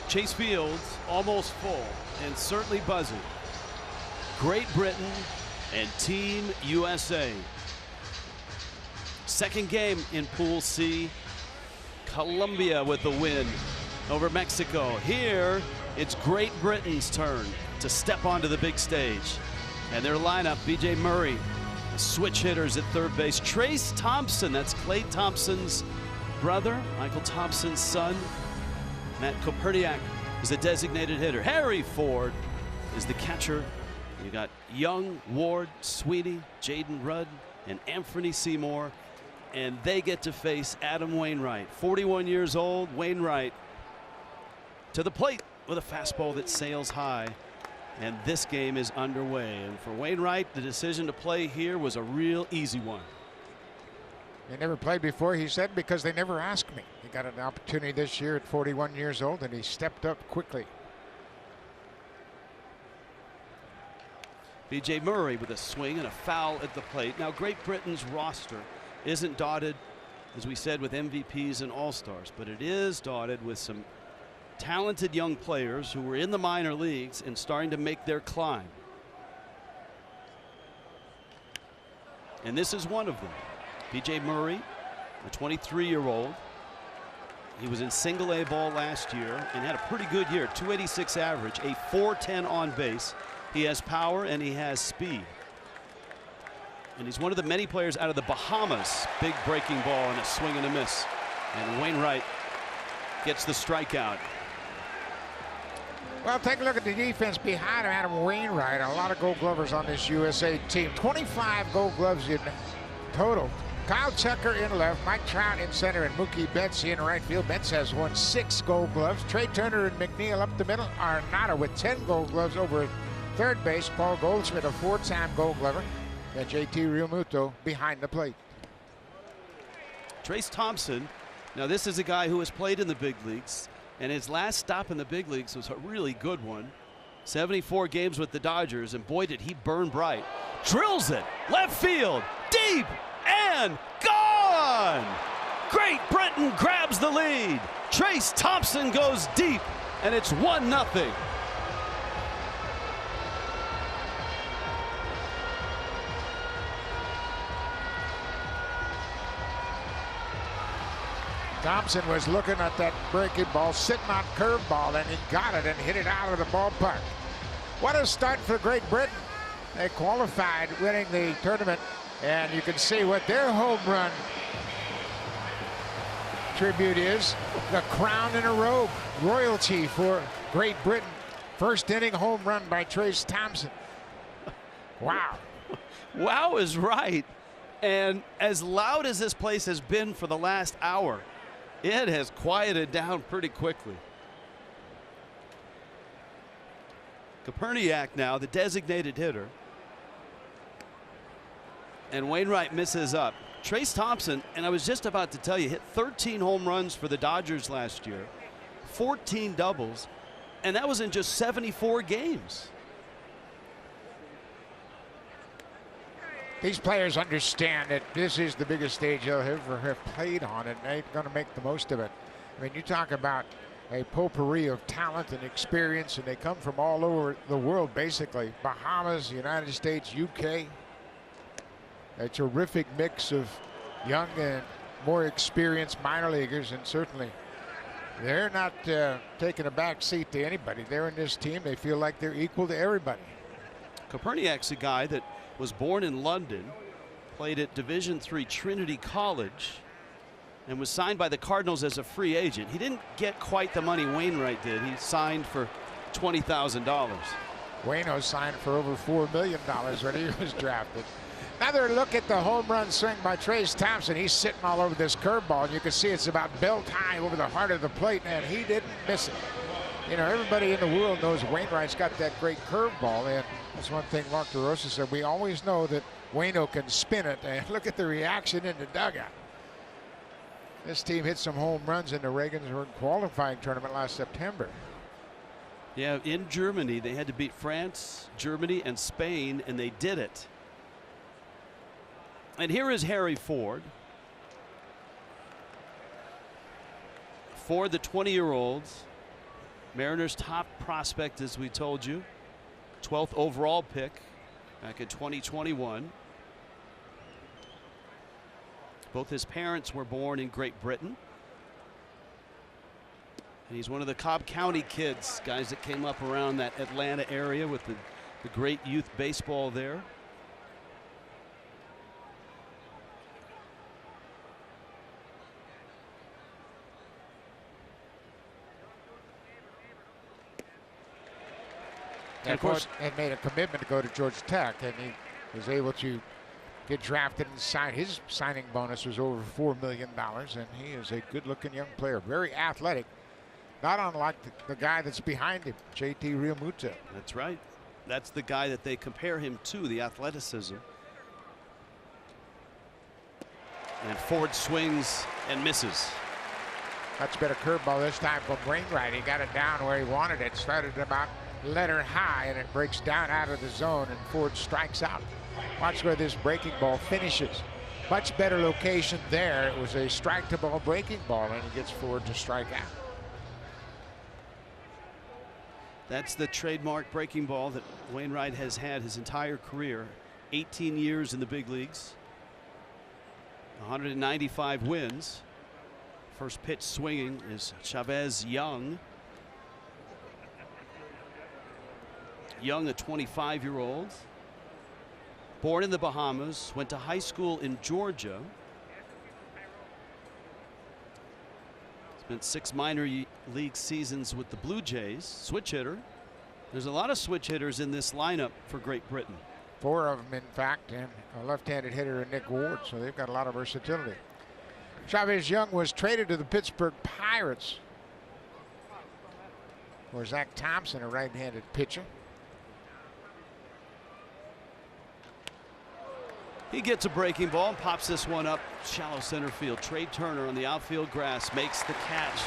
Chase Field's almost full and certainly buzzing. Great Britain and Team USA. Second game in Pool C. Colombia with the win over Mexico. Here, it's Great Britain's turn to step onto the big stage. And their lineup, B.J. Murray, switch hitters at third base. Trace Thompson, that's Klay Thompson's brother, Michael Thompson's son. Matt Koperniak is the designated hitter. Harry Ford is the catcher. You got Young, Ward, Sweeney, Jaden Rudd, and Anthony Seymour. And they get to face Adam Wainwright, 41 years old. Wainwright to the plate with a fastball that sails high. And this game is underway. And for Wainwright, the decision to play here was a real easy one. He never played before, he said, because they never asked me. He got an opportunity this year at 41 years old, and he stepped up quickly. B.J. Murray with a swing and a foul at the plate. Now, Great Britain's roster isn't dotted, as we said, with MVPs and All-Stars, but it is dotted with some talented young players who were in the minor leagues and starting to make their climb. And this is one of them. B.J. Murray, a 23-year-old. He was in single-A ball last year and had a pretty good year, 286 average, a 410 on base. He has power and he has speed. And he's one of the many players out of the Bahamas. Big breaking ball and a swing and a miss. And Wainwright gets the strikeout. Well, take a look at the defense behind him, Adam Wainwright. A lot of Gold Glovers on this USA team. 25 Gold Gloves in total. Kyle Tucker in left, Mike Trout in center, and Mookie Betts in right field. Betts has won 6 Gold Gloves. Trey Turner and McNeil up the middle. Arnada with 10 Gold Gloves over at third base. Paul Goldschmidt, a 4-time Gold Glover. And JT Realmuto behind the plate. Trace Thompson. Now, this is a guy who has played in the big leagues, and his last stop in the big leagues was a really good one. 74 games with the Dodgers, and boy, did he burn bright. Drills it left field, deep, and gone! Great Britain grabs the lead. Trace Thompson goes deep, and it's 1-0. Thompson was looking at that breaking ball, sitting on curveball, and he got it and hit it out of the ballpark. What a start for Great Britain. They qualified, winning the tournament, and you can see what their home run tribute is. The crown in a robe, royalty for Great Britain. First inning home run by Trace Thompson. Wow. Wow is right. And as loud as this place has been for the last hour, it has quieted down pretty quickly. Koperniak now, the designated hitter. And Wainwright misses up. Trace Thompson, and I was just about to tell you, hit 13 home runs for the Dodgers last year, 14 doubles, and that was in just 74 games. These players understand that this is the biggest stage they'll ever have played on, and they're going to make the most of it. I mean, you talk about a potpourri of talent and experience, and they come from all over the world, basically. Bahamas, United States, UK. A terrific mix of young and more experienced minor leaguers, and certainly they're not taking a back seat to anybody. They're in this team. They feel like they're equal to everybody. Koperniak's a guy that was born in London, played at Division III Trinity College, and was signed by the Cardinals as a free agent. He didn't get quite the money Wainwright did. He signed for $20,000. Waino signed for over $4 million when he was drafted. Another look at the home run swing by Trace Thompson. He's sitting all over this curveball, and you can see it's about belt high over the heart of the plate, and he didn't miss it. You know, everybody in the world knows Wainwright's got that great curveball, and that's one thing Mark DeRosa said. We always know that Waino can spin it, and look at the reaction in the dugout. This team hit some home runs in the Regensburg qualifying tournament last September. Yeah, in Germany, they had to beat France, Germany, and Spain, and they did it. And here is Harry Ford. Ford, the 20-year-old, Mariners' top prospect, as we told you. 12th overall pick back in 2021. Both his parents were born in Great Britain. And he's one of the Cobb County kids, guys that came up around that Atlanta area with the great youth baseball there. And of course, had made a commitment to go to Georgia Tech, and he was able to get drafted and sign. His signing bonus was over $4 million, and he is a good-looking young player, very athletic, not unlike the guy that's behind him, JT Realmuto. That's right. That's the guy that they compare him to, the athleticism. And Ford swings and misses. Much better curveball this time from Wainwright. He got it down where he wanted it. Started about letter high, and it breaks down out of the zone, and Ford strikes out. Watch where this breaking ball finishes. Much better location there. It was a strike to ball breaking ball, and he gets Ford to strike out. That's the trademark breaking ball that Wainwright has had his entire career. 18 years in the big leagues. 195 wins. First pitch swinging is Chavez Young. Young, a 25-year-old. Born in the Bahamas, went to high school in Georgia. Spent 6 minor league seasons with the Blue Jays. Switch hitter. There's a lot of switch hitters in this lineup for Great Britain. 4 of them, in fact, and a left-handed hitter in Nick Ward, so they've got a lot of versatility. Chavez Young was traded to the Pittsburgh Pirates for Zach Thompson, a right-handed pitcher. He gets a breaking ball and pops this one up shallow center field. Trey Turner on the outfield grass makes the catch.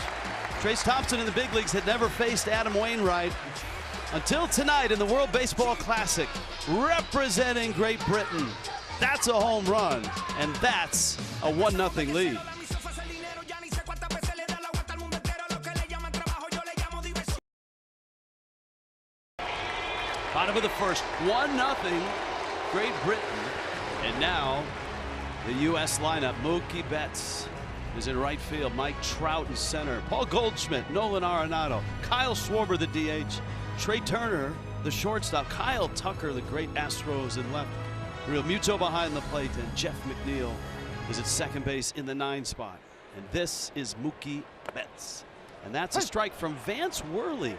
Trace Thompson in the big leagues had never faced Adam Wainwright until tonight in the World Baseball Classic, representing Great Britain. That's a home run, and that's a 1-0 lead. Bottom of the first, 1-0 Great Britain. And now the U.S. lineup. Mookie Betts is in right field. Mike Trout in center. Paul Goldschmidt, Nolan Arenado, Kyle Schwarber, the DH, Trey Turner, the shortstop, Kyle Tucker, the great Astros in left. Realmuto behind the plate, and Jeff McNeil is at second base in the 9 spot. And this is Mookie Betts. And that's a strike from Vance Worley,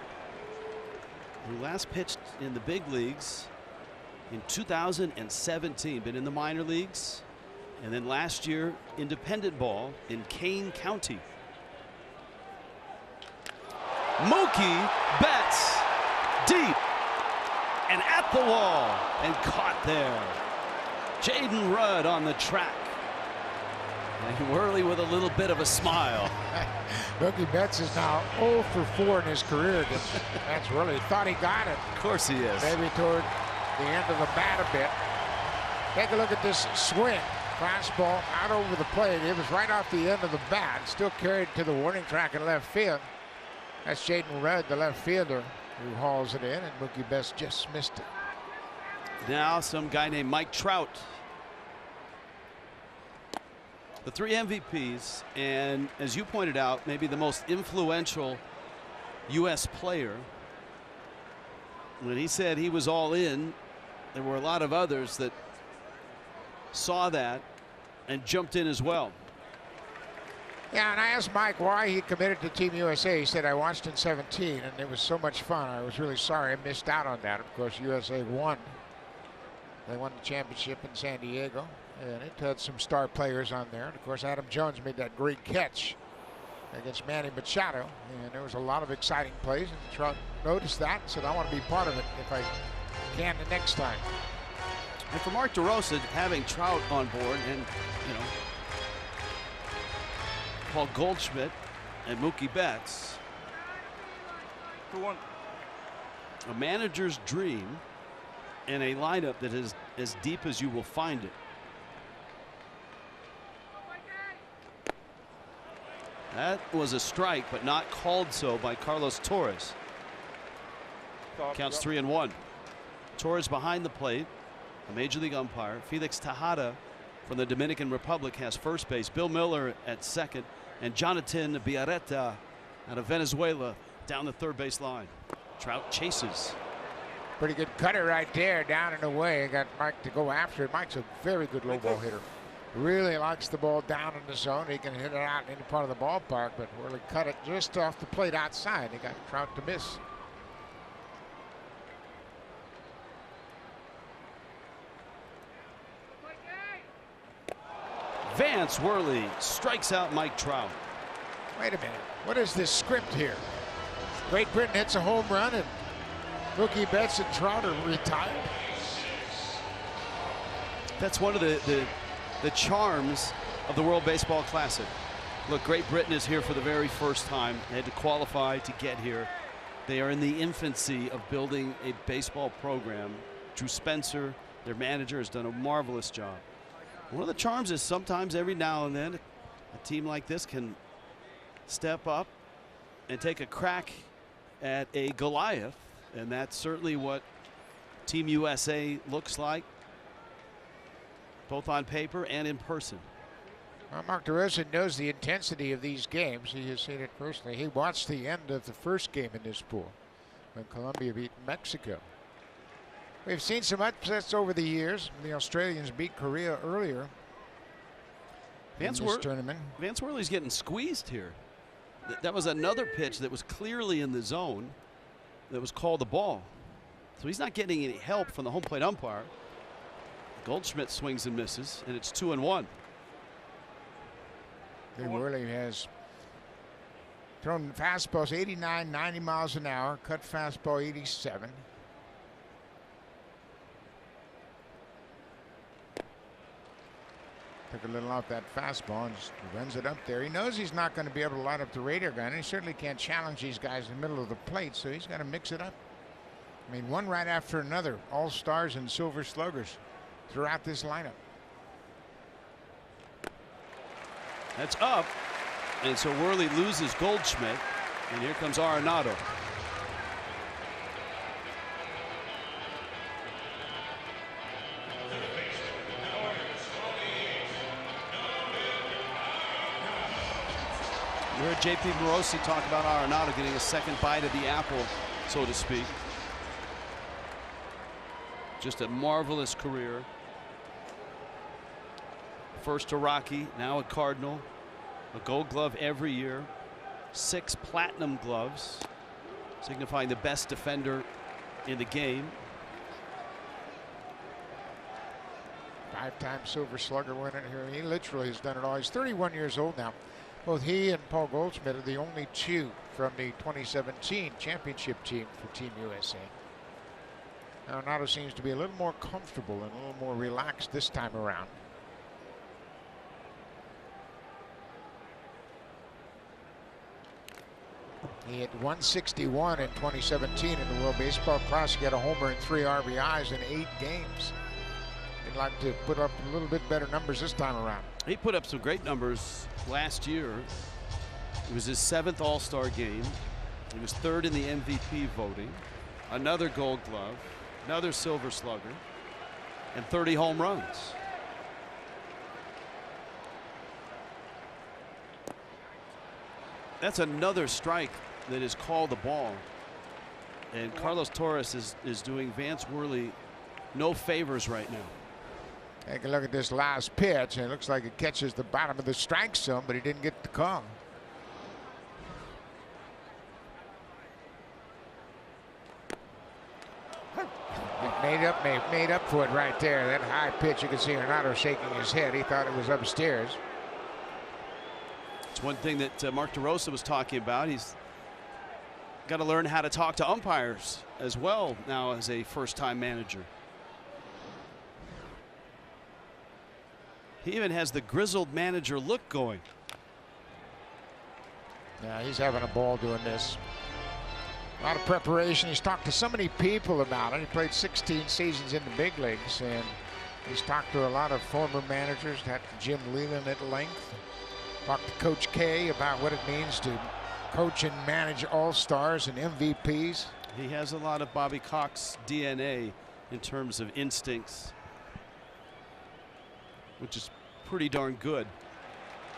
who last pitched in the big leagues in 2017, been in the minor leagues, and then last year independent ball in Kane County. Mookie Betts deep and at the wall and caught there. Jaden Rudd on the track, and Worley with a little bit of a smile. Mookie Betts is now 0 for 4 in his career against Vance Worley. Thought he got it. Of course he is. Maybe toward the end of the bat a bit. Take a look at this swing. Fastball out over the plate. It was right off the end of the bat. Still carried to the warning track in left field. That's Jaden Rudd, the left fielder, who hauls it in, and Mookie Betts just missed it. Now some guy named Mike Trout. The 3 MVPs, and as you pointed out, maybe the most influential U.S. player. When he said he was all in, there were a lot of others that saw that and jumped in as well. Yeah, and I asked Mike why he committed to Team USA. He said, I watched in 17, and it was so much fun. I was really sorry I missed out on that. Of course, USA won. They won the championship in San Diego, and it had some star players on there. And of course, Adam Jones made that great catch against Manny Machado, and there was a lot of exciting plays, and Trout noticed that and said, I want to be part of it if I can the next time. And for Mark DeRosa, having Trout on board, and you know, Paul Goldschmidt and Mookie Betts, a manager's dream and a lineup that is as deep as you will find it. That was a strike, but not called so by Carlos Torres. Counts 3-1. Torres behind the plate, a major league umpire. Felix Tejada from the Dominican Republic has first base. Bill Miller at second, and Jonathan Biarreta out of Venezuela down the third base line. Trout chases. Pretty good cutter right there, down and away. Got Mike to go after it. Mike's a very good low ball hitter. Really likes the ball down in the zone. He can hit it out in any part of the ballpark, but Worley cut it just off the plate outside. He got Trout to miss. Vance Worley strikes out Mike Trout. Wait a minute. What is this script here? Great Britain hits a home run and Mookie Betts and Trout are retired. That's one of the charms of the World Baseball Classic. Look, Great Britain is here for the very first time. They had to qualify to get here. They are in the infancy of building a baseball program. Drew Spencer, their manager, has done a marvelous job. One of the charms is sometimes every now and then a team like this can step up and take a crack at a Goliath, and that's certainly what Team USA looks like, both on paper and in person. Well, Mark DeRosa knows the intensity of these games. He has seen it personally. He watched the end of the first game in this pool when Colombia beat Mexico. We've seen some upsets over the years. The Australians beat Korea earlier in this tournament. Vance Worley's getting squeezed here. That was another pitch that was clearly in the zone that was called a ball. So he's not getting any help from the home plate umpire. Goldschmidt swings and misses, and it's 2-1. Worley has thrown fastballs 89, 90 miles an hour, cut fastball 87. Took a little off that fastball and just runs it up there. He knows he's not going to be able to light up the radar gun, and he certainly can't challenge these guys in the middle of the plate, so he's got to mix it up. I mean, one right after another, all stars and silver sluggers throughout this lineup. That's up, and so Worley loses Goldschmidt, and here comes Arenado. You heard J.P. Morosi talk about Arenado getting a second bite of the apple, so to speak. Just a marvelous career. First a Rocky, now a Cardinal, a Gold Glove every year, 6 Platinum Gloves, signifying the best defender in the game. 5-time Silver Slugger winner here. He literally has done it all. He's 31 years old now. Both he and Paul Goldschmidt are the only 2 from the 2017 championship team for Team USA. Arenado seems to be a little more comfortable and a little more relaxed this time around. He hit 161 in 2017 in the World Baseball Classic. He had a homer and 3 RBIs in 8 games. He'd like to put up a little bit better numbers this time around. He put up some great numbers last year. It was his 7th All-Star game. He was 3rd in the MVP voting, another Gold Glove, another Silver Slugger, and 30 home runs. That's another strike that is called a ball. And Carlos Torres is doing Vance Worley no favors right now. Take a look at this last pitch, and it looks like it catches the bottom of the strike zone, but he didn't get the call. Made up for it right there. That high pitch, you can see Arenado shaking his head. He thought it was upstairs. It's one thing that Mark DeRosa was talking about. He's got to learn how to talk to umpires as well now as a first-time manager. He even has the grizzled manager look going. Yeah, he's having a ball doing this. A lot of preparation. He's talked to so many people about it. He played 16 seasons in the big leagues, and he's talked to a lot of former managers. Had Jim Leyland at length. Talked to Coach K about what it means to coach and manage all-stars and MVPs. He has a lot of Bobby Cox DNA in terms of instincts, which is pretty darn good.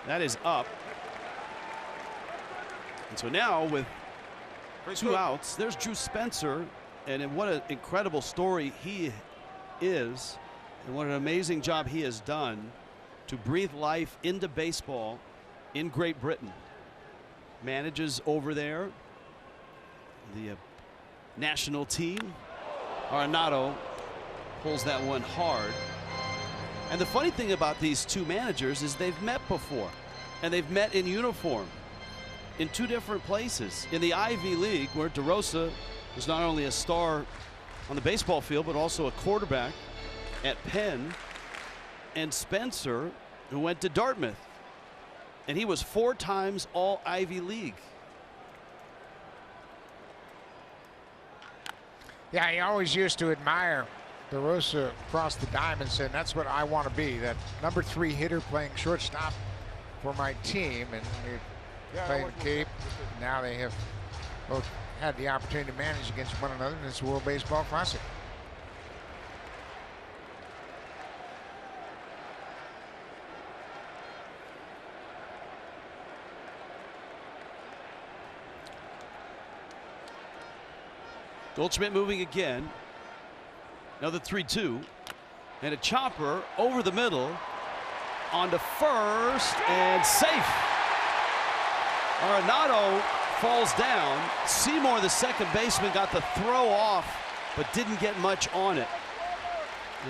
That is up. And so now with 2 outs, there's Drew Spencer, and what an incredible story he is, and what an amazing job he has done to breathe life into baseball in Great Britain. Manages over there the national team. Arenado pulls that one hard. And the funny thing about these two managers is they've met before, and they've met in uniform in 2 different places. In the Ivy League, where DeRosa was not only a star on the baseball field, but also a quarterback at Penn, and Spencer, who went to Dartmouth, and he was 4 times all Ivy League. Yeah, he always used to admire DeRosa across the diamond, saying that's what I want to be, that number 3 hitter playing shortstop for my team. And they played Cape. Now they have both had the opportunity to manage against one another in this World Baseball Classic. Goldschmidt moving again. Another 3-2. And a chopper over the middle. Onto first and safe. Arenado falls down. Seymour, the second baseman, got the throw off, but didn't get much on it.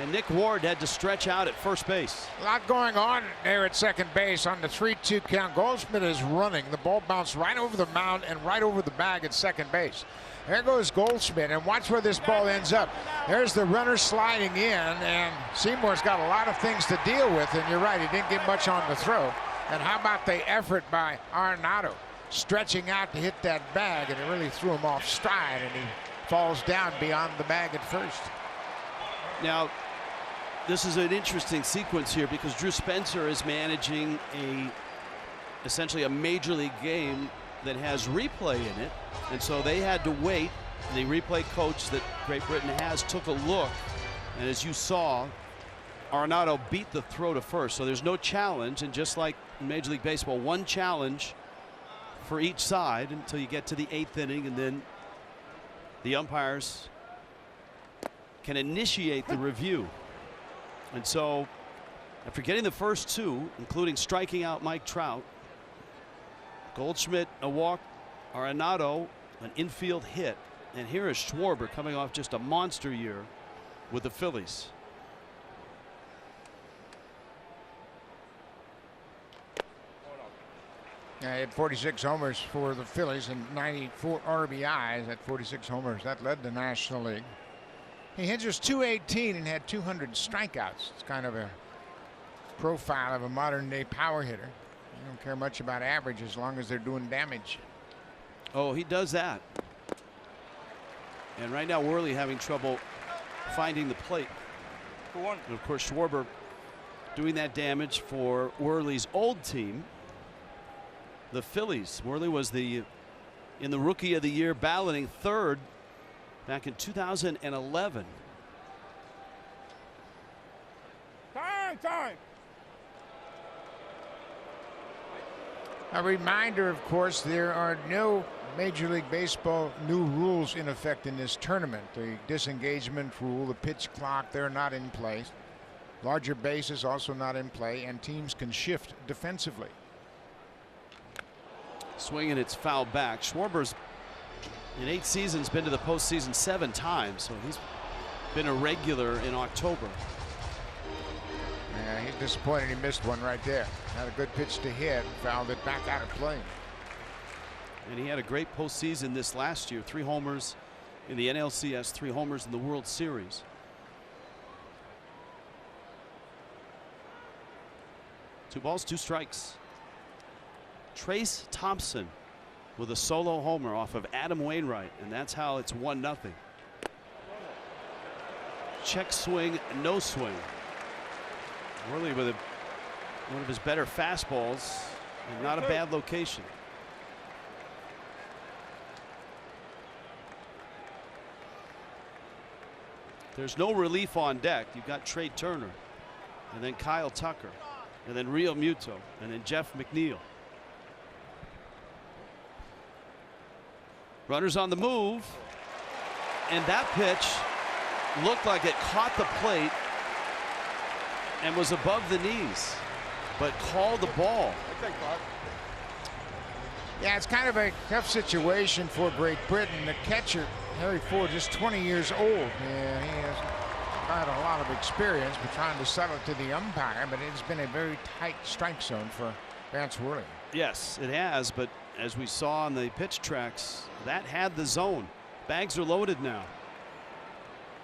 And Nick Ward had to stretch out at first base. A lot going on there at second base on the 3-2 count. Goldschmidt is running. The ball bounced right over the mound and right over the bag at second base. There goes Goldschmidt, and watch where this ball ends up. There's the runner sliding in, and Seymour's got a lot of things to deal with, and you're right, he didn't get much on the throw. And how about the effort by Arenado, stretching out to hit that bag, and it really threw him off stride, and he falls down beyond the bag at first. Now, this is an interesting sequence here because Drew Spencer is managing essentially a major league game that has replay in it, and so they had to wait. The replay coach that Great Britain has took a look, and as you saw, Arenado beat the throw to first, so there's no challenge. And just like in Major League Baseball, 1 challenge for each side until you get to the 8th inning, and then the umpires can initiate the review. And so after getting the first 2, including striking out Mike Trout, Goldschmidt a walk, Arenado an infield hit, and here is Schwarber coming off just a monster year with the Phillies. Yeah, he had 46 homers for the Phillies and 94 RBIs at 46 homers. That led the National League. He hit just .218 and had 200 strikeouts. It's kind of a profile of a modern day power hitter. You don't care much about average as long as they're doing damage. Oh, he does that. And right now Worley having trouble finding the plate. And of course Schwarber doing that damage for Worley's old team, the Phillies. Worley was in the Rookie of the Year balloting 3rd back in 2011. Time. A reminder, of course, there are no Major League Baseball new rules in effect in this tournament. The disengagement rule, the pitch clock, they're not in place. Larger bases also not in play, and teams can shift defensively. Swing, and it's fouled back. Schwarber's in 8 seasons been to the postseason 7 times, so he's been a regular in October. Yeah, he's disappointed he missed one right there. Had a good pitch to hit, fouled it back out of play. And he had a great postseason this last year. 3 homers in the NLCS, 3 homers in the World Series. Two balls, 2 strikes. Trace Thompson with a solo homer off of Adam Wainwright, and that's how it's 1-0. Check swing, no swing. Worley with one of his better fastballs And not a bad location. There's no relief on deck. You've got Trey Turner, and then Kyle Tucker, and then Rio Muto, and then Jeff McNeil. Runners on the move, and that pitch looked like it caught the plate and was above the knees, but called the ball. Yeah, it's kind of a tough situation for Great Britain. The catcher, Harry Ford, is 20 years old, and he has not a lot of experience but trying to settle it to the umpire, but it's been a very tight strike zone for Vance Worley. Yes, it has, but as we saw on the pitch tracks, that had the zone. Bags are loaded now.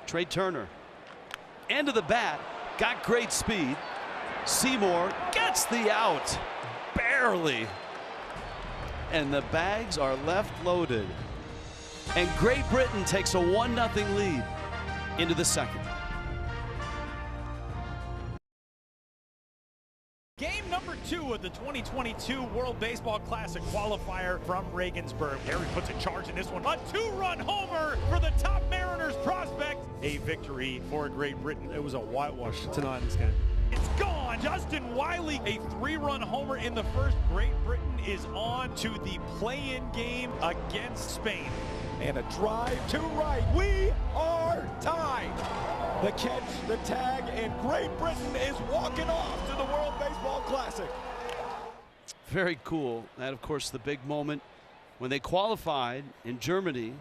Trey Turner, end of the bat, got great speed. Seymour gets the out, barely. And the bags are left loaded. And Great Britain takes a 1-0 lead into the second. Game number 2 of the 2022 World Baseball Classic qualifier from Regensburg. Harry puts a charge in this one. A 2-run homer for the top Mariners prospect. A victory for Great Britain. It was a whitewash tonight in this game. It's gone. Justin Wiley, a 3-run homer in the first. Great Britain is on to the play-in game against Spain. And a drive to right. We are tied. The catch, the tag, and Great Britain is walking off to the World Baseball Classic. Very cool. That, of course, the big moment when they qualified in Germany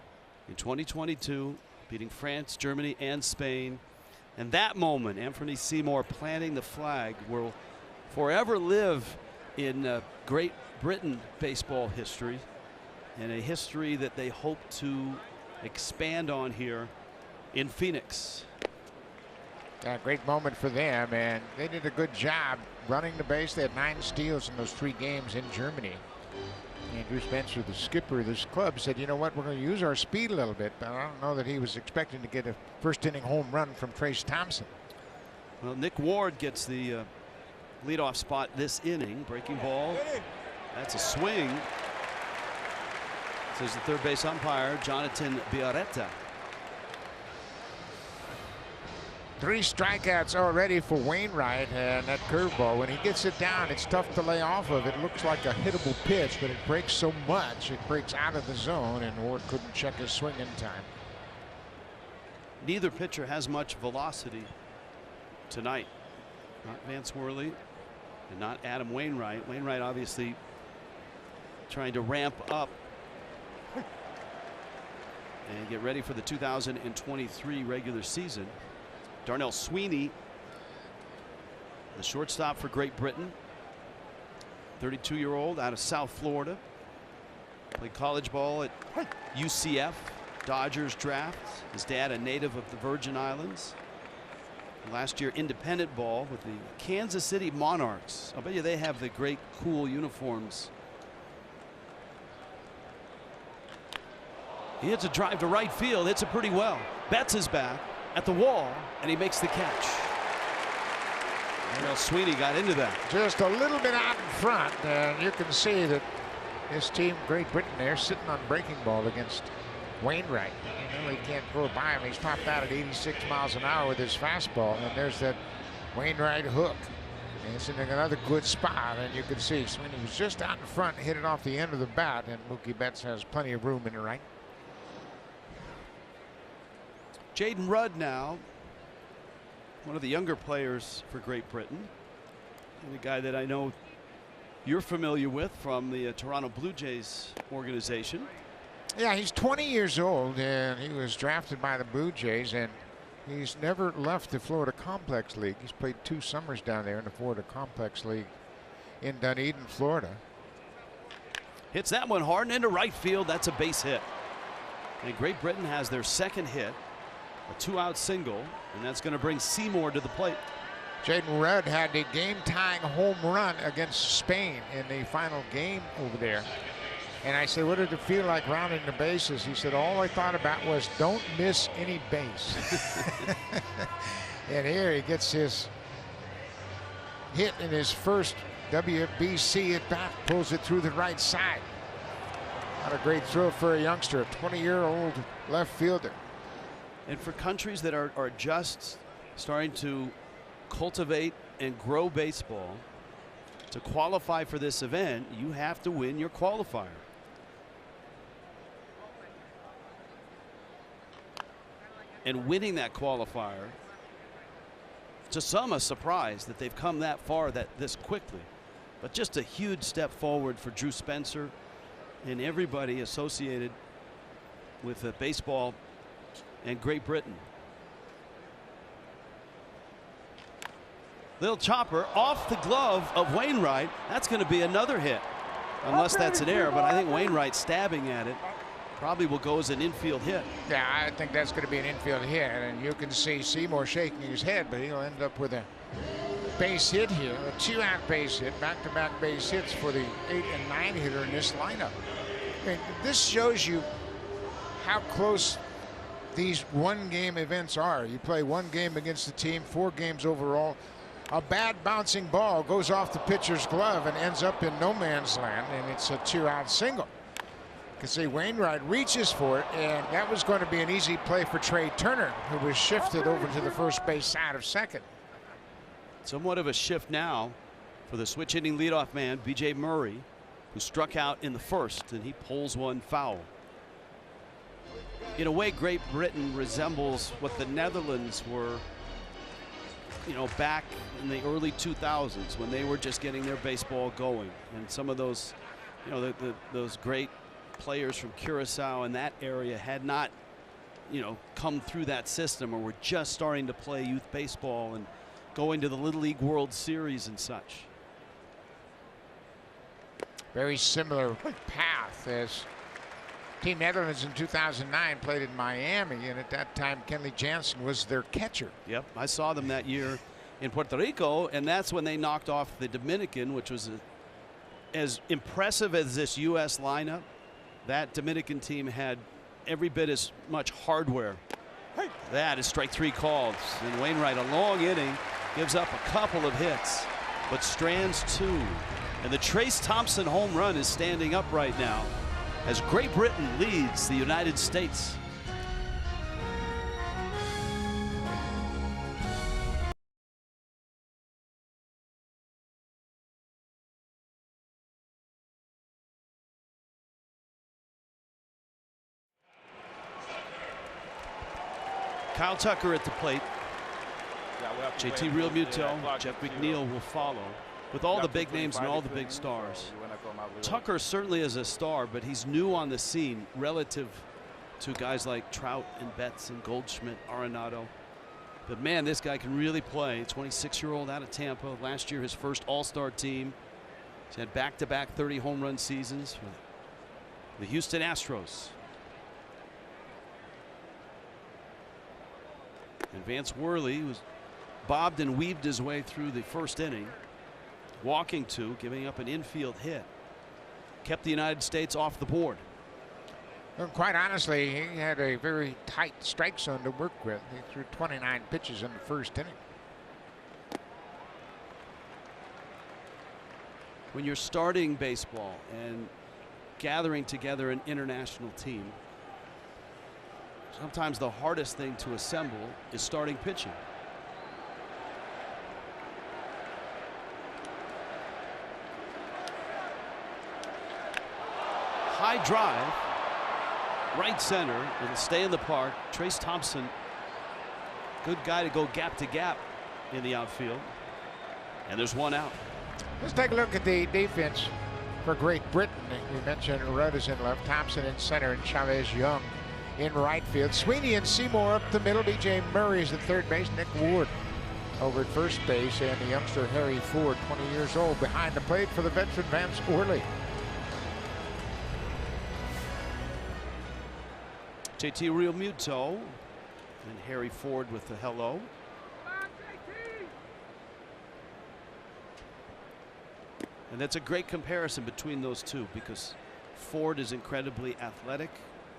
in 2022, beating France, Germany, and Spain. And that moment, Anthony Seymour planting the flag, will forever live in Great Britain baseball history, and a history that they hope to expand on here in Phoenix. A great moment for them, and they did a good job running the base. They had 9 steals in those 3 games in Germany. Andrew Spencer, the skipper of this club, said, you know what, we're going to use our speed a little bit, but I don't know that he was expecting to get a first-inning home run from Trayce Thompson. Well, Nick Ward gets the leadoff spot this inning. Breaking ball. That's a swing. Says the third base umpire, Jonathan Biarreta. 3 strikeouts already for Wainwright, and that curveball, when he gets it down, it's tough to lay off of. It looks like a hittable pitch, but it breaks so much, it breaks out of the zone, and Ward couldn't check his swing in time. Neither pitcher has much velocity tonight. Not Vance Worley and not Adam Wainwright. Wainwright obviously trying to ramp up and get ready for the 2023 regular season. Darnell Sweeney, the shortstop for Great Britain, 32-year-old out of South Florida. Played college ball at UCF, Dodgers draft. His dad a native of the Virgin Islands. Last year independent ball with the Kansas City Monarchs. I bet you they have the great cool uniforms. He hits a drive to right field, hits it pretty well. Betts is back at the wall, and he makes the catch. Darnell Sweeney got into that. Just a little bit out in front, and you can see that this team, Great Britain, there sitting on breaking ball against Wainwright. You know, he can't throw it by him. He's topped out at 86 miles an hour with his fastball, and there's that Wainwright hook. And it's in another good spot, and you can see Sweeney was just out in front, hit it off the end of the bat, and Mookie Betts has plenty of room in the right. Jaden Rudd now, one of the younger players for Great Britain, and a guy that I know you're familiar with from the Toronto Blue Jays organization. Yeah, he's 20 years old, and he was drafted by the Blue Jays, and he's never left the Florida Complex League. He's played 2 summers down there in the Florida Complex League in Dunedin, Florida. Hits that one hard and into right field. That's a base hit. And Great Britain has their second hit, a 2-out single, and that's going to bring Seymour to the plate. Jaden Rudd had a game-tying home run against Spain in the final game over there. And I said, what did it feel like rounding the bases? He said, all I thought about was don't miss any base. And here he gets his hit in his first WBC at bat, pulls it through the right side. Not a great throw for a youngster, a 20-year-old left fielder. And for countries that are just starting to cultivate and grow baseball, to qualify for this event, you have to win your qualifier. And winning that qualifier, to some a surprise that they've come that far this quickly, but just a huge step forward for Drew Spencer and everybody associated with baseball and Great Britain. Little chopper off the glove of Wainwright. That's going to be another hit, unless that's an error, but I think Wainwright stabbing at it probably will go as an infield hit. Yeah, I think that's going to be an infield hit, and you can see Seymour shaking his head, but he'll end up with a base hit here, a 2-out base hit, back-to-back base hits for the 8 and 9 hitter in this lineup. I mean, this shows you how close these one-game events are. You play one game against the team, 4 games overall. A bad bouncing ball goes off the pitcher's glove and ends up in no man's land, and it's a 2-out single. You can see Wainwright reaches for it, and that was going to be an easy play for Trey Turner, who was shifted over to the first base side of second. Somewhat of a shift now for the switch hitting leadoff man, B.J. Murray, who struck out in the first, and he pulls one foul. In a way, Great Britain resembles what the Netherlands were, you know, back in the early 2000s when they were just getting their baseball going, and some of those, you know, those great players from Curacao in that area had not, you know, come through that system, or were just starting to play youth baseball and going to the Little League World Series and such. Very similar path as Team Netherlands in 2009 played in Miami, and at that time Kenley Jansen was their catcher. Yep, I saw them that year in Puerto Rico, and that's when they knocked off the Dominican, which was as impressive as this U.S. lineup. That Dominican team had every bit as much hardware. That is strike 3 called, and Wainwright, a long inning, gives up a couple of hits, but strands 2. And the Trace Thompson home run is standing up right now as Great Britain leads the United States. Kyle Tucker at the plate. JT Realmuto, Jeff McNeil will follow, with all the big names and all the big stars. Tucker certainly is a star, but he's new on the scene relative to guys like Trout and Betts and Goldschmidt, Arenado. But man, this guy can really play. 26-year-old out of Tampa. Last year, his first All-Star team. He's had back-to-back 30 home run seasons for the Houston Astros. And Vance Worley was bobbed and weaved his way through the first inning, walking 2, giving up an infield hit, kept the United States off the board. Well, quite honestly, he had a very tight strike zone to work with. He threw 29 pitches in the first inning. When you're starting baseball and gathering together an international team, sometimes the hardest thing to assemble is starting pitching. High drive, right center. It'll stay in the park. Trace Thompson, good guy to go gap to gap in the outfield. And there's 1 out. Let's take a look at the defense for Great Britain. We mentioned Rudd in left, Thompson in center, and Chavez Young in right field. Sweeney and Seymour up the middle. B.J. Murray is at third base. Nick Ward over at first base, and the youngster Harry Ford, 20 years old, behind the plate for the veteran Vance Worley. JT Realmuto and Harry Ford with the hello. And that's a great comparison between those two, because Ford is incredibly athletic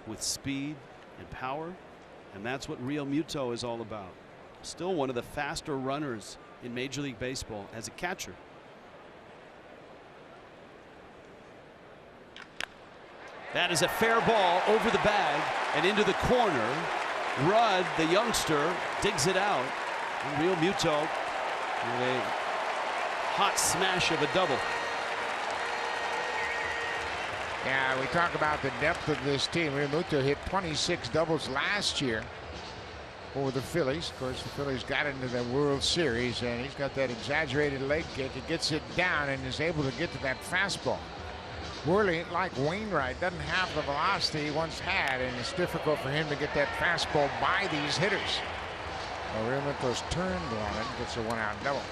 with speed and power, and that's what Realmuto is all about. Still one of the faster runners in Major League Baseball as a catcher. That is a fair ball over the bag and into the corner. Rudd, the youngster, digs it out. And Real Muto with a hot smash of a double. Yeah, we talk about the depth of this team. Real Muto hit 26 doubles last year over the Phillies. Of course, the Phillies got into the World Series, and he's got that exaggerated leg kick. He gets it down and is able to get to that fastball. Worley, like Wainwright, doesn't have the velocity he once had, and it's difficult for him to get that fastball by these hitters. Well, Real Muto's turned on it, gets a one-out double.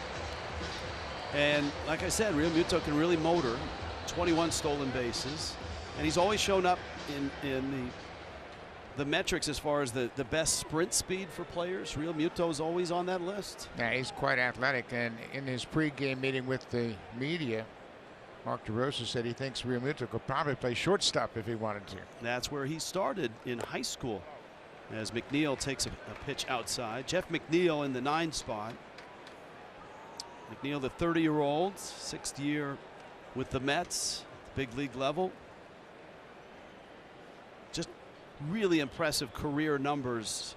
And like I said, Real Muto can really motor. 21 stolen bases, and he's always shown up in the metrics as far as the best sprint speed for players. Real Muto's always on that list. Yeah, he's quite athletic, and in his pregame meeting with the media, Mark DeRosa said he thinks Real Muto could probably play shortstop if he wanted to. That's where he started in high school, as McNeil takes a pitch outside. Jeff McNeil in the 9 spot. McNeil, the 30-year-old, 6th year with the Mets, big league level. Just really impressive career numbers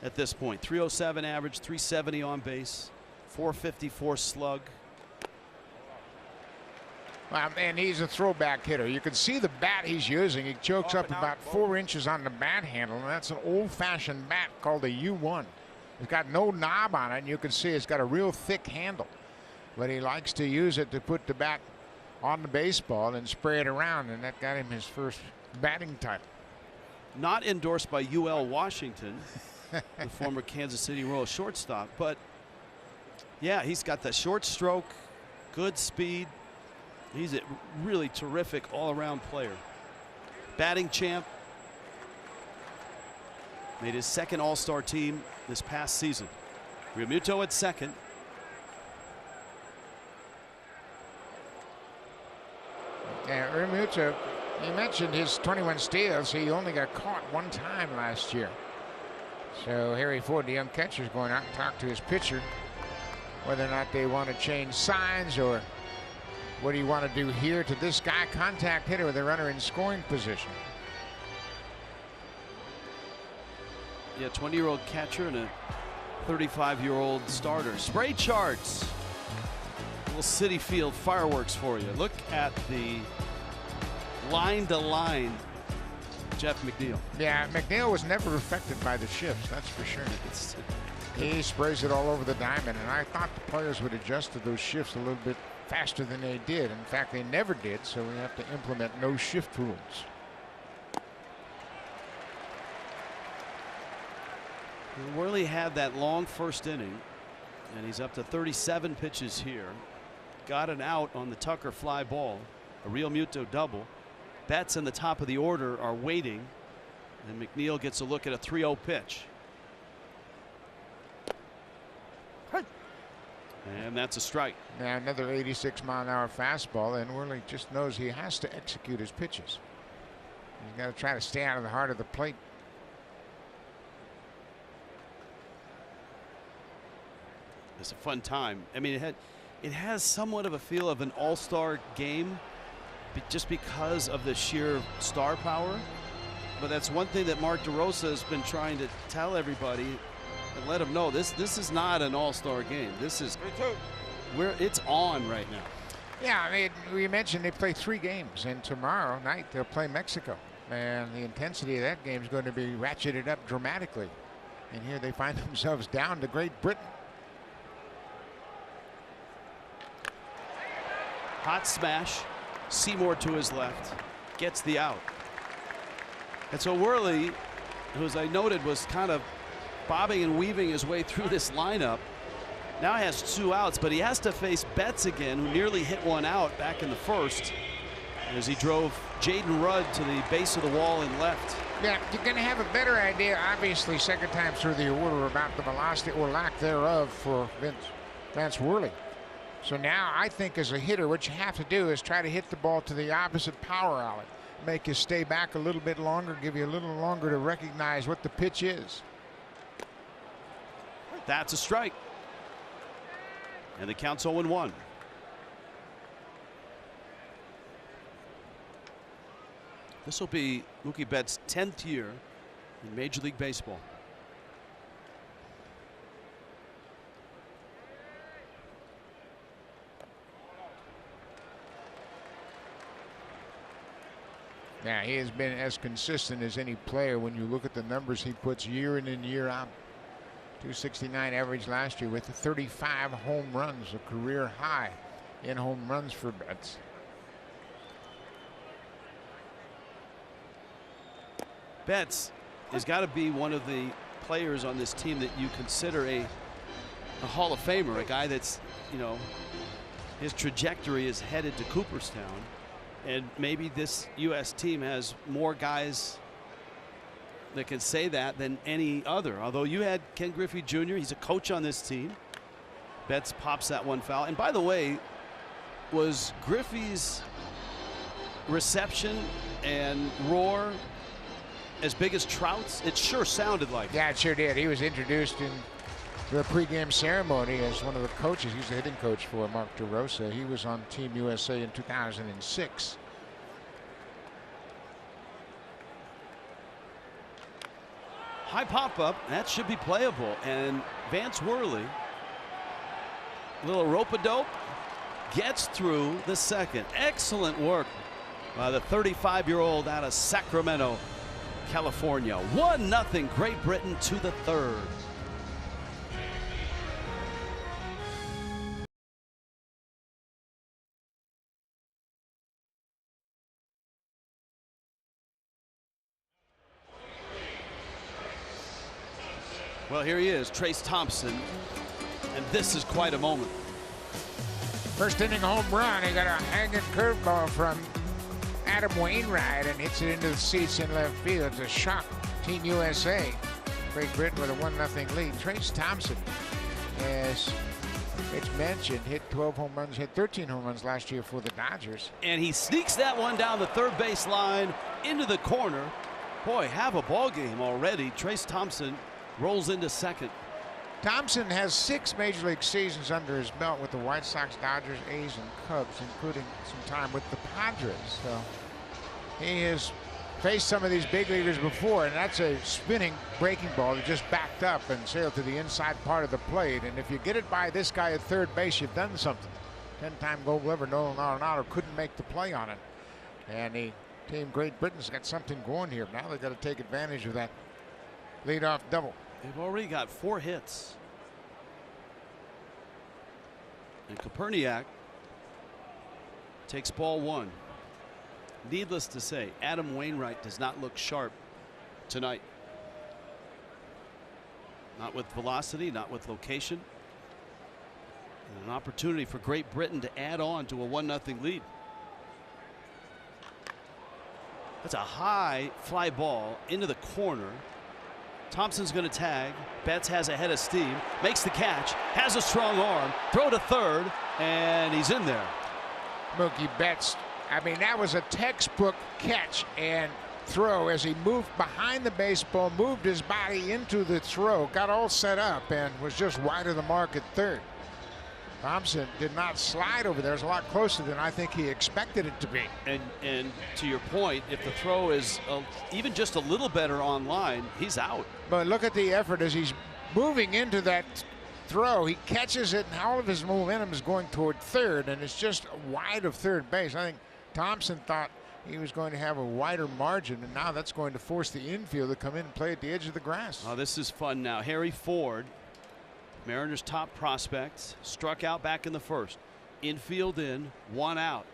at this point. 307 average, 370 on base, 454 slug. Well, and he's a throwback hitter. You can see the bat he's using. He chokes up about 4 inches on the bat handle, and that's an old-fashioned bat called a U1. It's got no knob on it, and you can see it's got a real thick handle. But he likes to use it to put the bat on the baseball and spray it around, and that got him his first batting title. Not endorsed by UL Washington, the former Kansas City Royals shortstop, but yeah, he's got the short stroke, good speed. He's a really terrific all-around player. Batting champ. Made his 2nd All-Star team this past season. Real Muto at 2nd. Yeah, Real Muto, you mentioned his 21 steals. He only got caught 1 time last year. So Harry Ford, the young catcher, is going out and talk to his pitcher whether or not they want to change signs or what do you want to do here to this guy. Contact hitter with a runner in scoring position. Yeah, 20-year-old catcher and a 35-year-old starter. Spray charts. Little City Field fireworks for you. Look at the line-to-line Jeff McNeil. Yeah, McNeil was never affected by the shifts, that's for sure. He sprays it all over the diamond, and I thought the players would adjust to those shifts a little bit faster than they did. In fact, they never did, so we have to implement no shift rules. Worley had that long first inning, and he's up to 37 pitches here. Got an out on the Tucker fly ball, a Real Muto double. Bats in the top of the order are waiting, and McNeil gets a look at a 3-0 pitch. And that's a strike. Now another 86-mile-an-hour fastball, and Worley just knows he has to execute his pitches. He's got to try to stay out of the heart of the plate. It's a fun time. I mean, it has somewhat of a feel of an all-star game just because of the sheer star power. But that's one thing that Mark DeRosa has been trying to tell everybody and let them know. This is not an all-star game. This is where it's on right now. Yeah, I mean, we mentioned they play 3 games, and tomorrow night they'll play Mexico. And the intensity of that game is going to be ratcheted up dramatically. And here they find themselves down to Great Britain. Hot smash. Seymour to his left. Gets the out. And so Worley, who as I noted was kind of bobbing and weaving his way through this lineup, now has 2 outs, but he has to face Betts again, who nearly hit 1 out back in the first as he drove Jaden Rudd to the base of the wall and left. Yeah, you're going to have a better idea, obviously, second time through the order about the velocity or lack thereof for Vance Worley. So now I think as a hitter, what you have to do is try to hit the ball to the opposite power alley. Make you stay back a little bit longer, give you a little longer to recognize what the pitch is. That's a strike. And the count's 0-1. This will be Mookie Betts' 10th year in Major League Baseball. Yeah, he has been as consistent as any player when you look at the numbers he puts year in and year out. 269 average last year with 35 home runs, a career high in home runs for Betts. Betts has got to be one of the players on this team that you consider a Hall of Famer, a guy that's, you know, his trajectory is headed to Cooperstown. And maybe this U.S. team has more guys that can say that than any other. Although you had Ken Griffey Jr., he's a coach on this team. Betts pops that one foul. And by the way, was Griffey's reception and roar as big as Trout's? It sure sounded like. Yeah, it sure did. He was introduced in the pregame ceremony as one of the coaches. He's the hitting coach for Mark DeRosa. He was on Team USA in 2006. High pop-up. That should be playable. And Vance Worley, little rope-a-dope, gets through the second. Excellent work by the 35-year-old out of Sacramento, California. 1-0 Great Britain to the third. Well, here he is, Trayce Thompson, and this is quite a moment. First inning home run. He got a hanging curveball from Adam Wainwright and hits it into the seats in left field. It's a shock. Team USA. Great Britain with a 1-0 lead. Trayce Thompson, as Mitch mentioned, hit 12 home runs, hit 13 home runs last year for the Dodgers. And he sneaks that one down the third base line into the corner. Boy, have a ball game already. Trayce Thompson rolls into second. Thompson has 6 Major League seasons under his belt with the White Sox, Dodgers, A's, and Cubs, including some time with the Padres. So he has faced some of these big leaguers before, and that's a spinning breaking ball that just backed up and sailed to the inside part of the plate. And if you get it by this guy at third base, you've done something. 10-time gold glove Nolan Arenado couldn't make the play on it. And the team Great Britain's got something going here. Now they've got to take advantage of that leadoff double. They've already got 4 hits. And Koperniak takes ball 1. Needless to say, Adam Wainwright does not look sharp tonight. Not with velocity, not with location. And an opportunity for Great Britain to add on to a 1-0 lead. That's a high fly ball into the corner. Thompson's going to tag. Betts has a head of steam, makes the catch, has a strong arm, throw to third, and he's in there. Mookie Betts, I mean, that was a textbook catch and throw as he moved behind the baseball, moved his body into the throw, got all set up, and was just wide of the mark at third. Thompson did not slide over there. It was a lot closer than I think he expected it to be. And to your point, if the throw is even just a little better on line, he's out. But look at the effort as he's moving into that throw. He catches it, and all of his momentum is going toward third, and it's just wide of third base. I think Thompson thought he was going to have a wider margin, and now that's going to force the infield to come in and play at the edge of the grass. Oh, this is fun now. Harry Ford, Mariners' top prospect, struck out back in the first. Infield in, 1 out.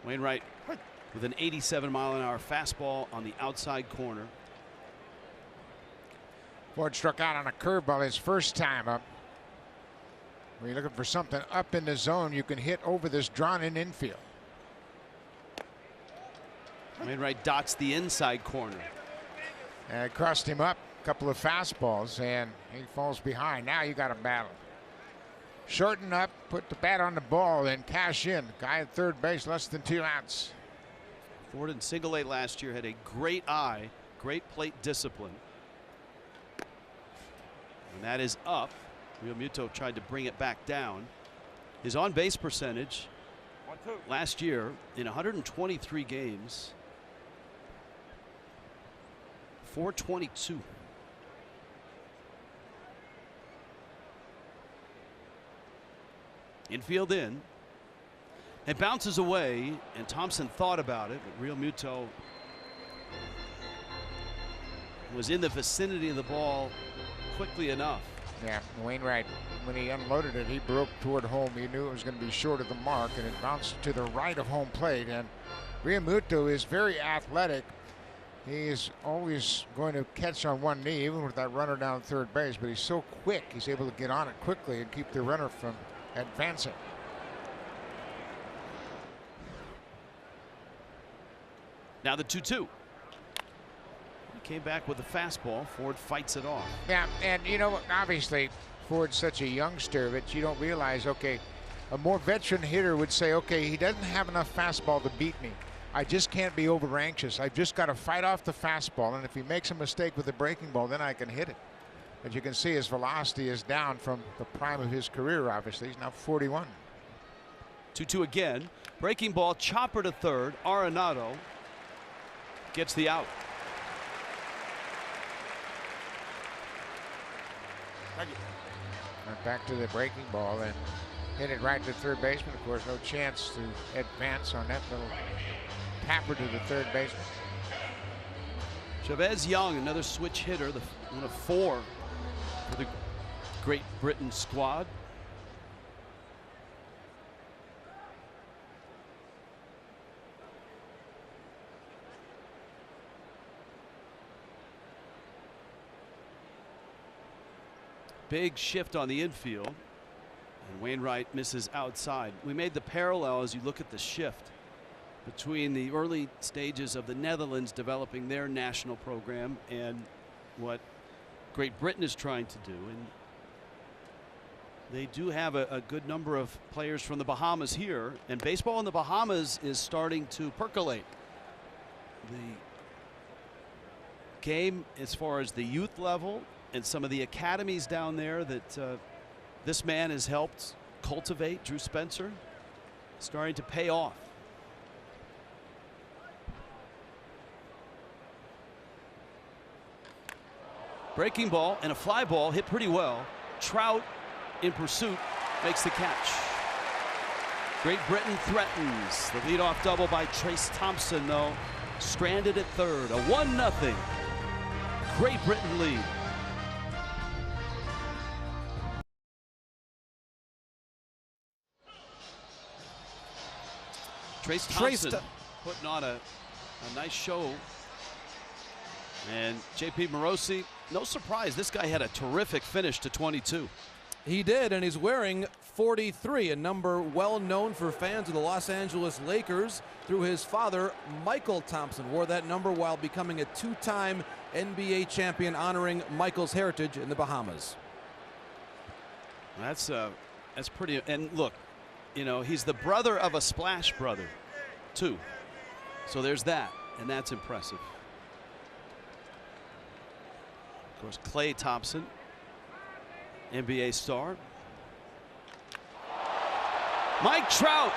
Wainwright with an 87-mile-an-hour fastball on the outside corner. Ford struck out on a curveball his first time up. When you're looking for something up in the zone, you can hit over this drawn-in infield. Wainwright dots the inside corner. And it crossed him up a couple of fastballs, and he falls behind. Now you got a battle. Shorten up, put the bat on the ball, and cash in. Guy at third base, less than 2 outs. Ford in single A last year had a great eye, great plate discipline. And that is up. Real Muto tried to bring it back down. His on-base percentage last year in 123 games, 422. Infield in. It bounces away, and Thompson thought about it, but Real Muto was in the vicinity of the ball quickly enough. Yeah, Wainwright, when he unloaded it, he broke toward home. He knew it was going to be short of the mark, and it bounced to the right of home plate. And Real Muto is very athletic. He is always going to catch on one knee, even with that runner down at third base, but he's so quick, he's able to get on it quickly and keep the runner from advancing. Now the 2-2. He came back with a fastball. Ford fights it off. Yeah, and you know, obviously Ford's such a youngster that you don't realize, okay, a more veteran hitter would say, okay, he doesn't have enough fastball to beat me. I just can't be over anxious. I've just got to fight off the fastball, and if he makes a mistake with the breaking ball, then I can hit it. As you can see, his velocity is down from the prime of his career, obviously. He's now 41. 2-2 again. Breaking ball, chopper to third. Arenado gets the out. Went back to the breaking ball and hit it right to third baseman. Of course, no chance to advance on that little tapper to the third baseman. Chavez Young, another switch hitter, one of 4 for the Great Britain squad. Big shift on the infield, and Wainwright misses outside. We made the parallel as you look at the shift between the early stages of the Netherlands developing their national program and what Great Britain is trying to do. And they do have a good number of players from the Bahamas here, and baseball in the Bahamas is starting to percolate. The game, as far as the youth level and some of the academies down there that this man has helped cultivate, Drew Spencer, starting to pay off. Breaking ball and a fly ball hit pretty well. Trout in pursuit makes the catch. Great Britain threatens. The leadoff double by Trace Thompson, though, stranded at third. A 1-0 Great Britain lead. Trace Thompson putting on a nice show. And JP Morosi, no surprise, this guy had a terrific finish to 22. He did, and he's wearing 43, a number well known for fans of the Los Angeles Lakers through his father. Michael Thompson wore that number while becoming a 2-time NBA champion, honoring Michael's heritage in the Bahamas. That's pretty. And look, you know, he's the brother of a Splash brother too, so there's that, and that's impressive. Of course, Klay Thompson, NBA star. Mike Trout,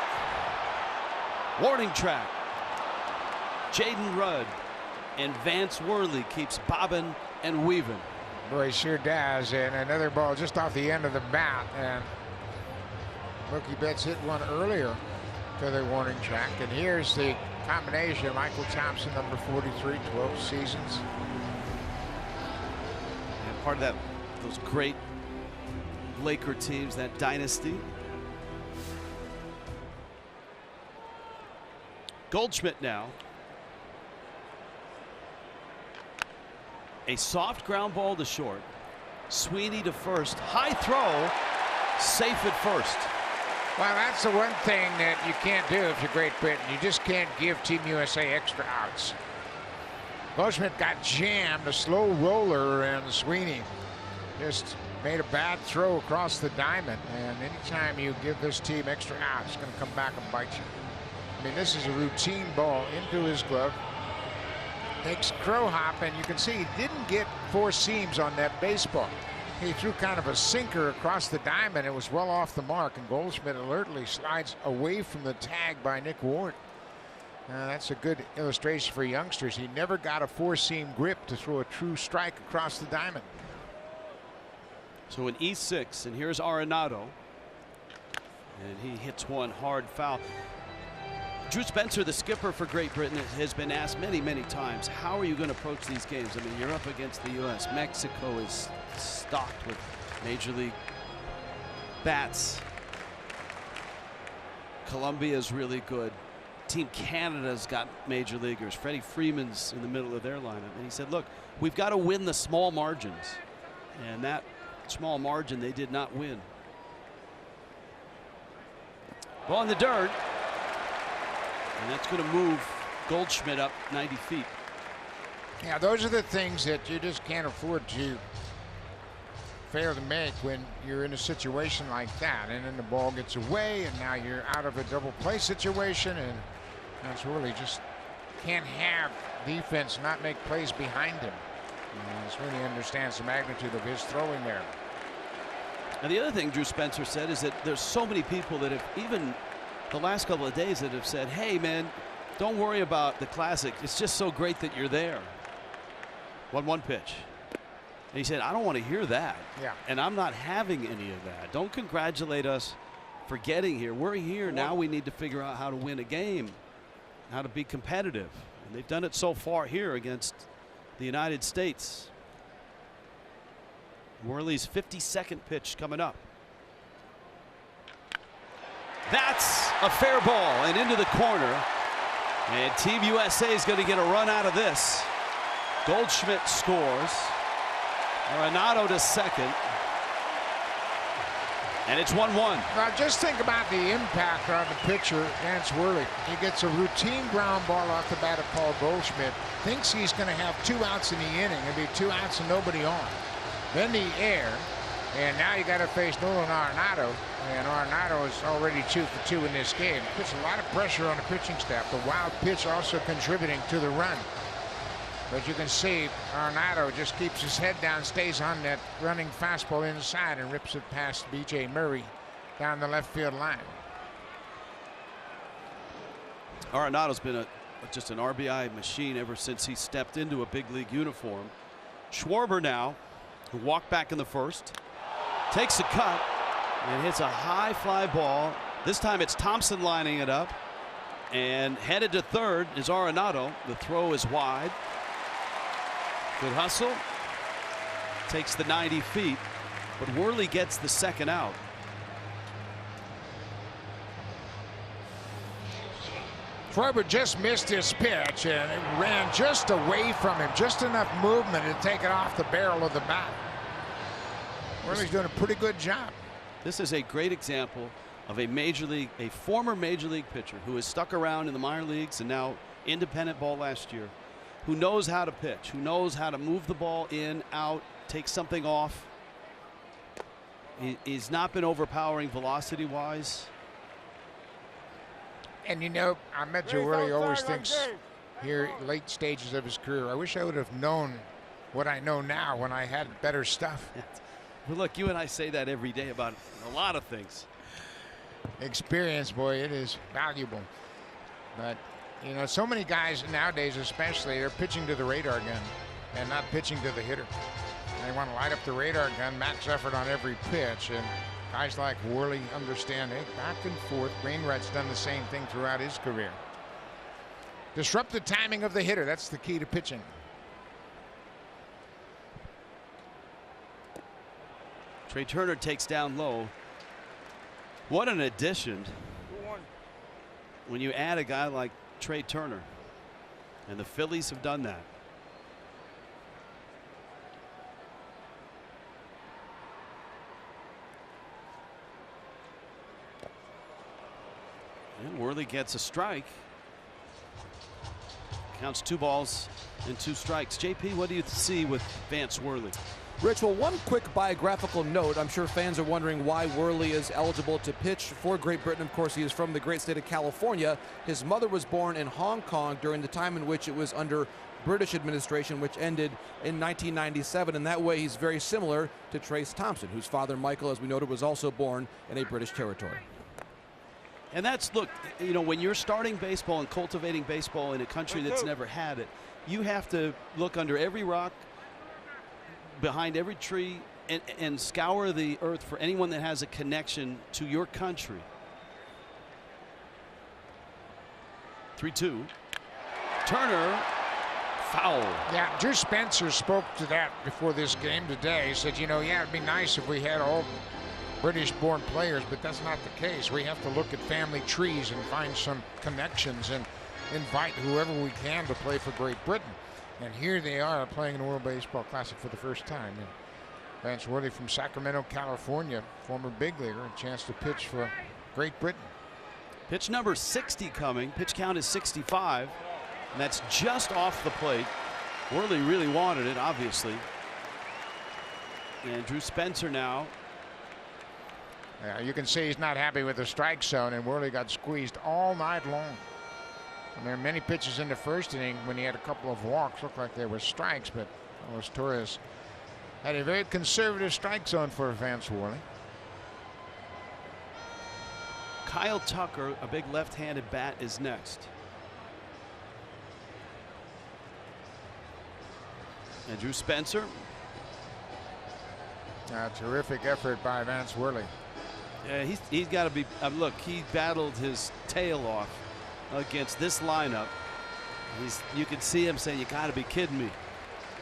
warning track. Jaden Rudd and Vance Worley keeps bobbing and weaving. Boy, he sure does. And another ball just off the end of the bat, and Mookie Betts hit one earlier to the warning track. And here's the combination: Michael Thompson, number 43, 12 seasons. And part of that, those great Laker teams, that dynasty. Goldschmidt now. A soft ground ball to short. Sweeney to first. High throw. Safe at first. Well, that's the one thing that you can't do if you're Great Britain. You just can't give Team USA extra outs. Goldschmidt got jammed, a slow roller, and Sweeney just made a bad throw across the diamond. And anytime you give this team extra outs, it's going to come back and bite you. I mean, this is a routine ball into his glove. Takes crow hop, and you can see he didn't get 4 seams on that baseball. He threw kind of a sinker across the diamond. It was well off the mark, and Goldschmidt alertly slides away from the tag by Nick Ward. That's a good illustration for youngsters. He never got a four-seam grip to throw a true strike across the diamond. So an E6, and here's Arenado. And he hits one hard foul. Drew Spencer, the skipper for Great Britain, has been asked many, many times, how are you going to approach these games? I mean, you're up against the U.S. Mexico is stocked with Major League bats. Colombia is really good. Team Canada's got major leaguers. Freddie Freeman's in the middle of their lineup. And he said, look, we've got to win the small margins. And that small margin they did not win. Ball in the dirt. And that's going to move Goldschmidt up 90 feet. Yeah, those are the things that you just can't afford to fail to make when you're in a situation like that. And then the ball gets away, and now you're out of a double play situation. And that's really just can't have defense not make plays behind him. He really understands the magnitude of his throwing there. And the other thing Drew Spencer said is that there's so many people that have, even the last couple of days, that have said, hey man, don't worry about the Classic, it's just so great that you're there. 1-1 pitch. And he said, I don't want to hear that. Yeah. And I'm not having any of that. Don't congratulate us for getting here. We're here now. We need to figure out how to win a game, how to be competitive, and they've done it so far here against the United States. Worley's 52nd pitch coming up. That's a fair ball and into the corner. And Team USA is going to get a run out of this. Goldschmidt scores. Arenado to second. And it's 1-1. Now just think about the impact on the pitcher, Vance Worley. He gets a routine ground ball off the bat of Paul Goldschmidt. Thinks he's going to have 2 outs in the inning. It'll be 2 outs and nobody on. Then the air. And now you got to face Nolan Arenado. And Arenado is already 2 for 2 in this game. Puts a lot of pressure on the pitching staff. The wild pitch also contributing to the run. But you can see Arenado just keeps his head down, stays on that running fastball inside, and rips it past B.J. Murray down the left field line. Arenado's been just an RBI machine ever since he stepped into a big league uniform. Schwarber now, who walked back in the first, takes a cut and hits a high fly ball. This time it's Thompson lining it up, and headed to third is Arenado. The throw is wide. Good hustle. Takes the 90 feet, but Worley gets the second out. Schwarber just missed his pitch, and it ran just away from him. Just enough movement to take it off the barrel of the bat. Worley's doing a pretty good job. This is a great example of a former major league pitcher who has stuck around in the minor leagues and now independent ball last year, who knows how to pitch, who knows how to move the ball in, out, take something off. He's not been overpowering velocity-wise. And you know, I bet you Worley always thinks here late stages of his career, I wish I would have known what I know now when I had better stuff. Well, look, you and I say that every day about a lot of things. Experience, boy, it is valuable. But you know, so many guys nowadays, especially, they're pitching to the radar gun and not pitching to the hitter. They want to light up the radar gun, max effort on every pitch. And guys like Worley understand, hey, back and forth. Wainwright's done the same thing throughout his career. Disrupt the timing of the hitter. That's the key to pitching. Trey Turner takes down low. What an addition when you add a guy like Trey Turner. And the Phillies have done that. And Worley gets a strike. Counts 2 balls and 2 strikes. JP, what do you see with Vance Worley? Rich, well, one quick biographical note. I'm sure fans are wondering why Worley is eligible to pitch for Great Britain. Of course, he is from the great state of California. His mother was born in Hong Kong during the time in which it was under British administration, which ended in 1997. And that way, he's very similar to Trace Thompson, whose father, Michael, as we noted, was also born in a British territory. And that's, look, you know, when you're starting baseball and cultivating baseball in a country that's never had it, you have to look under every rock, behind every tree, and scour the earth for anyone that has a connection to your country. 3-2. Turner, foul. Yeah, Drew Spencer spoke to that before this game today. He said, you know, yeah, it'd be nice if we had all British-born players, but that's not the case. We have to look at family trees and find some connections and invite whoever we can to play for Great Britain. And here they are playing in the World Baseball Classic for the first time. And Vance Worley from Sacramento, California, former big leaguer, a chance to pitch for Great Britain. Pitch number 60 coming. Pitch count is 65. And that's just off the plate. Worley really wanted it, obviously. And Drew Spencer now. Yeah, you can see he's not happy with the strike zone, and Worley got squeezed all night long. And there are many pitches in the first inning when he had a couple of walks. Looked like they were strikes, but Carlos Torres had a very conservative strike zone for Vance Worley. Kyle Tucker, a big left-handed bat, is next. And Drew Spencer. A terrific effort by Vance Worley. Yeah, he's got to be. Look, he battled his tail off against this lineup. You can see him saying, "You got to be kidding me."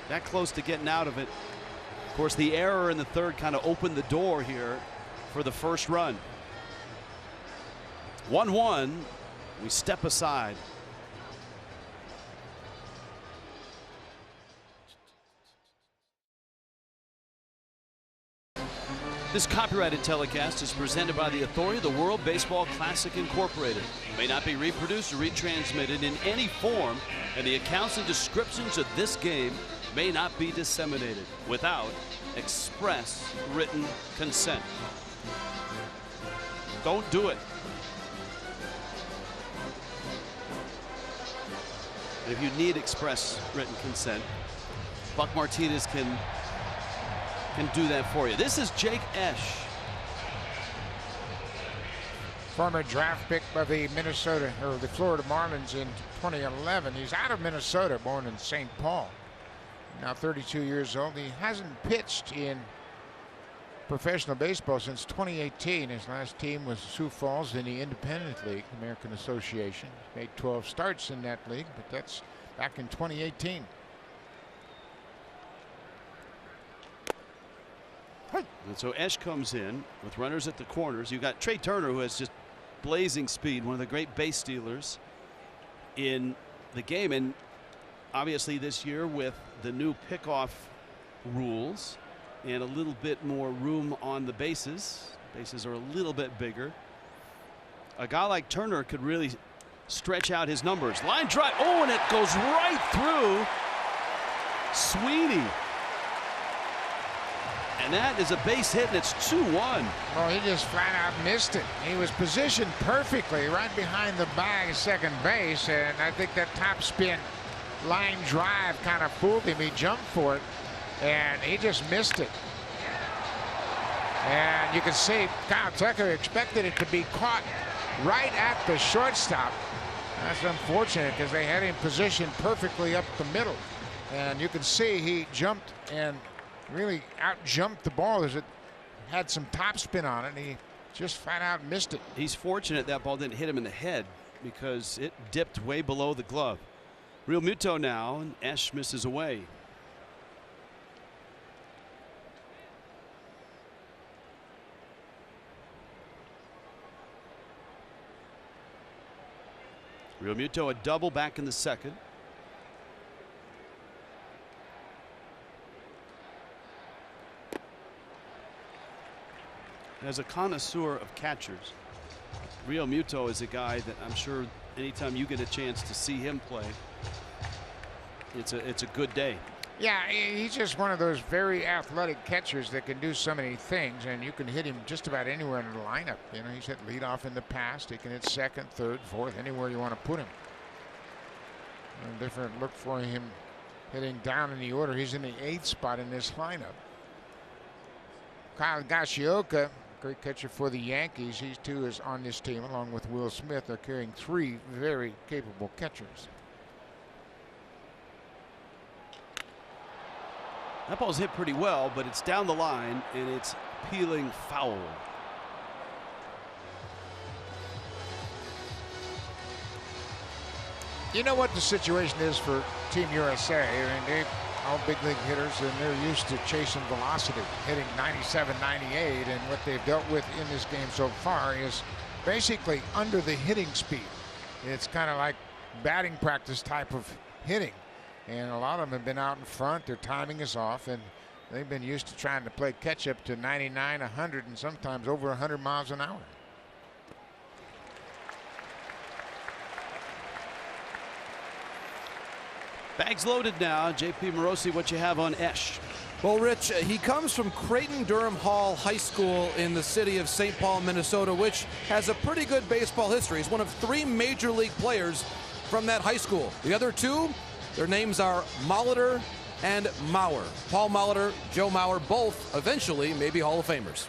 That close to getting out of it. Of course, the error in the third kind of opened the door here for the first run. 1-1. We step aside. This copyrighted telecast is presented by the authority of the World Baseball Classic Incorporated. It may not be reproduced or retransmitted in any form, and the accounts and descriptions of this game may not be disseminated without express written consent. Don't do it. If you need express written consent, Buck Martinez can do that for you. This is Jake Esch. Former draft pick by the Florida Marlins in 2011. He's out of Minnesota, born in St. Paul. Now 32 years old. He hasn't pitched in professional baseball since 2018. His last team was Sioux Falls in the Independent League, American Association. He's made 12 starts in that league, but that's back in 2018. And so Esch comes in with runners at the corners. You've got Trey Turner, who has just blazing speed, one of the great base stealers in the game. And obviously this year with the new pickoff rules and a little bit more room on the bases. Bases are a little bit bigger. A guy like Turner could really stretch out his numbers. Line drive. Oh, and it goes right through Sweeney. And that is a base hit, and it's 2-1. Well, he just flat out missed it. He was positioned perfectly right behind the bag at second base, and I think that top spin line drive kind of fooled him. He jumped for it, and he just missed it. And you can see Kyle Tucker expected it to be caught right at the shortstop. That's unfortunate because they had him positioned perfectly up the middle. And you can see he jumped and really out-jumped the ball as it had some top spin on it. And he just flat out missed it. He's fortunate that ball didn't hit him in the head because it dipped way below the glove. Real Muto now, and Esch misses away. Real Muto a double back in the second. As a connoisseur of catchers, Real Muto is a guy that I'm sure anytime you get a chance to see him play, it's a good day. Yeah, he's just one of those very athletic catchers that can do so many things, and you can hit him just about anywhere in the lineup. You know, he's hit leadoff in the past. He can hit second, third, fourth, anywhere you want to put him. A different look for him hitting down in the order. He's in the 8th spot in this lineup. Kyle Gashioka, great catcher for the Yankees. He too is on this team along with Will Smith. They're carrying 3 very capable catchers. That ball's hit pretty well, but it's down the line and it's peeling foul. You know what the situation is for Team USA? I mean, they all big league hitters, and they're used to chasing velocity, hitting 97, 98, and what they've dealt with in this game so far is basically under the hitting speed. It's kind of like batting practice type of hitting, and a lot of them have been out in front. Their timing is off, and they've been used to trying to play catch up to 99, 100, and sometimes over 100 miles an hour. Bags loaded now. JP Morosi, what you have on Esch? Well, Rich, he comes from Creighton-Durham Hall High School in the city of St. Paul, Minnesota, which has a pretty good baseball history. He's one of 3 major league players from that high school. The other 2, their names are Molitor and Mauer. Paul Molitor, Joe Mauer, both eventually maybe Hall of Famers.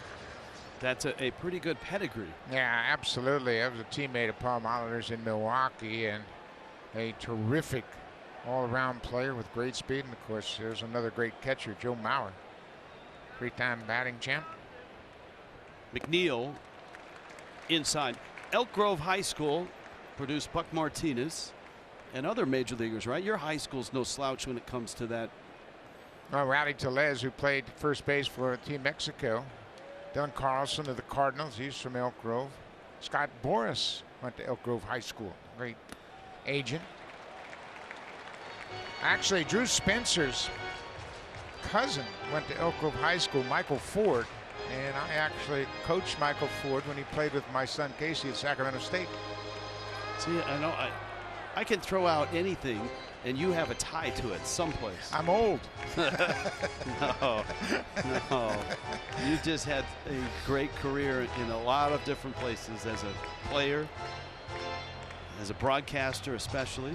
That's a pretty good pedigree. Yeah, absolutely. I was a teammate of Paul Molitor's in Milwaukee, and a terrific all-around player with great speed. And of course, there's another great catcher, Joe Mauer, 3-time batting champ. McNeil inside. Elk Grove High School produced Buck Martinez and other major leaguers, right? Your high school's no slouch when it comes to that. Rowdy Tellez, who played first base for Team Mexico. Don Carlson of the Cardinals, he's from Elk Grove. Scott Boras went to Elk Grove High School, great agent. Actually, Drew Spencer's cousin went to Elk Grove High School, Michael Ford, and I actually coached Michael Ford when he played with my son Casey at Sacramento State. See, I know I can throw out anything, and you have a tie to it someplace. I'm old. No. You just had a great career in a lot of different places as a player, as a broadcaster especially.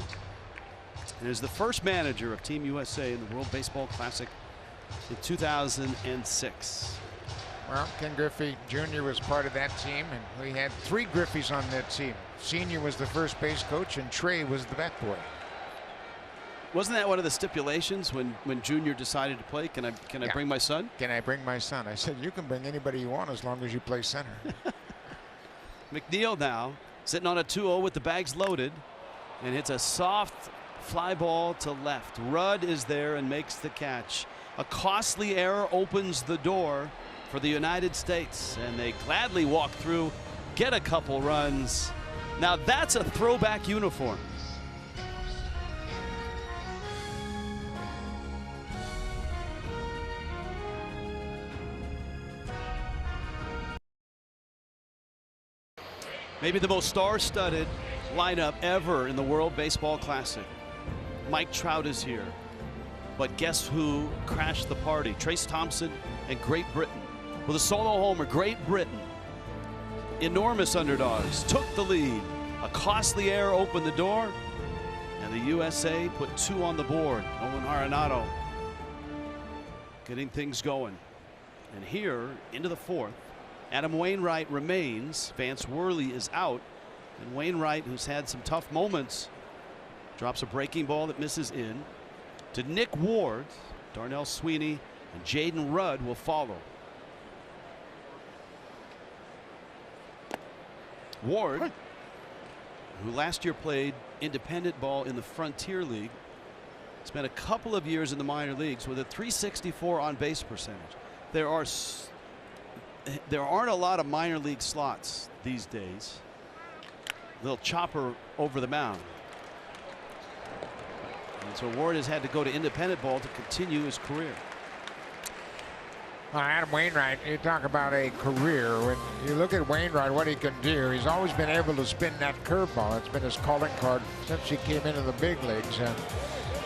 And is the first manager of Team USA in the World Baseball Classic in 2006. Well, Ken Griffey Jr. was part of that team, and we had 3 Griffeys on that team. Senior was the first base coach, and Trey was the bat boy. Wasn't that one of the stipulations when Junior decided to play? Can I bring my son? Can I bring my son? I said, you can bring anybody you want as long as you play center. McNeil now sitting on a 2-0 with the bags loaded, and hits a soft fly ball to left. Rudd is there and makes the catch. A costly error opens the door for the United States, and they gladly walk through, get a couple runs. Now that's a throwback uniform. Maybe the most star-studded lineup ever in the World Baseball Classic. Mike Trout is here. But guess who crashed the party? Trace Thompson and Great Britain. With a solo homer, Great Britain, enormous underdogs, took the lead. A costly error opened the door, and the USA put 2 on the board. Nolan Arenado getting things going. And here, into the 4th, Adam Wainwright remains. Vance Worley is out. And Wainwright, who's had some tough moments, drops a breaking ball that misses in to Nick Ward. Darnell Sweeney and Jaden Rudd will follow. Ward, who last year played independent ball in the Frontier League, spent a couple of years in the minor leagues with a .364 on base percentage. There aren't a lot of minor league slots these days. Little chopper over the mound. And so Ward has had to go to independent ball to continue his career. Adam Wainwright, you talk about a career. When you look at Wainwright, what he can do, he's always been able to spin that curveball. It's been his calling card since he came into the big leagues. And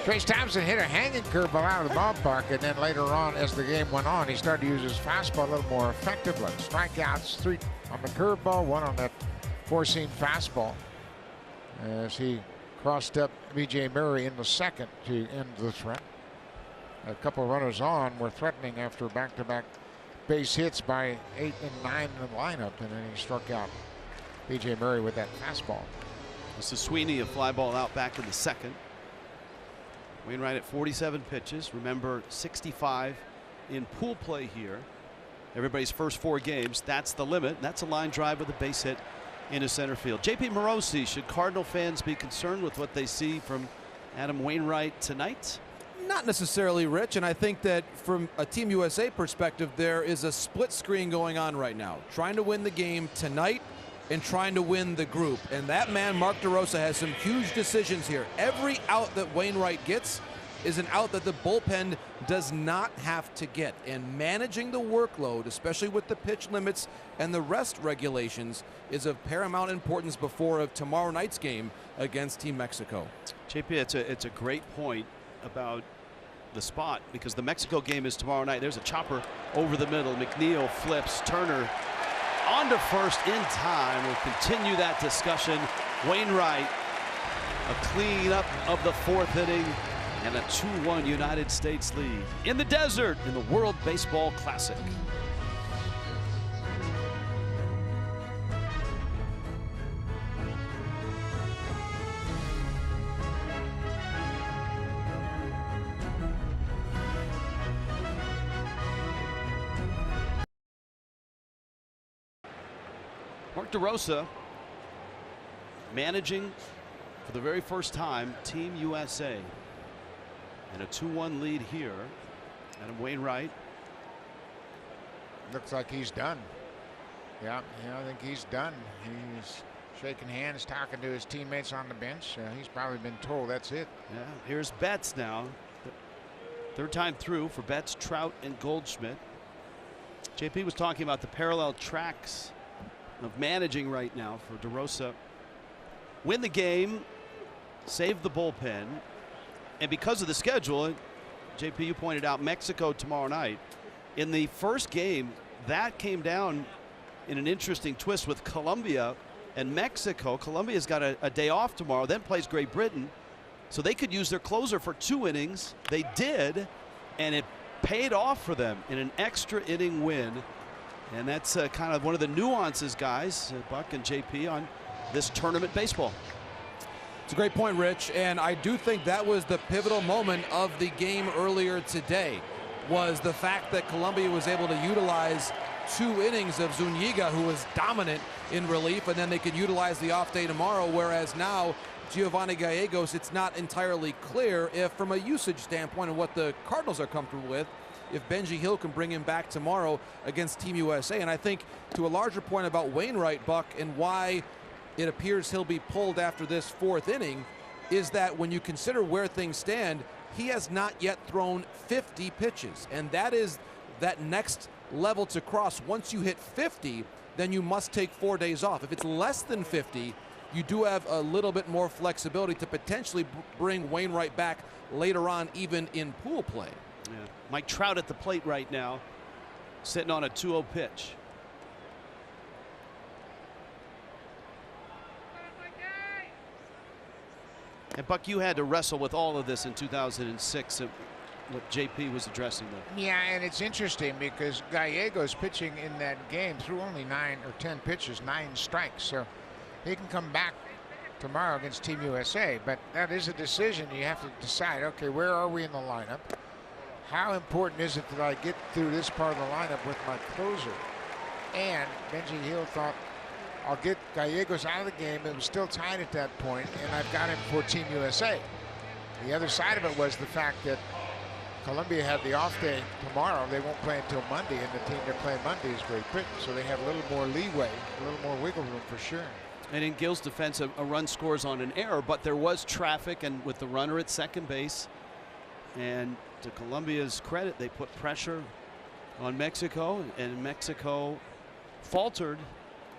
Trace Thompson hit a hanging curveball out of the ballpark, and then later on, as the game went on, he started to use his fastball a little more effectively. Strikeouts, 3 on the curveball, 1 on that 4-seam fastball, as he crossed up B.J. Murray in the 2nd to end the threat. A couple runners on were threatening after back-to-back base hits by 8 and 9 in the lineup, and then he struck out B.J. Murray with that fastball. This is Sweeney, a fly ball out back in the second. Wainwright at 47 pitches. Remember, 65 in pool play here. Everybody's first 4 games. That's the limit. That's a line drive with a base hit into center field. J.P. Morosi, should Cardinal fans be concerned with what they see from Adam Wainwright tonight? Not necessarily, Rich, and I think that from a Team USA perspective, there is a split screen going on right now, trying to win the game tonight and trying to win the group. And that man, Mark DeRosa, has some huge decisions here. Every out that Wainwright gets is an out that the bullpen does not have to get. And managing the workload, especially with the pitch limits and the rest regulations, is of paramount importance before tomorrow night's game against Team Mexico. JP, it's a great point about the spot, because the Mexico game is tomorrow night. There's a chopper over the middle. McNeil flips. Turner on to first in time. We'll continue that discussion. Wainwright, a cleanup of the 4th inning and a 2-1 United States lead in the desert in the World Baseball Classic. Mark DeRosa managing for the very first time Team USA, and a 2-1 lead here. Adam Wainwright. Looks like he's done. Yeah, I think he's done. He's shaking hands, talking to his teammates on the bench. He's probably been told that's it. Yeah, here's Betts now. 3rd time through for Betts, Trout, and Goldschmidt. JP was talking about the parallel tracks of managing right now for DeRosa. Win the game, save the bullpen, and because of the schedule, JP, you pointed out Mexico tomorrow night. In the first game, that came down in an interesting twist with Colombia and Mexico. Colombia's got a day off tomorrow, then plays Great Britain, so they could use their closer for 2 innings. They did, and it paid off for them in an extra inning win. And that's kind of one of the nuances, guys, Buck and JP, on this tournament baseball. It's a great point, Rich, and I do think that was the pivotal moment of the game earlier today, was the fact that Colombia was able to utilize 2 innings of Zuniga, who was dominant in relief, and then they could utilize the off day tomorrow, whereas now Giovanni Gallegos, it's not entirely clear if, from a usage standpoint and what the Cardinals are comfortable with, if Benji Hill can bring him back tomorrow against Team USA. And I think to a larger point about Wainwright, Buck, and why it appears he'll be pulled after this 4th inning, is that when you consider where things stand, he has not yet thrown 50 pitches. And that is that next level to cross. Once you hit 50, then you must take 4 days off. If it's less than 50, you do have a little bit more flexibility to potentially bring Wainwright back later on, even in pool play. Yeah. Mike Trout at the plate right now, sitting on a 2-0 pitch. And Buck, you had to wrestle with all of this in 2006, what JP was addressing there. Yeah, and it's interesting because Gallegos pitching in that game threw only 9 or 10 pitches, 9 strikes. So he can come back tomorrow against Team USA, but that is a decision. You have to decide, okay, where are we in the lineup? How important is it that I get through this part of the lineup with my closer? And Benji Hill thought, I'll get Gallegos out of the game. It was still tied at that point, and I've got him for Team USA. The other side of it was the fact that Colombia had the off day tomorrow. They won't play until Monday, and the team they're playing Monday is Great Britain, so they have a little more leeway, a little more wiggle room for sure. And in Gill's defense, a run scores on an error, but there was traffic, and with the runner at second base, and to Colombia's credit, they put pressure on Mexico, and Mexico faltered,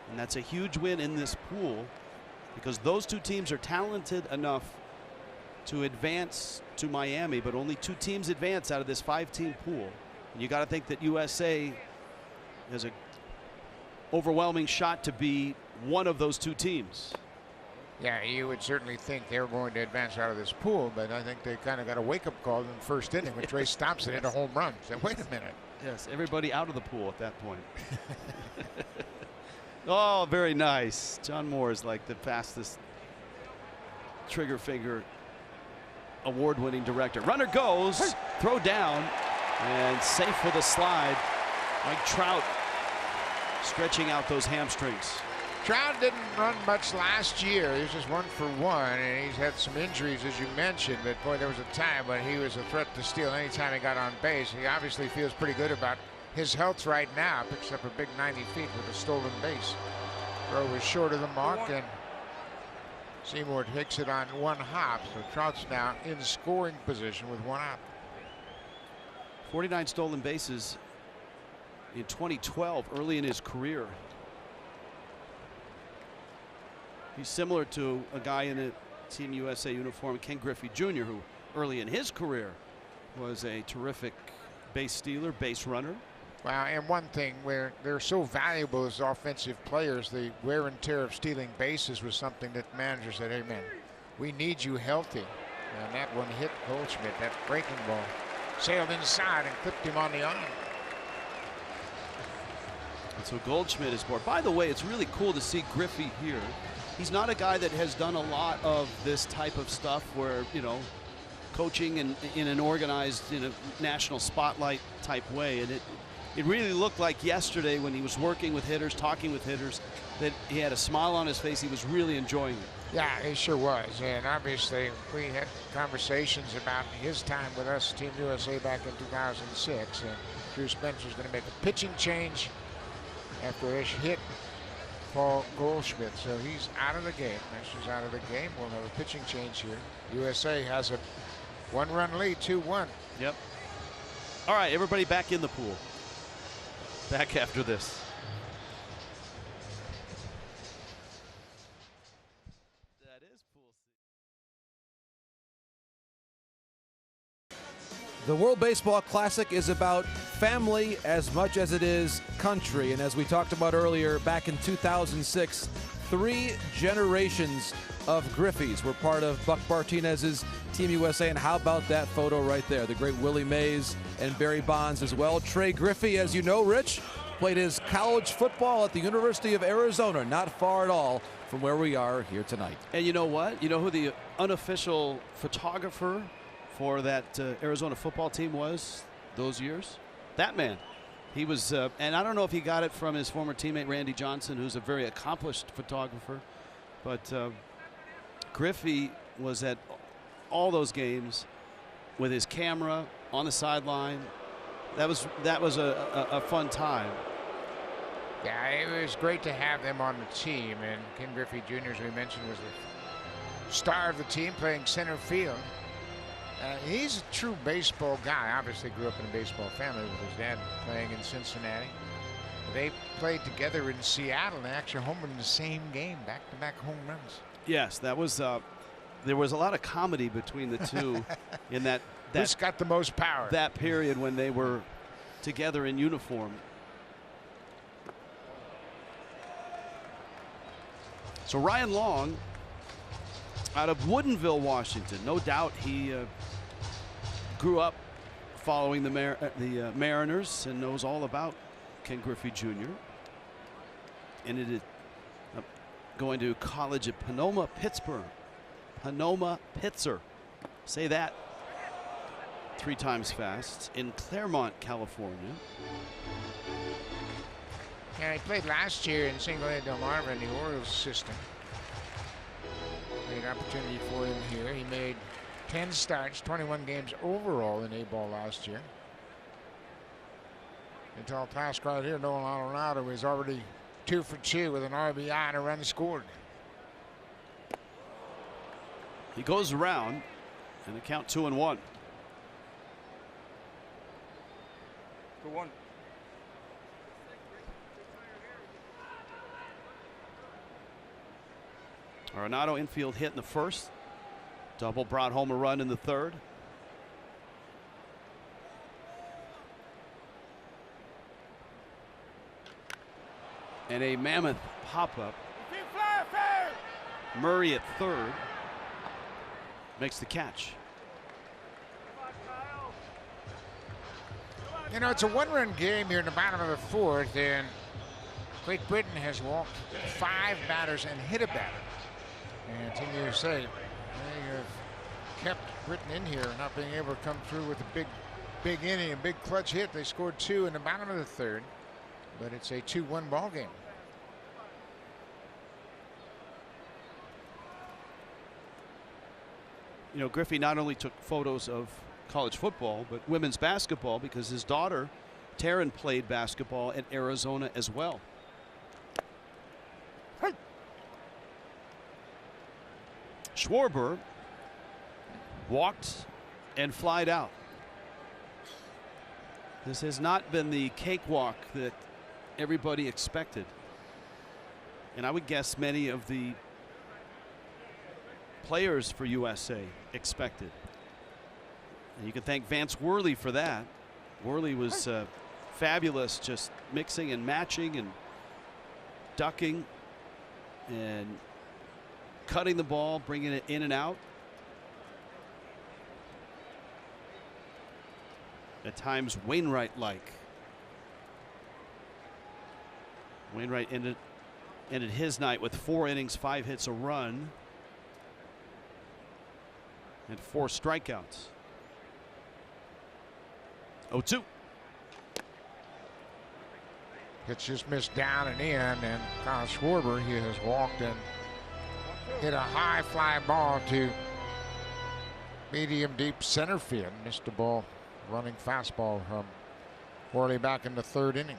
and that's a huge win in this pool because those 2 teams are talented enough to advance to Miami, but only 2 teams advance out of this 5-team pool. And you got to think that USA has an overwhelming shot to be one of those 2 teams. Yeah, you would certainly think they were going to advance out of this pool, but I think they kind of got a wake-up call in the first inning when Trace Thompson hit a home run. So wait a minute. Yes, everybody out of the pool at that point. Oh, very nice. John Moore is like the fastest trigger finger award-winning director. Runner goes, throw down, and safe for the slide. Mike Trout stretching out those hamstrings. Trout didn't run much last year. He was just 1 for 1, and he's had some injuries, as you mentioned. But boy, there was a time when he was a threat to steal anytime he got on base. He obviously feels pretty good about his health right now. Picks up a big 90 feet with a stolen base. Throw was short of the mark, and Seymour takes it on 1 hop. So Trout's now in scoring position with 1 out. 49 stolen bases in 2012, early in his career. He's similar to a guy in a Team USA uniform, Ken Griffey Jr., who early in his career was a terrific base stealer, base runner. Well, and one thing where they're so valuable as offensive players, the wear and tear of stealing bases was something that the manager said, hey, man, we need you healthy. And that one hit Goldschmidt. That breaking ball sailed inside and clipped him on the arm. And so Goldschmidt is bored. By the way, it's really cool to see Griffey here. He's not a guy that has done a lot of this type of stuff where, you know, coaching in an organized, in a national spotlight type way. And it really looked like yesterday when he was working with hitters, talking with hitters, that he had a smile on his face. He was really enjoying it. Yeah, he sure was. And obviously we had conversations about his time with us, Team USA, back in 2006. And Drew Spencer's going to make a pitching change after Ish hit Paul Goldschmidt. So he's out of the game. Messer's out of the game. We'll have a pitching change here. USA has a 1-run lead, 2-1. Yep. All right, everybody back in the pool. Back after this. That is Pool C. The World Baseball Classic is about family as much as it is country. And as we talked about earlier, back in 2006, 3 generations of Griffeys were part of Buck Martinez's Team USA. And how about that photo right there? The great Willie Mays and Barry Bonds as well. Trey Griffey, as you know, Rich, played his college football at the University of Arizona, not far at all from where we are here tonight. And you know what? You know who the unofficial photographer for that Arizona football team was those years? That man. He was, and I don't know if he got it from his former teammate Randy Johnson, who's a very accomplished photographer, but Griffey was at all those games with his camera on the sideline. That was a fun time. Yeah, it was great to have them on the team. And Ken Griffey Jr., as we mentioned, was the star of the team, playing center field. He's a true baseball guy. Obviously grew up in a baseball family with his dad playing in Cincinnati. They played together in Seattle and actually homered in the same game, back-to-back home runs. Yes, that was. There was a lot of comedy between the two in that. Who's got the most power? That period when they were together in uniform. So Ryan Long, out of Woodinville, Washington. No doubt he grew up following the Mariners and knows all about Ken Griffey Jr. Ended up going to college at Pomona, Pittsburgh. Pomona Pitzer. Say that 3 times fast. In Claremont, California. Yeah, he played last year in St. Clair Del Mar in the Orioles system. Great opportunity for him here. He made 10 starts, 21 games overall in A-ball last year. Until task right here, Nolan Arenado is already 2 for 2 with an RBI and a run scored. He goes around and the count 2-1. 2-1. Arenado infield hit in the first. Double brought home a run in the third. And a mammoth pop-up Murray at third makes the catch. You know, it's a one-run game here in the bottom of the fourth, and Great Britain has walked 5 batters and hit a batter. And Team USA, they have kept Britain in here, not being able to come through with a big inning, a big clutch hit. They scored 2 in the bottom of the third, but it's a 2-1 ball game. You know, Griffey not only took photos of college football, but women's basketball, because his daughter, Taryn, played basketball at Arizona as well. Schwarber walked and flied out. This has not been the cakewalk that everybody expected. And I would guess many of the players for USA expected. And you can thank Vance Worley for that. Worley was fabulous, just mixing and matching and ducking and cutting the ball, bringing it in and out. At times Wainwright-like. Wainwright ended his night with 4 innings, 5 hits, a run, and 4 strikeouts. 0-2. It's just missed down and in, and Kyle Schwarber, he has walked and hit a high fly ball to medium deep center field. Missed the ball, running fastball from Worley back in the 3rd inning.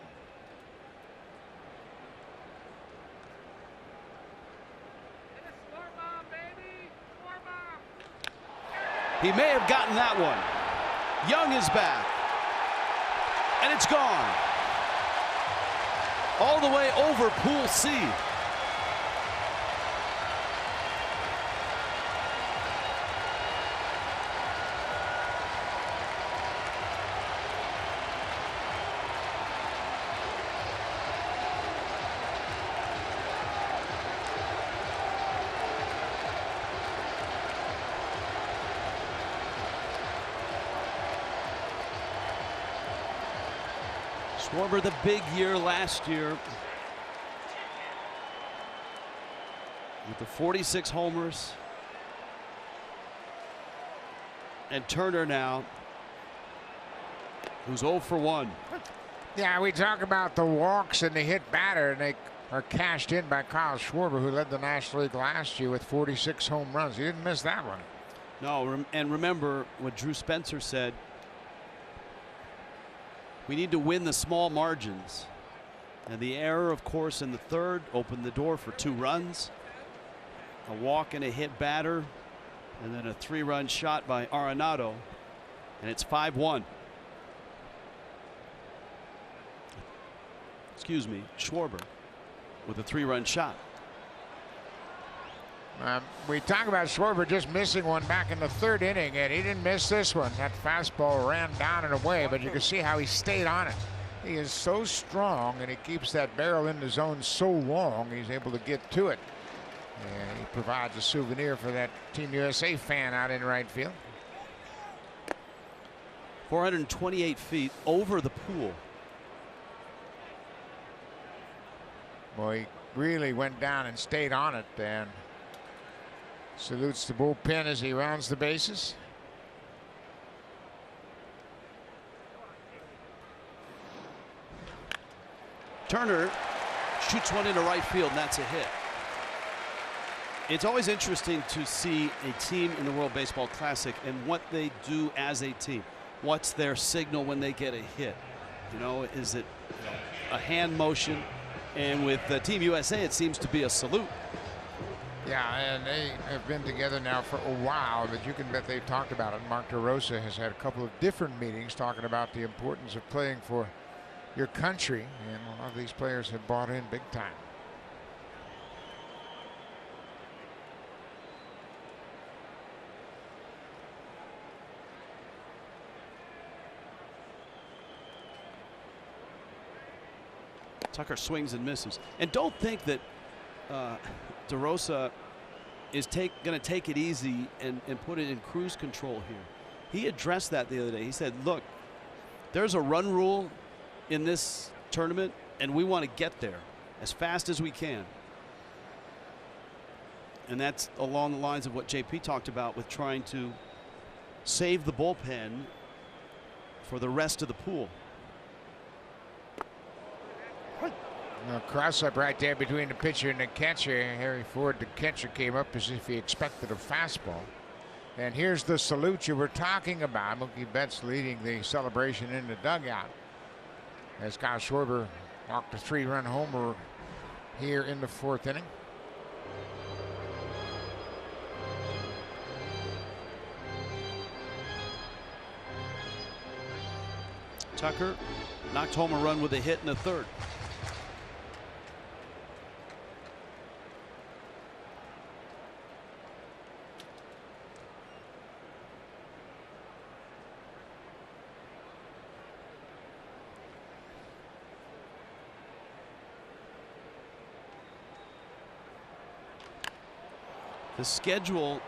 He may have gotten that one. Young is back, and it's gone all the way over Pool C. Schwarber, the big year last year with the 46 homers. And Turner now, who's 0 for 1. Yeah, we talk about the walks and the hit batter, and they are cashed in by Kyle Schwarber, who led the National League last year with 46 home runs. He didn't miss that one. No, and remember what Drew Spencer said. We need to win the small margins. And the error, of course, in the 3rd opened the door for 2 runs. A walk and a hit batter, and then a 3-run shot by Arenado, and it's 5-1. Excuse me, Schwarber with a 3-run shot. We talk about Schwarber just missing one back in the 3rd inning, and he didn't miss this one. That fastball ran down and away, but you can see how he stayed on it. He is so strong, and he keeps that barrel in the zone so long, he's able to get to it. And he provides a souvenir for that Team USA fan out in right field. 428 feet over the pool. Boy, he really went down and stayed on it, and salutes the bullpen as he rounds the bases. Turner shoots one into right field, and that's a hit. It's always interesting to see a team in the World Baseball Classic and what they do as a team. What's their signal when they get a hit? You know, is it a hand motion? And with Team USA, it seems to be a salute. Yeah, and they have been together now for a while, but you can bet they've talked about it. Mark DeRosa has had a couple of different meetings talking about the importance of playing for your country, and a lot of these players have bought in big time. Tucker swings and misses. And don't think that DeRosa is going to take it easy and put it in cruise control here. He addressed that the other day. He said, look, there's a run rule in this tournament, and we want to get there as fast as we can. And that's along the lines of what JP talked about with trying to save the bullpen for the rest of the pool. Cross up right there between the pitcher and the catcher. Harry Ford, the catcher, came up as if he expected a fastball. And here's the salute you were talking about. Mookie Betts leading the celebration in the dugout as Kyle Schwarber walked a 3-run homer here in the 4th inning. Tucker knocked home a run with a hit in the 3rd. The schedule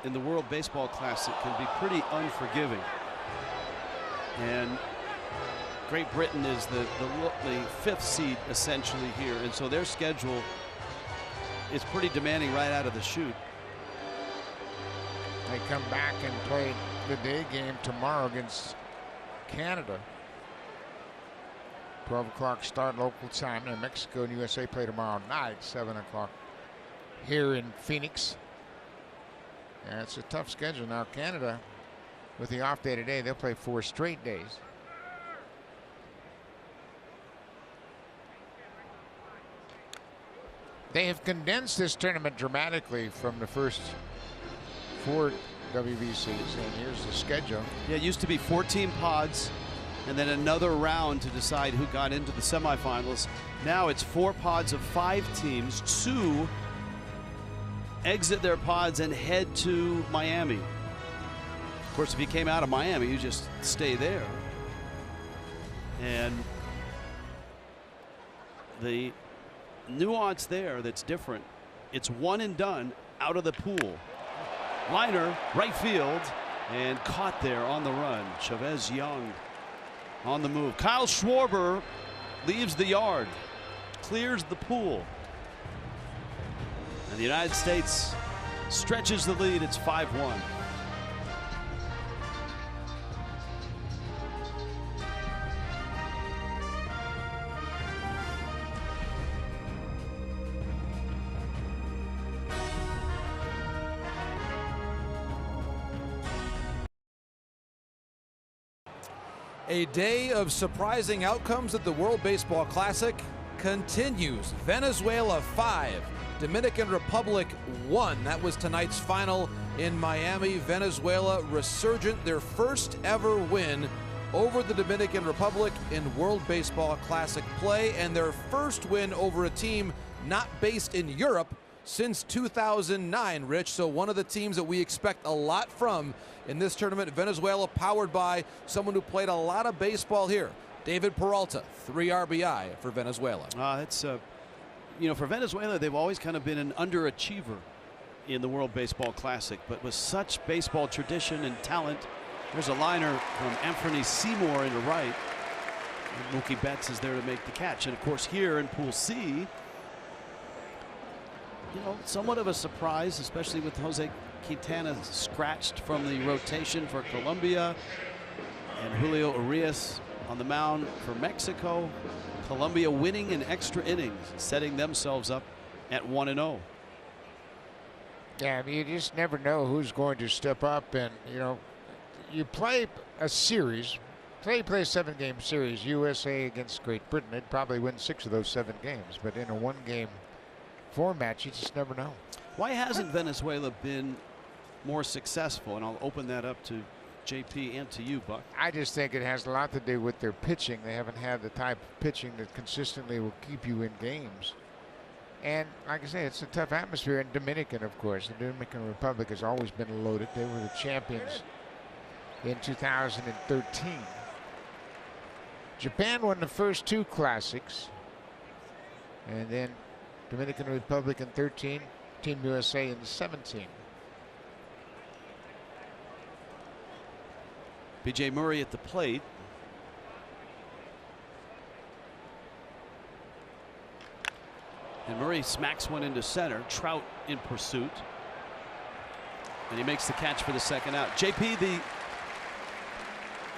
in the World Baseball Classic can be pretty unforgiving. And Great Britain is the 5th seed essentially here, and so their schedule is pretty demanding right out of the chute. They come back and play the day game tomorrow against Canada. 12 o'clock start local time. And Mexico and USA play tomorrow night, 7 o'clock here in Phoenix. Yeah, it's a tough schedule. Now Canada, with the off day today, they'll play 4 straight days. They have condensed this tournament dramatically from the first 4 WBCs, and here's the schedule. Yeah, it used to be 14 pods and then another round to decide who got into the semifinals. Now it's 4 pods of 5 teams. 2 exit their pods and head to Miami. Of course, if you came out of Miami, you just stay there. And the nuance there that's different, it's one and done out of the pool. Liner, right field, and caught there on the run. Chavez Young on the move. Kyle Schwarber leaves the yard, clears the pool. And the United States stretches the lead. It's 5-1. A day of surprising outcomes at the World Baseball Classic continues. Venezuela 5, Dominican Republic 1. That was tonight's final in Miami. Venezuela resurgent, their first ever win over the Dominican Republic in World Baseball Classic play, and their first win over a team not based in Europe since 2009, Rich. So one of the teams that we expect a lot from in this tournament. Venezuela, powered by someone who played a lot of baseball here, David Peralta, 3 RBI for Venezuela. That's you know, for Venezuela, they've always kind of been an underachiever in the World Baseball Classic, but with such baseball tradition and talent. There's a liner from Anthony Seymour into right. And Mookie Betts is there to make the catch. And of course, here in Pool C, you know, somewhat of a surprise, especially with Jose Quintana scratched from the rotation for Colombia, and Julio Urias on the mound for Mexico. Colombia winning in extra innings, setting themselves up at 1-0. Yeah, I mean, you just never know who's going to step up, and you know, you play a series. Say you play a 7-game series, USA against Great Britain, they'd probably win 6 of those 7 games. But in a 1-game format, you just never know. Why hasn't Venezuela been more successful? And I'll open that up to JP and to you, Buck. I just think it has a lot to do with their pitching. They haven't had the type of pitching that consistently will keep you in games. And like I say, it's a tough atmosphere in Dominican, of course. The Dominican Republic has always been loaded. They were the champions in 2013. Japan won the first 2 classics. And then Dominican Republic in 13, Team USA in 17. B.J. Murray at the plate. And Murray smacks one into center. Trout in pursuit. And he makes the catch for the second out. JP,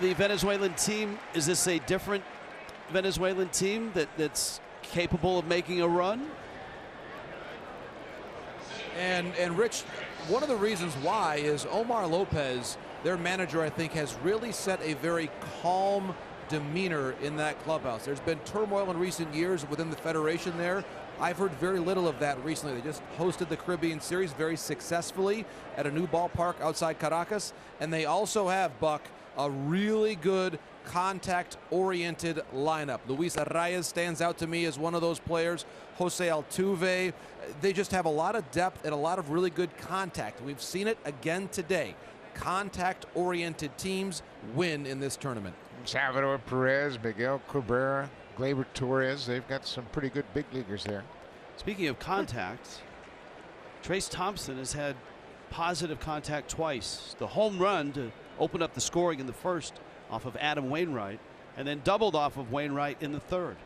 the Venezuelan team, is this a different Venezuelan team that's capable of making a run? And Rich, one of the reasons why is Omar Lopez, their manager, I think, has really set a very calm demeanor in that clubhouse. There's been turmoil in recent years within the federation there. I've heard very little of that recently. They just hosted the Caribbean Series very successfully at a new ballpark outside Caracas. And they also have, Buck, a really good contact-oriented lineup. Luis Arraez stands out to me as one of those players. Jose Altuve. They just have a lot of depth and a lot of really good contact. We've seen it again today. Contact-oriented teams win in this tournament. Salvador Perez, Miguel Cabrera, Gleyber Torres. They've got some pretty good big leaguers there. Speaking of contact, Trayce Thompson has had positive contact twice. The home run to open up the scoring in the first off of Adam Wainwright, and then doubled off of Wainwright in the third.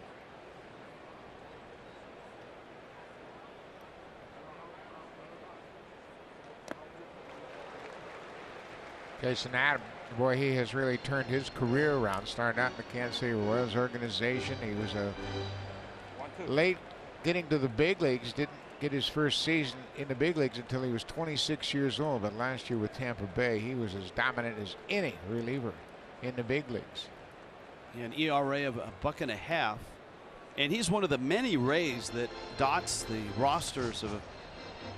Jason Adam, boy, he has really turned his career around. Started out in the Kansas City Royals organization. He was late getting to the big leagues. Didn't get his first season in the big leagues until he was 26 years old. But last year with Tampa Bay, he was as dominant as any reliever in the big leagues. An ERA of $1.50, and he's one of the many Rays that dots the rosters of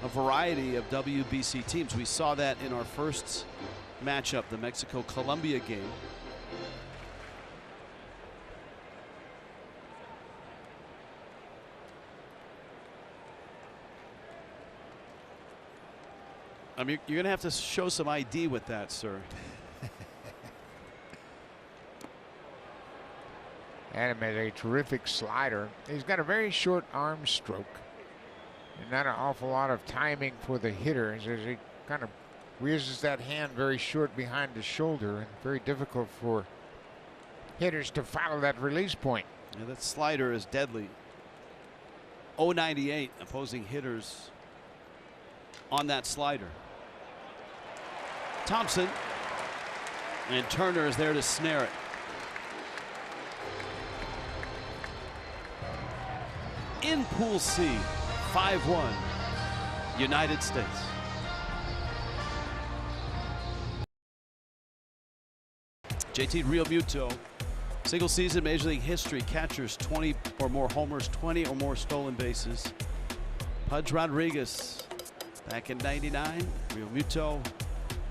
a variety of WBC teams. We saw that in our first matchup, the Mexico-Colombia game. I mean, you're going to have to show some ID with that, sir. Adam has a terrific slider. He's got a very short arm stroke and not an awful lot of timing for the hitter as he kind of raises that hand very short behind the shoulder, and very difficult for hitters to follow that release point. Yeah, that slider is deadly. 0.98 opposing hitters on that slider. Thompson, and Turner is there to snare it. In Pool C, 5-1, United States. JT Realmuto, single season Major League history, catchers 20 or more homers, 20 or more stolen bases. Pudge Rodriguez back in '99, Realmuto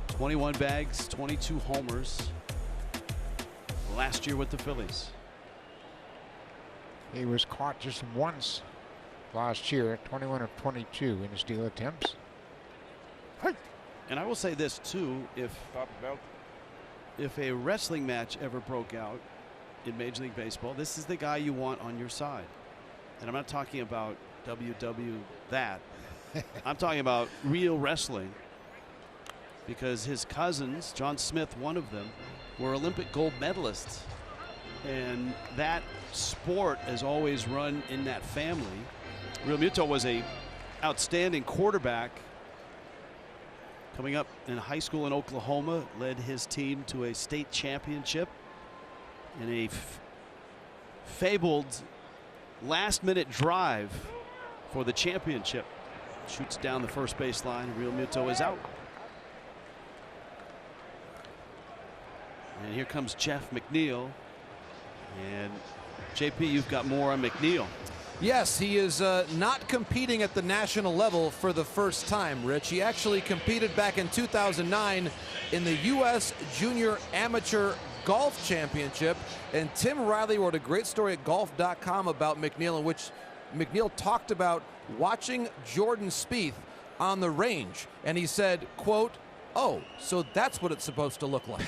21 bags, 22 homers last year with the Phillies. He was caught just once last year, 21 of 22 in his steal attempts. And I will say this too, if a wrestling match ever broke out in Major League Baseball, this is the guy you want on your side. And I'm not talking about WW that. I'm talking about real wrestling, because his cousins, John Smith, one of them, were Olympic gold medalists. And that sport has always run in that family. Realmuto was a outstanding quarterback coming up in high school in Oklahoma, led his team to a state championship in a fabled last-minute drive for the championship. Shoots down the first baseline, and Realmuto is out. And here comes Jeff McNeil. And JP, you've got more on McNeil. Yes, he is not competing at the national level for the first time, Rich. He actually competed back in 2009 in the U.S. Junior Amateur Golf Championship. And Tim Riley wrote a great story at golf.com about McNeil, in which McNeil talked about watching Jordan Spieth on the range. And he said, quote, "Oh, so that's what it's supposed to look like."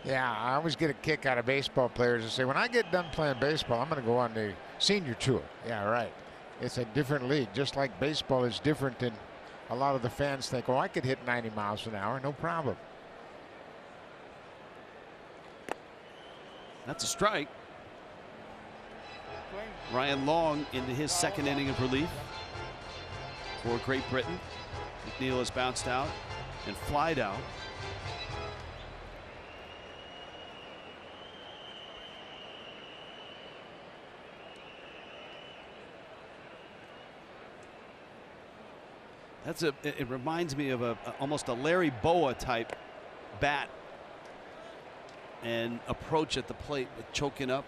Yeah, I always get a kick out of baseball players and say, when I get done playing baseball, I'm going to go on the senior tour. Yeah, right. It's a different league, just like baseball is different than a lot of the fans think, oh, I could hit 90 miles an hour, no problem. That's a strike. Ryan Long into his second inning of relief for Great Britain. McNeil has bounced out and flied out. It reminds me of almost a Larry Bowa type bat and approach at the plate with choking up.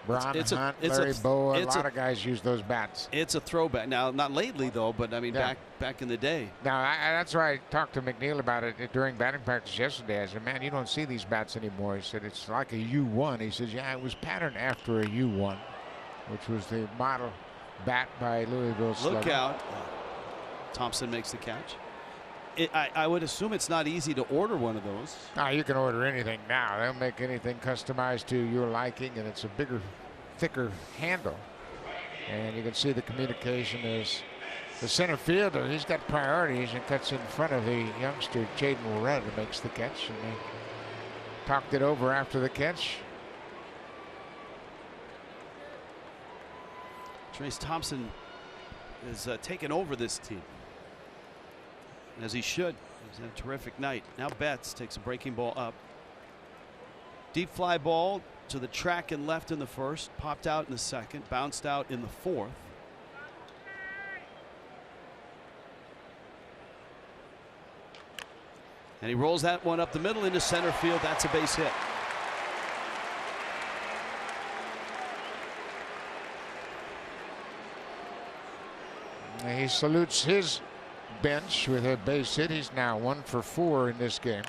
Ron Hunt, Larry Bowa, a lot of guys use those bats. It's a throwback. Now, not lately, though, but I mean, back in the day. Now, that's why I talked to McNeil about it during batting practice yesterday. I said, man, you don't see these bats anymore. He said, it's like a U1. He says, yeah, it was patterned after a U1, which was the model bat by Louisville Slugger. Look out. Thompson makes the catch. I would assume it's not easy to order one of those. No, you can order anything now. They'll make anything customized to your liking, and it's a bigger, thicker handle. And you can see the communication is the center fielder. He's got priorities and cuts in front of the youngster, Jaden Loretta, who makes the catch. And they talked it over after the catch. Trayce Thompson has taken over this team, as he should. He's had a terrific night. Now Betts takes a breaking ball up. Deep fly ball to the track and left in the first, popped out in the second, bounced out in the fourth. And he rolls that one up the middle into center field. That's a base hit. He salutes his bench with a base hit. He's now 1 for 4 in this game.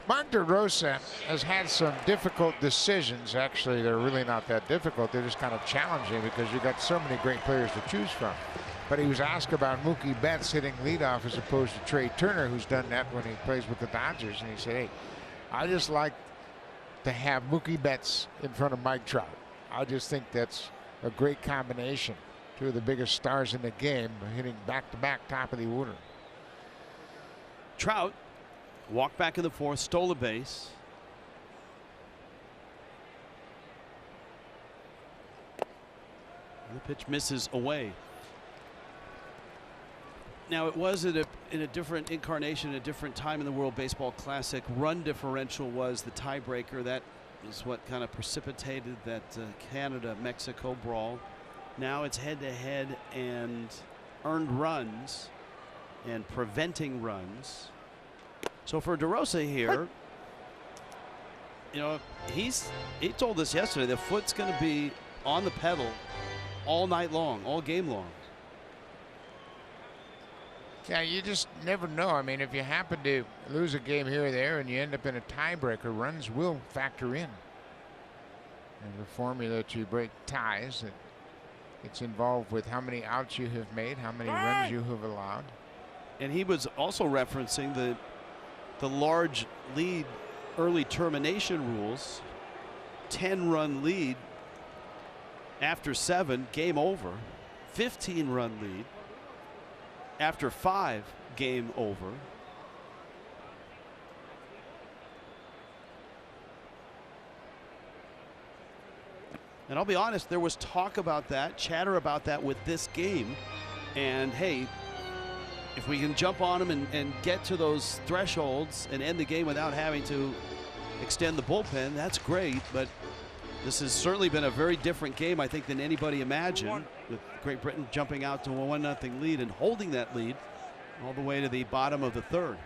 Mark DeRosa has had some difficult decisions. Actually, they're really not that difficult. They're just kind of challenging because you've got so many great players to choose from. But he was asked about Mookie Betts hitting leadoff as opposed to Trey Turner, who's done that when he plays with the Dodgers. And he said, hey, I just like to have Mookie Betts in front of Mike Trout. I just think that's a great combination. Two of the biggest stars in the game hitting back-to-back top of the order. Trout walked back in the fourth, stole a base. And the pitch misses away. Now, it was in a different incarnation, a different time in the World Baseball Classic. Run differential was the tiebreaker. That is what kind of precipitated that Canada-Mexico brawl. Now it's head-to-head and earned runs and preventing runs. So for DeRosa here, you know, he told us yesterday the foot's going to be on the pedal all night long, all game long. Yeah, you just never know. I mean, if you happen to lose a game here or there and you end up in a tiebreaker, runs will factor in. There's a formula to break ties. It's involved with how many outs you have made, how many runs you have allowed. And he was also referencing the large lead early termination rules. 10-run lead after 7, game over. 15-run lead after 5, game over. And I'll be honest, there was talk about that, chatter about that with this game. And hey, if we can jump on them and get to those thresholds and end the game without having to extend the bullpen, that's great. But this has certainly been a very different game, I think, than anybody imagined, with Great Britain jumping out to a 1-0 lead and holding that lead all the way to the bottom of the third.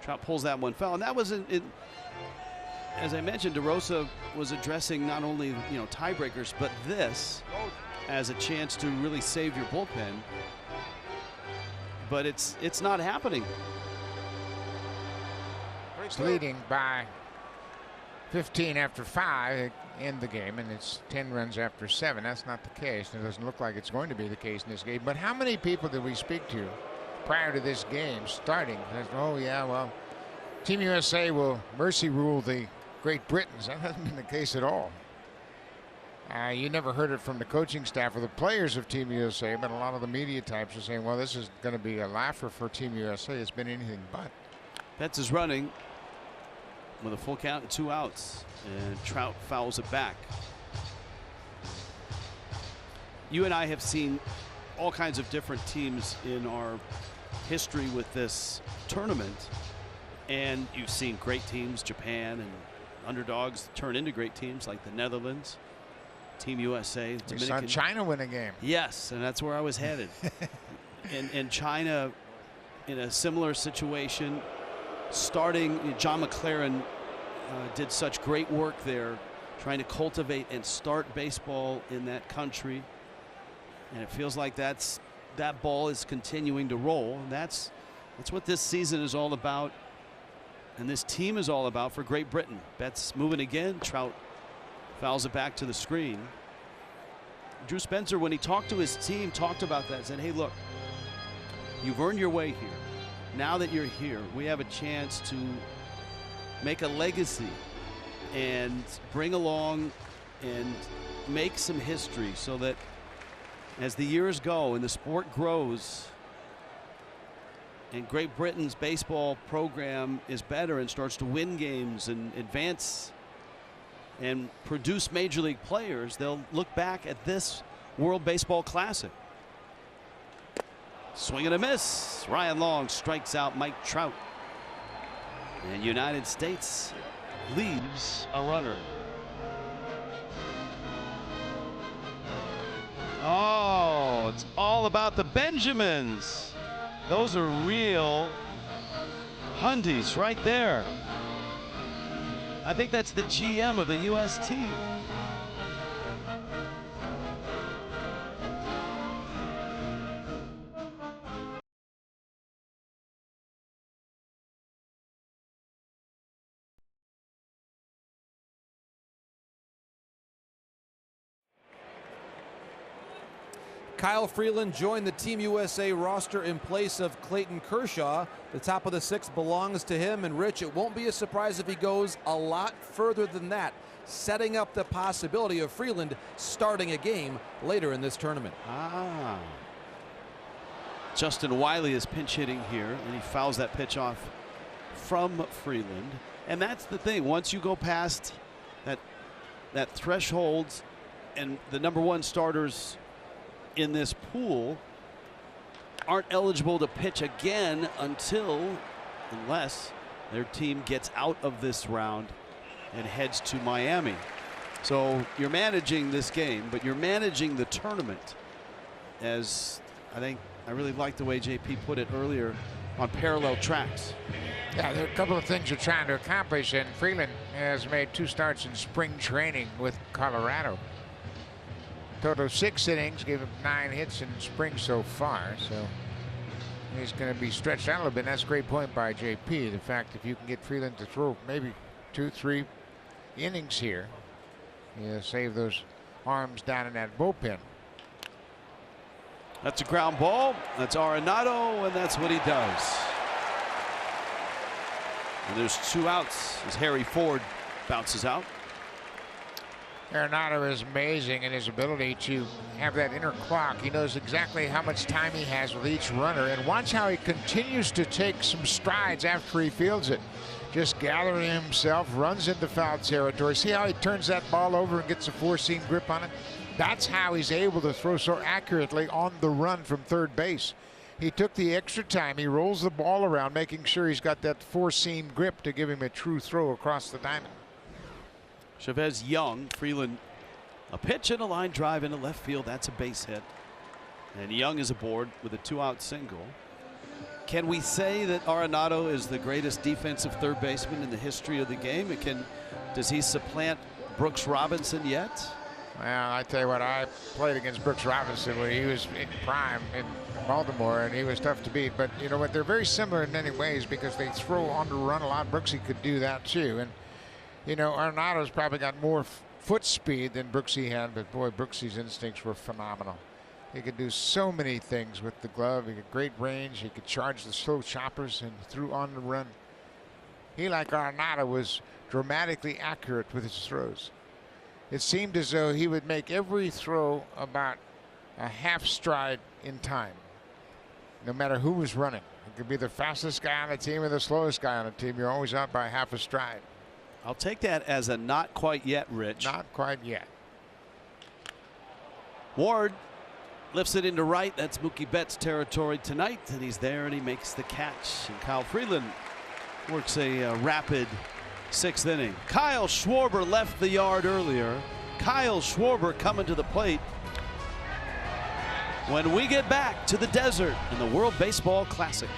Trout pulls that one foul, and that was as I mentioned, DeRosa was addressing not only tiebreakers, but this as a chance to really save your bullpen. but it's not happening. It's leading by 15 after 5 in the game, and it's 10 runs after 7. That's not the case. It doesn't look like it's going to be the case in this game. But how many people did we speak to prior to this game starting? Oh, yeah, well, Team USA will mercy rule the Great Britons. That hasn't been the case at all. You never heard it from the coaching staff or the players of Team USA, but a lot of the media types are saying, well, this is going to be a laugher for Team USA. It's been anything but. Betts is running with a full count and 2 outs, and Trout fouls it back. You and I have seen all kinds of different teams in our history with this tournament, and you've seen great teams, Japan, and underdogs turn into great teams like the Netherlands, Team USA, We saw China win a game. Yes, and that's where I was headed. and China in a similar situation, starting John McLaren did such great work there trying to cultivate and start baseball in that country, and it feels like that ball is continuing to roll, and that's what this season is all about, and this team is all about for Great Britain. Betts moving again. Trout fouls it back to the screen. Drew Spencer, when he talked to his team, talked about that, said, hey, look, you've earned your way here. Now that you're here, we have a chance to make a legacy and bring along and make some history, so that as the years go and the sport grows and Great Britain's baseball program is better and starts to win games and advance and produce major league players, they'll look back at this World Baseball Classic. Swing and a miss. Ryan Long strikes out Mike Trout, and United States leaves a runner. Oh, it's all about the Benjamins. Those are real Hundies right there. I think that's the GM of the U.S. team. Kyle Freeland joined the Team USA roster in place of Clayton Kershaw. The top of the 6th belongs to him, and Rich, it won't be a surprise if he goes a lot further than that, setting up the possibility of Freeland starting a game later in this tournament. Justin Wiley is pinch hitting here, and he fouls that pitch off from Freeland. And that's the thing, once you go past that threshold, and the #1 starters in this pool aren't eligible to pitch again unless their team gets out of this round and heads to Miami. So you're managing this game, but you're managing the tournament, as I really like the way JP put it earlier, on parallel tracks. Yeah, there are a couple of things you're trying to accomplish, and Freeland has made 2 starts in spring training with Colorado. Total of 6 innings, gave him 9 hits in spring so far, so he's going to be stretched out a little bit. And that's a great point by JP. The fact if you can get Freeland to throw maybe 2-3 innings here, you save those arms down in that bullpen. That's a ground ball. That's Arenado, and that's what he does. And there's 2 outs as Harry Ford bounces out. Arenado is amazing in his ability to have that inner clock. He knows exactly how much time he has with each runner, and watch how he continues to take some strides after he fields it. Just gathering himself, runs into foul territory. See how he turns that ball over and gets a 4-seam grip on it? That's how he's able to throw so accurately on the run from third base. He took the extra time. He rolls the ball around, making sure he's got that 4-seam grip to give him a true throw across the diamond. Chavez Young, Freeland, a pitch and a line drive into left field. That's a base hit. And Young is aboard with a 2-out single. Can we say that Arenado is the greatest defensive third baseman in the history of the game? Does he supplant Brooks Robinson yet? Well, I tell you what, I played against Brooks Robinson when he was in prime in Baltimore, and he was tough to beat. But you know what? They're very similar in many ways because they throw on the run a lot. Brooksy could do that too. And you know, Arenado's probably got more foot speed than Brooksy had, but boy, Brooksy's instincts were phenomenal. He could do so many things with the glove. He had great range. He could charge the slow choppers and threw on the run. He, like Arenado, was dramatically accurate with his throws. It seemed as though he would make every throw about a half stride in time, no matter who was running. It could be the fastest guy on the team or the slowest guy on the team. You're always out by half a stride. I'll take that as a not quite yet, Rich. Not quite yet. Ward lifts it into right. That's Mookie Betts territory tonight, and he's there and he makes the catch. And Kyle Freeland works a rapid 6th inning. Kyle Schwarber left the yard earlier. Kyle Schwarber coming to the plate when we get back to the desert in the World Baseball Classic.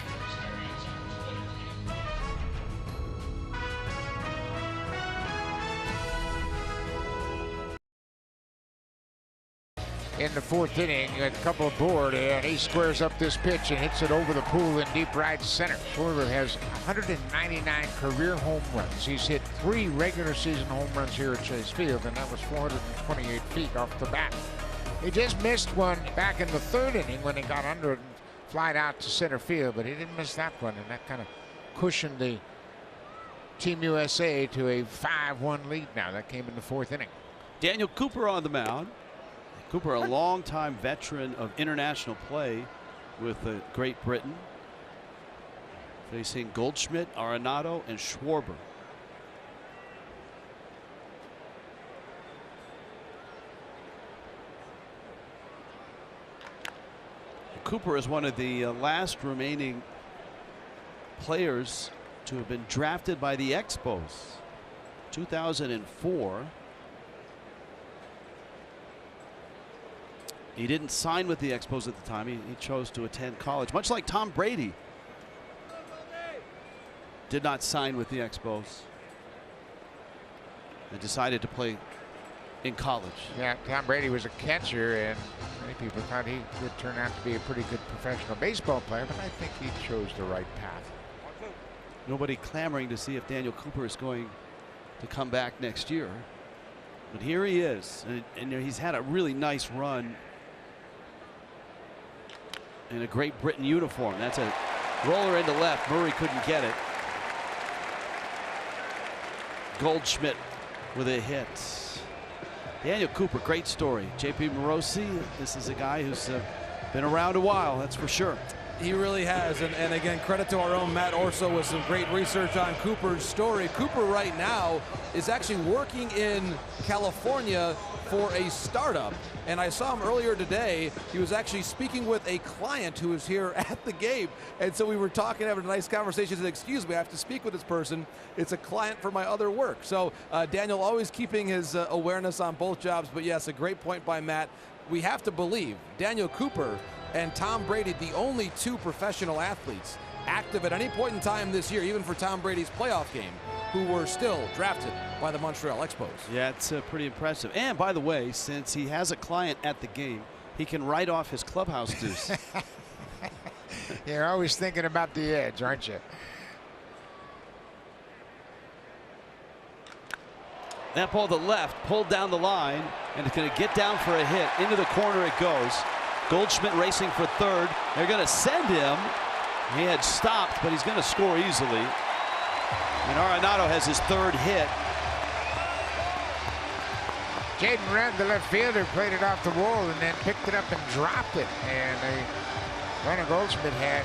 In the 4th inning, a couple aboard, and he squares up this pitch and hits it over the pool in deep right center. Schwarber has 199 career home runs. He's hit 3 regular season home runs here at Chase Field, and that was 428 feet off the bat. He just missed one back in the 3rd inning when he got under it and flied out to center field, but he didn't miss that one, and that kind of cushioned the Team USA to a 5-1 lead now. That came in the 4th inning. Daniel Cooper on the mound. Cooper, a longtime veteran of international play with Great Britain, facing Goldschmidt, Arenado, and Schwarber. Cooper is one of the last remaining players to have been drafted by the Expos. 2004. He didn't sign with the Expos at the time. He chose to attend college, much like Tom Brady did not sign with the Expos and decided to play in college. Yeah, Tom Brady was a catcher, and many people thought he would turn out to be a pretty good professional baseball player, but I think he chose the right path. Nobody clamoring to see if Daniel Cooper is going to come back next year. But here he is, and he's had a really nice run in a Great Britain uniform. That's a roller into left. Murray couldn't get it. Goldschmidt with a hit. Daniel Cooper, great story. JP Morosi, this is a guy who's been around a while, that's for sure. He really has, and again, credit to our own Matt Orso with some great research on Cooper's story. Cooper right now is actually working in California for a startup, and I saw him earlier today. He was actually speaking with a client who was here at the game, and so we were talking, having a nice conversation. He said, excuse me, I have to speak with this person. It's a client for my other work. So Daniel always keeping his awareness on both jobs, but yes, a great point by Matt. We have to believe Daniel Cooper and Tom Brady, the only 2 professional athletes active at any point in time this year, even for Tom Brady's playoff game, who were still drafted by the Montreal Expos. Yeah, it's pretty impressive. And by the way, since he has a client at the game, he can write off his clubhouse dues. You're always thinking about the edge, aren't you? That ball to left, pulled down the line, and it's going to get down for a hit. Into the corner it goes. Goldschmidt racing for 3rd. They're going to send him. He had stopped, but he's going to score easily. And Arenado has his 3rd hit. Jaden Red, the left fielder, played it off the wall and then picked it up and dropped it. And Ronald Goldschmidt had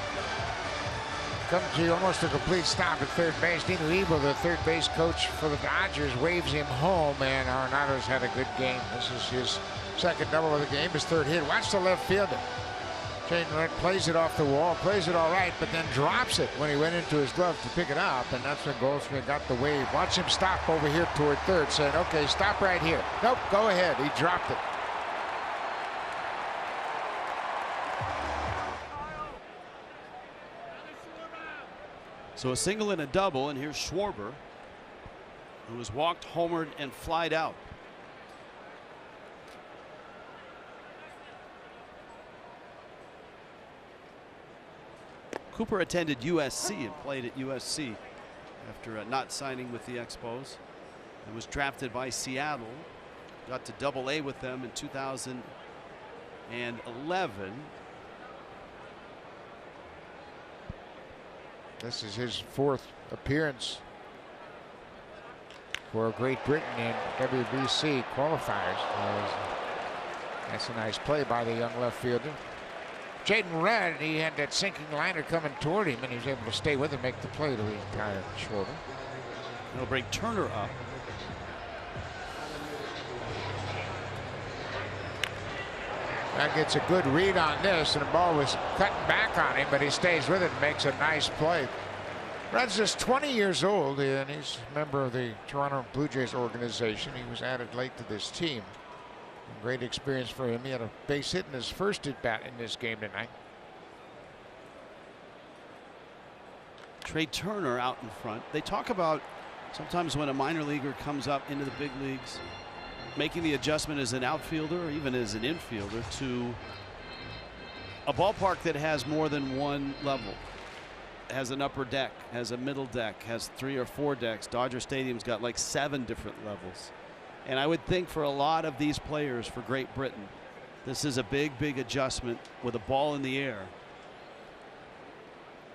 come to almost a complete stop at 3rd base. Dino Ebel, the 3rd base coach for the Dodgers, waves him home, and Arenado's had a good game. This is his 2nd double of the game, his 3rd hit. Watch the left fielder. Jaden Red plays it off the wall, plays it all right, but then drops it when he went into his glove to pick it up, and that's when Goldschmidt got the wave. Watch him stop over here toward 3rd, saying, okay, stop right here. Nope, go ahead. He dropped it. So a single and a double, and here's Schwarber, who was walked, homered, and flied out. Cooper attended USC and played at USC after not signing with the Expos, and was drafted by Seattle. Got to Double-A with them in 2011. This is his 4th appearance for Great Britain in WBC qualifiers. That's a nice play by the young left fielder. Jaden Red, he had that sinking liner coming toward him, and he was able to stay with it, make the play to the entire Schwarber. It'll bring Turner up. That gets a good read on this, and the ball was cutting back on him, but he stays with it and makes a nice play. Red's just 20 years old, and he's a member of the Toronto Blue Jays organization. He was added late to this team. A great experience for him. He had a base hit in his first at bat in this game tonight. Trey Turner out in front. They talk about sometimes when a minor leaguer comes up into the big leagues, making the adjustment as an outfielder or even as an infielder to a ballpark that has more than one level. Has an upper deck, has a middle deck, has 3 or 4 decks. Dodger Stadium's got like 7 different levels. And I would think for a lot of these players for Great Britain, this is a big, big adjustment with a ball in the air.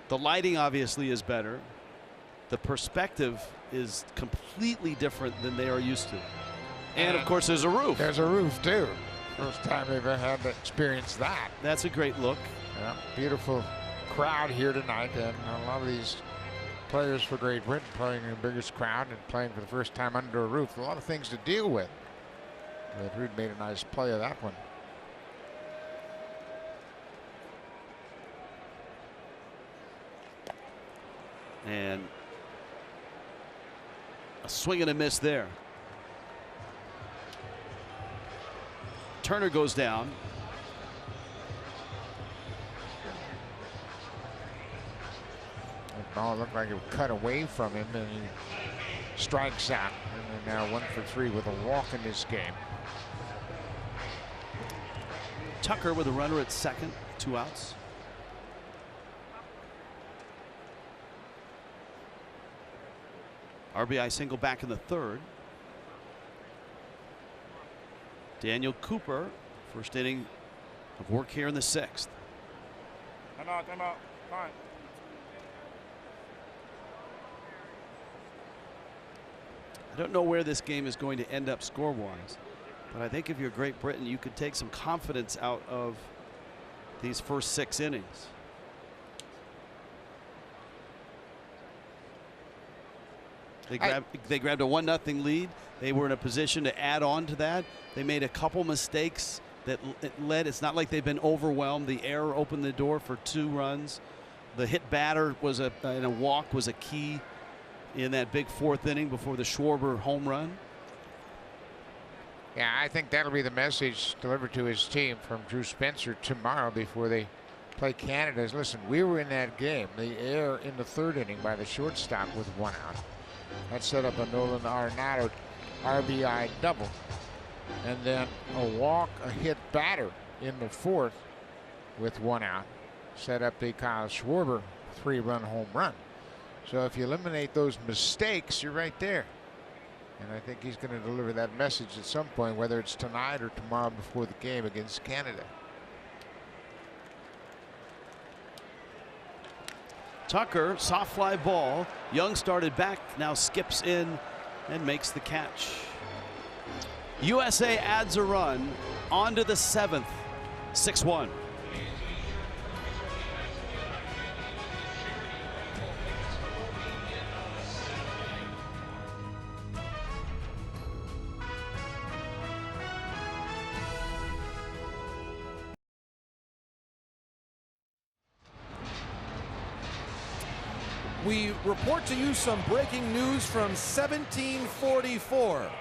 The lighting obviously is better. The perspective is completely different than they are used to. And of course there's a roof. There's a roof too. First time they've ever had to experience that. That's a great look. Yeah, beautiful crowd here tonight, and a lot of these players for Great Britain playing in the biggest crowd and playing for the first time under a roof. A lot of things to deal with. But Rude made a nice play of that one. And a swing and a miss there. Turner goes down. The ball looked like it would cut away from him, and he strikes out. And they're now 1 for 3 with a walk in this game. Tucker with a runner at second, 2 outs. RBI single back in the 3rd. Daniel Cooper, first inning of work here in the 6th. Time out, fine. I don't know where this game is going to end up score-wise, but I think if you're Great Britain, you could take some confidence out of these first 6 innings. They grabbed a 1-0 lead. They were in a position to add on to that. They made a couple mistakes that led. It's not like they've been overwhelmed. The error opened the door for 2 runs. The hit batter was and a walk was a key in that big 4th inning before the Schwarber home run. Yeah, I think that'll be the message delivered to his team from Drew Spencer tomorrow before they play Canada. Listen, we were in that game. The error in the 3rd inning by the shortstop with 1 out. That set up a Nolan Arenado RBI double. And then a walk, a hit batter in the 4th with 1 out. Set up the Kyle Schwarber 3-run home run. So if you eliminate those mistakes, you're right there. And I think he's going to deliver that message at some point, whether it's tonight or tomorrow before the game against Canada. Tucker, soft fly ball. Young started back, now skips in and makes the catch. USA adds a run onto the 7th, 6-1. We report to you some breaking news from 1744.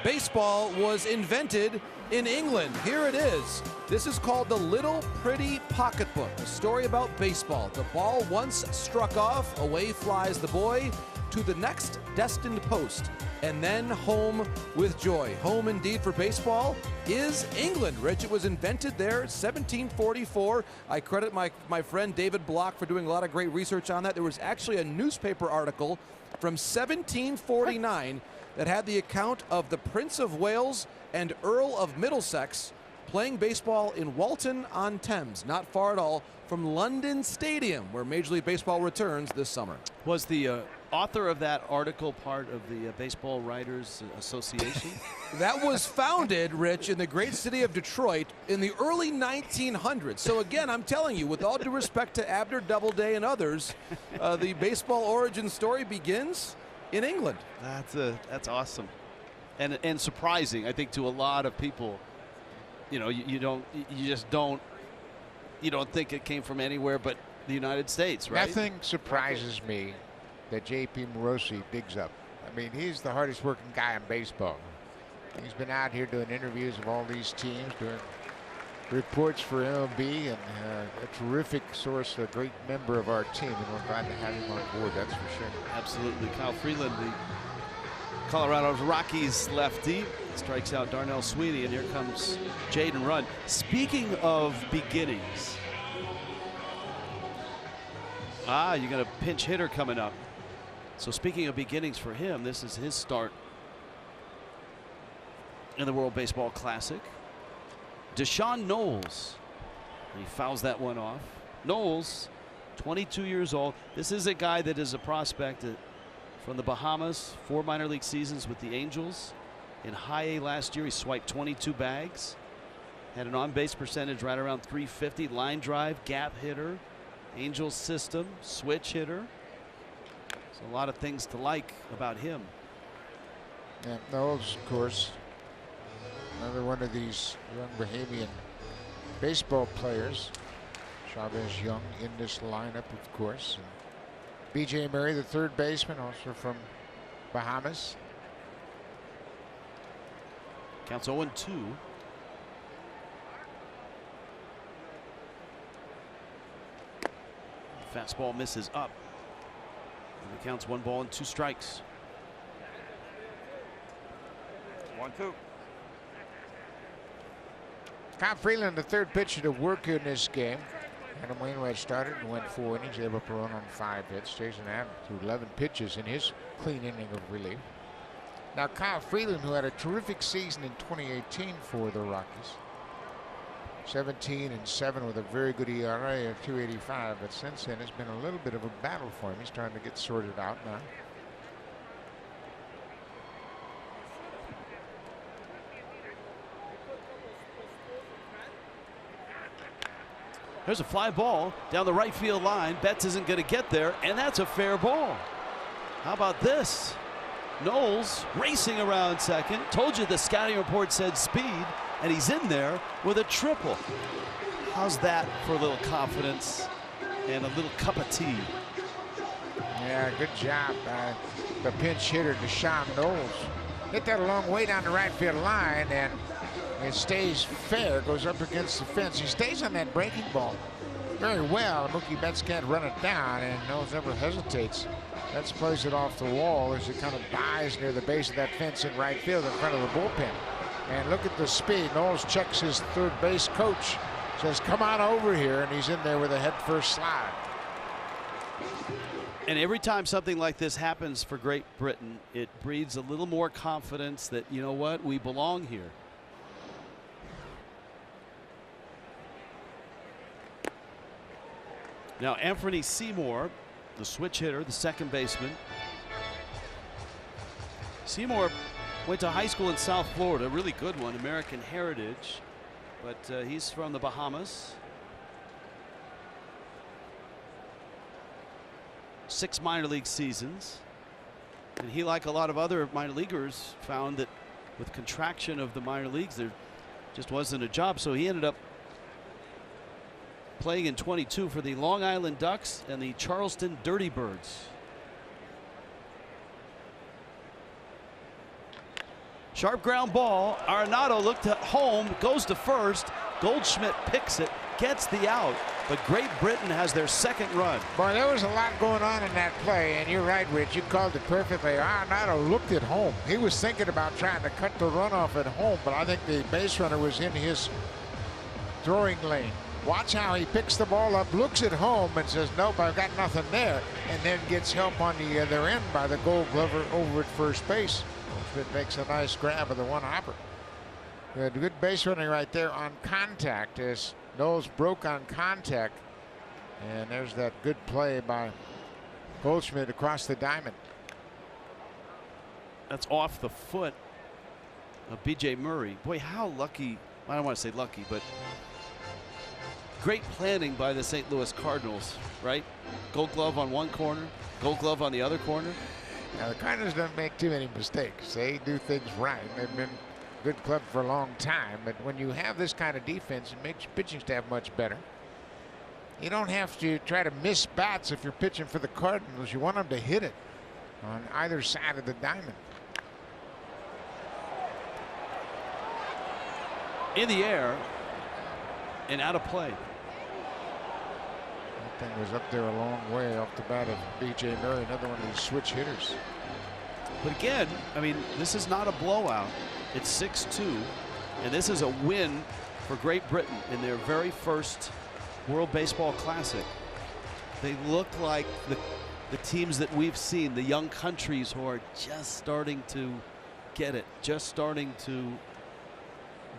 Baseball was invented in England. Here it is. This is called The Little Pretty Pocketbook, a story about baseball. The ball once struck off, away flies the boy. to the next destined post, and then home with joy. Home indeed for baseball is England, Rich. It was invented there, 1744. I credit my friend David Block for doing a lot of great research on that. There was actually a newspaper article from 1749 that had the account of the Prince of Wales and Earl of Middlesex playing baseball in Walton-on-Thames, not far at all from London Stadium, where Major League Baseball returns this summer. Was the author of that article part of the Baseball Writers Association? That was founded, Rich, in the great city of Detroit in the early 1900s. So again, I'm telling you, with all due respect to Abner Doubleday and others, the baseball origin story begins in England. That's awesome, and surprising, I think, to a lot of people. You know, you don't think it came from anywhere but the United States, right? Nothing surprises me that J.P. Morosi digs up. I mean, he's the hardest working guy in baseball. He's been out here doing interviews of all these teams, doing reports for MLB, and a terrific source, a great member of our team, and we're glad to have him on board, that's for sure. Absolutely. Kyle Freeland, the Colorado Rockies lefty, strikes out Darnell Sweeney, and here comes Jaden Run. Speaking of beginnings, you got a pinch hitter coming up. So speaking of beginnings for him, this is his start in the World Baseball Classic. Deshaun Knowles, he fouls that one off. Knowles, 22 years old. This is a guy that is a prospect from the Bahamas, 4 minor league seasons with the Angels. In high A last year, he swiped 22 bags. Had an on-base percentage right around 350. Line drive, gap hitter, Angels system, switch hitter. So a lot of things to like about him. Yeah, Knowles, of course, another one of these young Bahamian baseball players. Chavez Young in this lineup, of course. And B.J. Murray, the third baseman, also from Bahamas. Counts 0-2. Fastball misses up. And it counts 1 ball and 2 strikes. 1-2. Kyle Freeland, the third pitcher to work in this game. Adam Wainwright started and went 4 innings, gave up a run on 5 hits. Jason Adams threw 11 pitches in his clean inning of relief. Now Kyle Freeland, who had a terrific season in 2018 for the Rockies, 17-7 with a very good ERA of 2.85, but since then it's been a little bit of a battle for him. He's trying to get sorted out now. There's a fly ball down the right field line. Betts isn't going to get there, and that's a fair ball. How about this? Knowles racing around second. Told you the scouting report said speed, and he's in there with a triple. How's that for a little confidence and a little cup of tea? Yeah, good job by the pinch hitter, Deshaun Knowles. Hit that a long way down the right field line, and it stays fair, goes up against the fence. He stays on that breaking ball very well. Mookie Betts can't run it down, and Knowles never hesitates. Betts plays it off the wall as it kind of dies near the base of that fence in right field in front of the bullpen. And look at the speed. Knowles checks his third base coach, says, come on over here, and he's in there with a head-first slide. And every time something like this happens for Great Britain, it breeds a little more confidence that, you know what, we belong here. Now, Anthony Seymour, the switch hitter, the second baseman. Seymour went to high school in South Florida, a really good one, American heritage, but he's from the Bahamas. 6 minor league seasons. And he, like a lot of other minor leaguers, found that with contraction of the minor leagues, there just wasn't a job. So he ended up playing in 22 for the Long Island Ducks and the Charleston Dirty Birds. Sharp ground ball. Arenado looked at home, goes to first. Goldschmidt picks it, gets the out. but Great Britain has their second run. Boy, there was a lot going on in that play, and you're right, Rich. You called it perfectly. Arenado looked at home. He was thinking about trying to cut the runoff at home, but I think the base runner was in his throwing lane. Watch how he picks the ball up, looks at home, and says, nope, I've got nothing there, and then gets help on the other end by the Gold Glover over at first base. It makes a nice grab of the one hopper. Good base running right there on contact as Knowles broke on contact. And there's that good play by Goldschmidt across the diamond. That's off the foot of B.J. Murray. Boy, how lucky. I don't want to say lucky, but great planning by the St. Louis Cardinals, right? Gold Glove on one corner, Gold Glove on the other corner. Now, the Cardinals don't make too many mistakes. They do things right. They've been a good club for a long time. But when you have this kind of defense, it makes your pitching staff much better. You don't have to try to miss bats if you're pitching for the Cardinals. You want them to hit it on either side of the diamond. In the air and out of play. That thing was up there a long way off the bat of B.J. Murray, another one of these switch hitters. But again, I mean, this is not a blowout. It's 6-2, and this is a win for Great Britain in their very first World Baseball Classic. They look like the teams that we've seen, the young countries who are just starting to get it, just starting to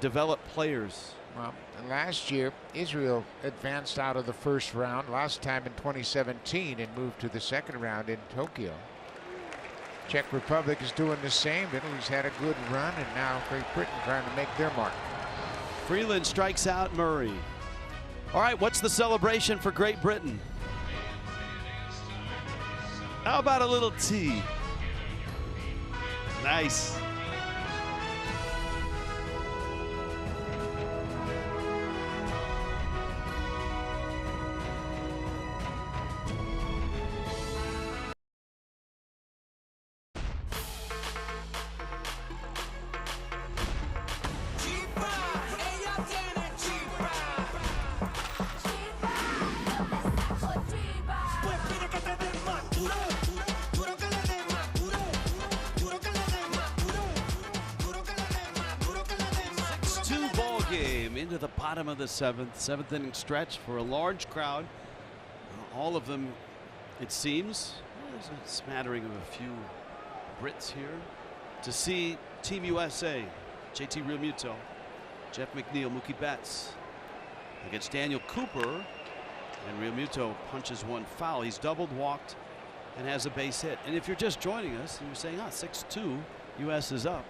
develop players. Well, last year, Israel advanced out of the first round, last time in 2017, and moved to the second round in Tokyo. Czech Republic is doing the same. Italy's had a good run, and now Great Britain trying to make their mark. Freeland strikes out Murray. All right, what's the celebration for Great Britain? How about a little tea? Nice. Into the bottom of the seventh inning stretch for a large crowd. All of them, it seems, there's a smattering of a few Brits here to see Team USA, JT Realmuto, Jeff McNeil, Mookie Betts against Daniel Cooper, and Realmuto punches one foul. He's doubled, walked, and has a base hit. And if you're just joining us and you're saying, 6-2, US is up,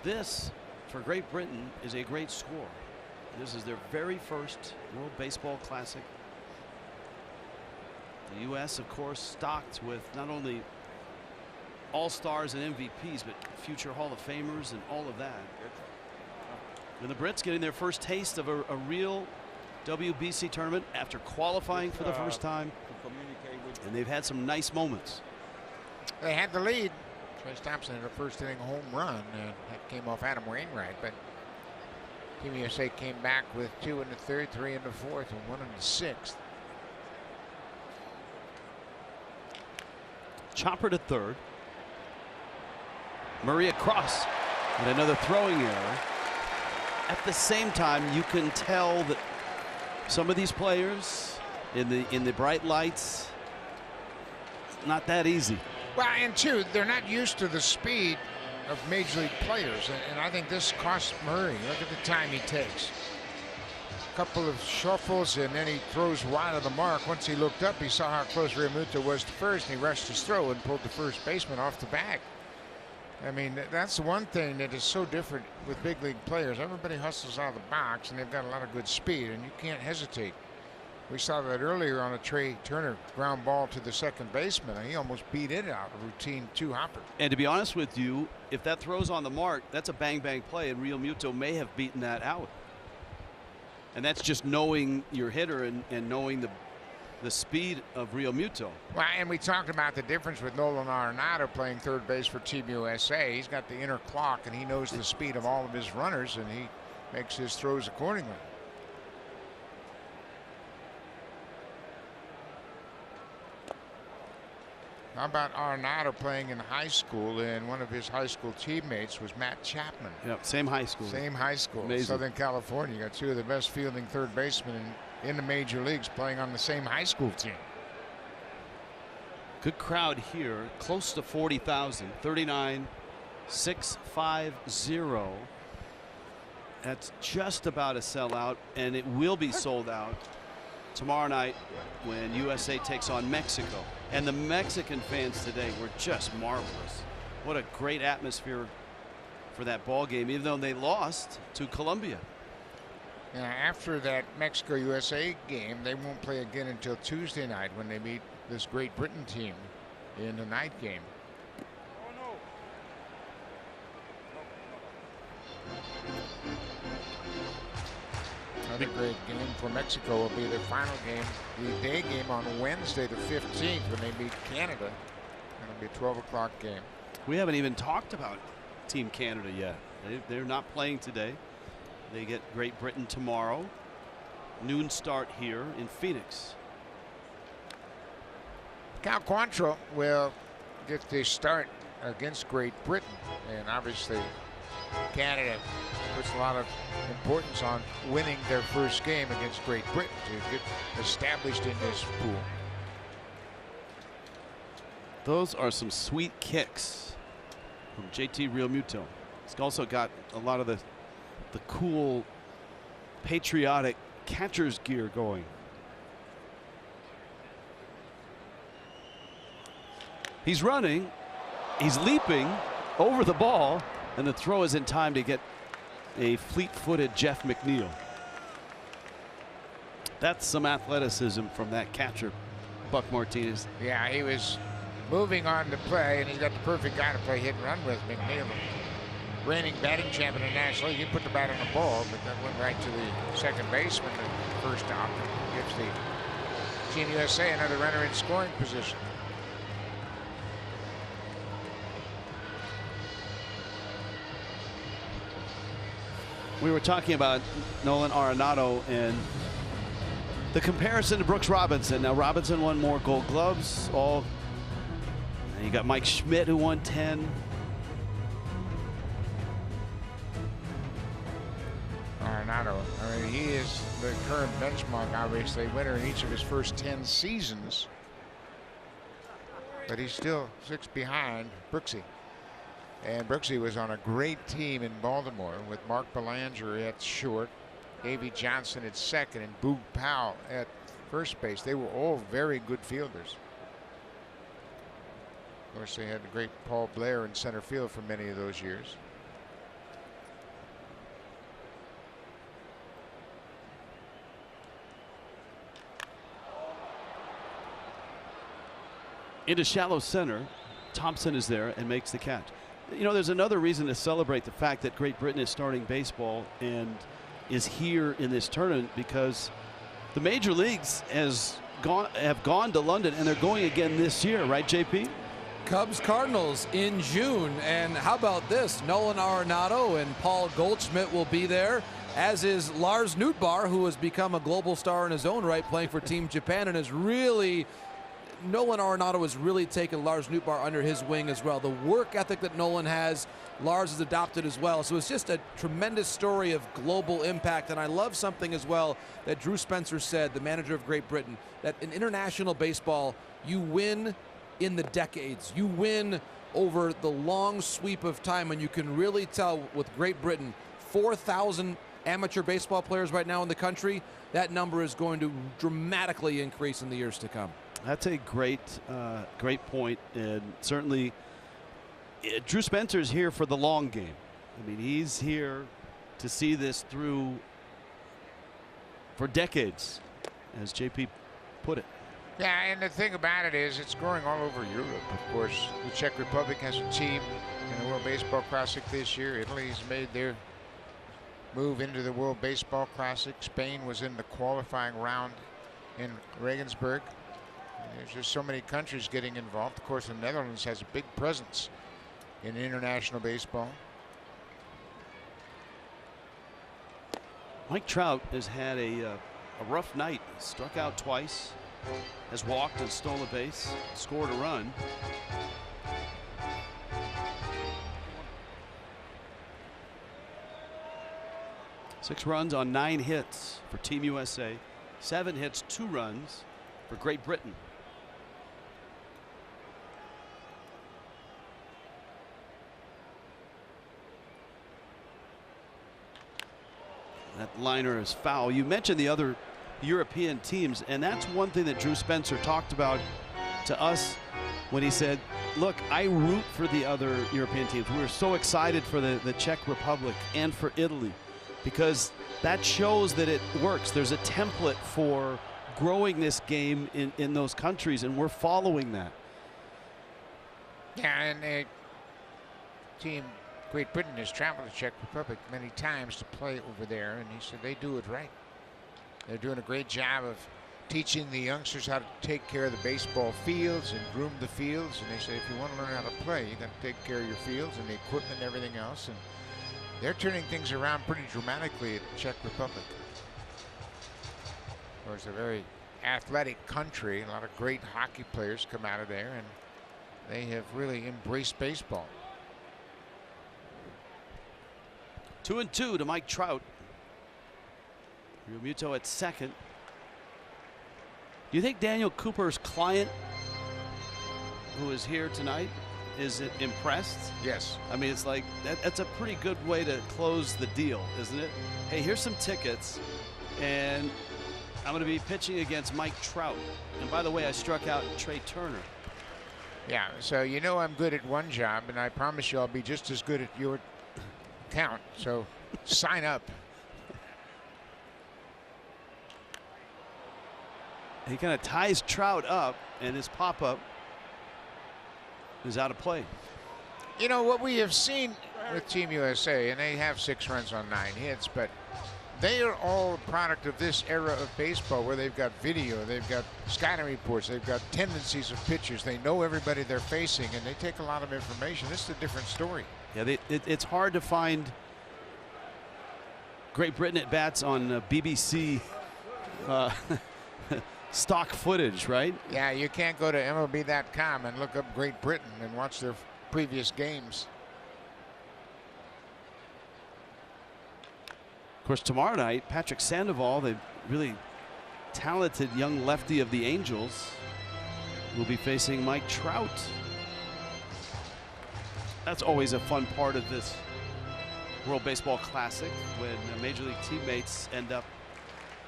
this for Great Britain is a great score. This is their very first World Baseball Classic. The U.S., of course, stocked with not only all-stars and MVPs, but future Hall of Famers and all of that. And the Brits getting their first taste of a real WBC tournament after qualifying for the first time. And they've had some nice moments. They had the lead. Trace Thompson had a first inning home run, and that came off Adam Wainwright, but Team USA came back with 2 in the third, 3 in the fourth, and 1 in the sixth. Chopper to third. Murray across, and another throwing error. At the same time, you can tell that some of these players in the bright lights, not that easy. Well, and two, they're not used to the speed of major league players, and I think this cost Murray. Look at the time he takes. A couple of shuffles, and then he throws wide of the mark. Once he looked up, he saw how close Realmuto was to first, and he rushed his throw and pulled the first baseman off the bag. I mean, that's the one thing that is so different with big league players. Everybody hustles out of the box, and they've got a lot of good speed, and you can't hesitate. We saw that earlier on a Trey Turner ground ball to the second baseman. He almost beat it out, a routine two-hopper. And to be honest with you, if that throws on the mark, that's a bang-bang play, and Realmuto may have beaten that out. And that's just knowing your hitter and knowing the speed of Realmuto. Well, and we talked about the difference with Nolan Arenado playing third base for Team USA. He's got the inner clock, and he knows the speed of all of his runners, and he makes his throws accordingly. How about Arenado playing in high school, and one of his high school teammates was Matt Chapman. Yep, same high school. Same high school. Amazing. Southern California. You got two of the best fielding third basemen in the major leagues playing on the same high school team. Good crowd here, close to 40,000, 39,650. That's just about a sellout, and it will be sold out tomorrow night when USA takes on Mexico. And the Mexican fans today were just marvelous. What a great atmosphere for that ball game, even though they lost to Colombia. Now, after that Mexico-USA game, they won't play again until Tuesday night when they meet this Great Britain team in the night game. Another great game for Mexico will be the final game, the day game on Wednesday the 15th when they meet Canada. It'll be a 12 o'clock game. We haven't even talked about Team Canada yet. They're not playing today. They get Great Britain tomorrow. Noon start here in Phoenix. Cal Quantrill will get the start against Great Britain, and obviously Canada puts a lot of importance on winning their first game against Great Britain to get established in this pool. Those are some sweet kicks from JT Realmuto. He's also got a lot of the cool patriotic catcher's gear going. He's running, he's leaping over the ball, and the throw is in time to get a fleet-footed Jeff McNeil. That's some athleticism from that catcher, Buck Martinez. Yeah, he was moving on to play, and he's got the perfect guy to play hit and run with. McNeil, reigning batting champion in the National League. He put the bat on the ball, but that went right to the second baseman the first out. Gives the Team USA another runner in scoring position. We were talking about Nolan Arenado and the comparison to Brooks Robinson. Now Robinson won more Gold Gloves. And you got Mike Schmidt who won 10. Arenado, I mean, he is the current benchmark, obviously, winner in each of his first 10 seasons. But he's still 6 behind Brooksy. And Brooksy was on a great team in Baltimore with Mark Belanger at short, Davey Johnson at second, and Boog Powell at first base. They were all very good fielders. Of course, they had the great Paul Blair in center field for many of those years. Into shallow center, Thompson is there and makes the catch. You know, there's another reason to celebrate the fact that Great Britain is starting baseball and is here in this tournament, because the major leagues have gone to London, and they're going again this year, right, JP? Cubs Cardinals in June, and how about this? Nolan Arenado and Paul Goldschmidt will be there, as is Lars Nootbaar, who has become a global star in his own right, playing for Team Japan, and is really Nolan Arenado has really taken Lars Nootbaar under his wing as well. The work ethic that Nolan has, Lars has adopted as well. So it's just a tremendous story of global impact. And I love something as well that Drew Spencer said, the manager of Great Britain, that in international baseball, you win in the decades. You win over the long sweep of time, and you can really tell with Great Britain, 4,000 amateur baseball players right now in the country. That number is going to dramatically increase in the years to come. That's a great point, and certainly Drew Spencer's here for the long game. I mean, he's here to see this through for decades, as JP put it. Yeah, and the thing about it is it's growing all over Europe. Of course, the Czech Republic has a team in the World Baseball Classic this year. Italy's made their move into the World Baseball Classic. Spain was in the qualifying round in Regensburg. There's just so many countries getting involved. Of course, the Netherlands has a big presence in international baseball. Mike Trout has had a rough night. Struck out twice. has walked and stolen a base, scored a run. Six runs on 9 hits for Team USA. 7 hits, 2 runs for Great Britain. That liner is foul. You mentioned the other European teams, and that's one thing that Drew Spencer talked about to us when he said, look, I root for the other European teams. We were so excited for the Czech Republic and for Italy, because that shows that it works. There's a template for growing this game in those countries, and we're following that. Yeah, and team Great Britain has traveled to Czech Republic many times to play over there, and he said they do it right. They're doing a great job of teaching the youngsters how to take care of the baseball fields and groom the fields. And they say if you want to learn how to play, you got to take care of your fields and the equipment and everything else. And they're turning things around pretty dramatically at the Czech Republic. Of course, a very athletic country. A lot of great hockey players come out of there, and they have really embraced baseball. 2-2 to Mike Trout. Realmuto at second. Do you think Daniel Cooper's client, who is here tonight, is impressed? Yes. I mean, it's like that's a pretty good way to close the deal, isn't it? Hey, here's some tickets, and I'm going to be pitching against Mike Trout. And by the way, I struck out Trey Turner. Yeah, so you know I'm good at one job, and I promise you I'll be just as good at your count. So sign up. He kind of ties Trout up, and his pop-up is out of play. You know what we have seen with Team USA, and they have 6 runs on 9 hits, but they are all a product of this era of baseball where they've got video, they've got scouting reports, they've got tendencies of pitchers, they know everybody they're facing, and they take a lot of information. This is a different story. Yeah, it's hard to find Great Britain at bats on BBC stock footage, right? Yeah, you can't go to MLB.com and look up Great Britain and watch their previous games. Of course, tomorrow night, Patrick Sandoval, the really talented young lefty of the Angels, will be facing Mike Trout. That's always a fun part of this World Baseball Classic, when Major League teammates end up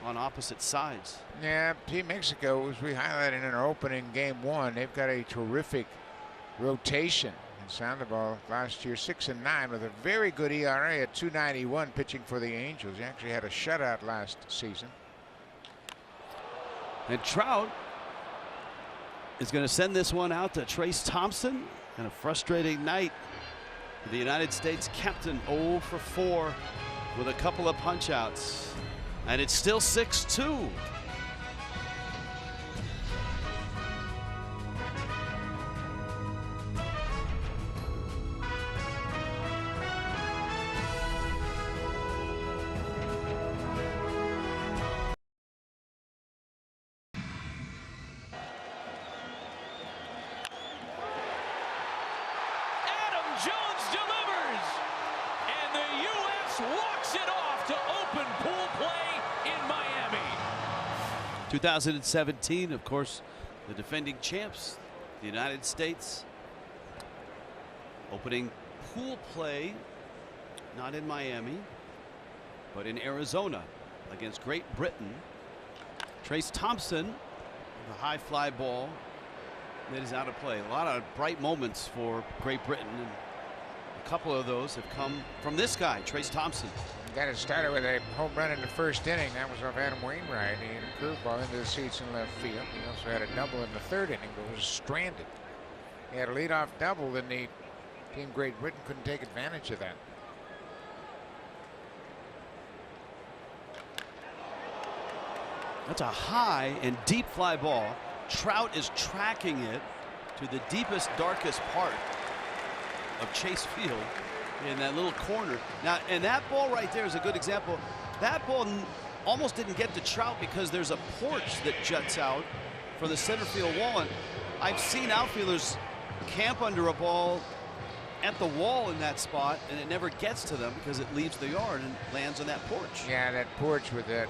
on opposite sides. Yeah, Team Mexico, as we highlighted in our opening game 1, they've got a terrific rotation. And Sandoval last year 6-9 with a very good ERA at 2.91 pitching for the Angels. He actually had a shutout last season. And Trout is going to send this one out to Trace Thompson, and a frustrating night for the United States captain. 0 for 4 with a couple of punch outs. And it's still 6-2. Jones delivers, and the U.S. walks it off to open pool play in Miami. 2017, of course, the defending champs, the United States, opening pool play, not in Miami, but in Arizona against Great Britain. Trace Thompson, the high fly ball that is out of play. A lot of bright moments for Great Britain, and a couple of those have come from this guy, Trace Thompson. Got it started with a home run in the first inning. That was off Adam Wainwright. He hit a curveball into the seats in left field. He also had a double in the third inning, but was stranded. He had a leadoff double, and the Team Great Britain couldn't take advantage of that. That's a high and deep fly ball. Trout is tracking it to the deepest, darkest part of Chase Field in that little corner. Now, and that ball right there is a good example. That ball almost didn't get to Trout because there's a porch that juts out for the center field wall. And I've seen outfielders camp under a ball at the wall in that spot, and it never gets to them because it leaves the yard and lands on that porch. Yeah, that porch with that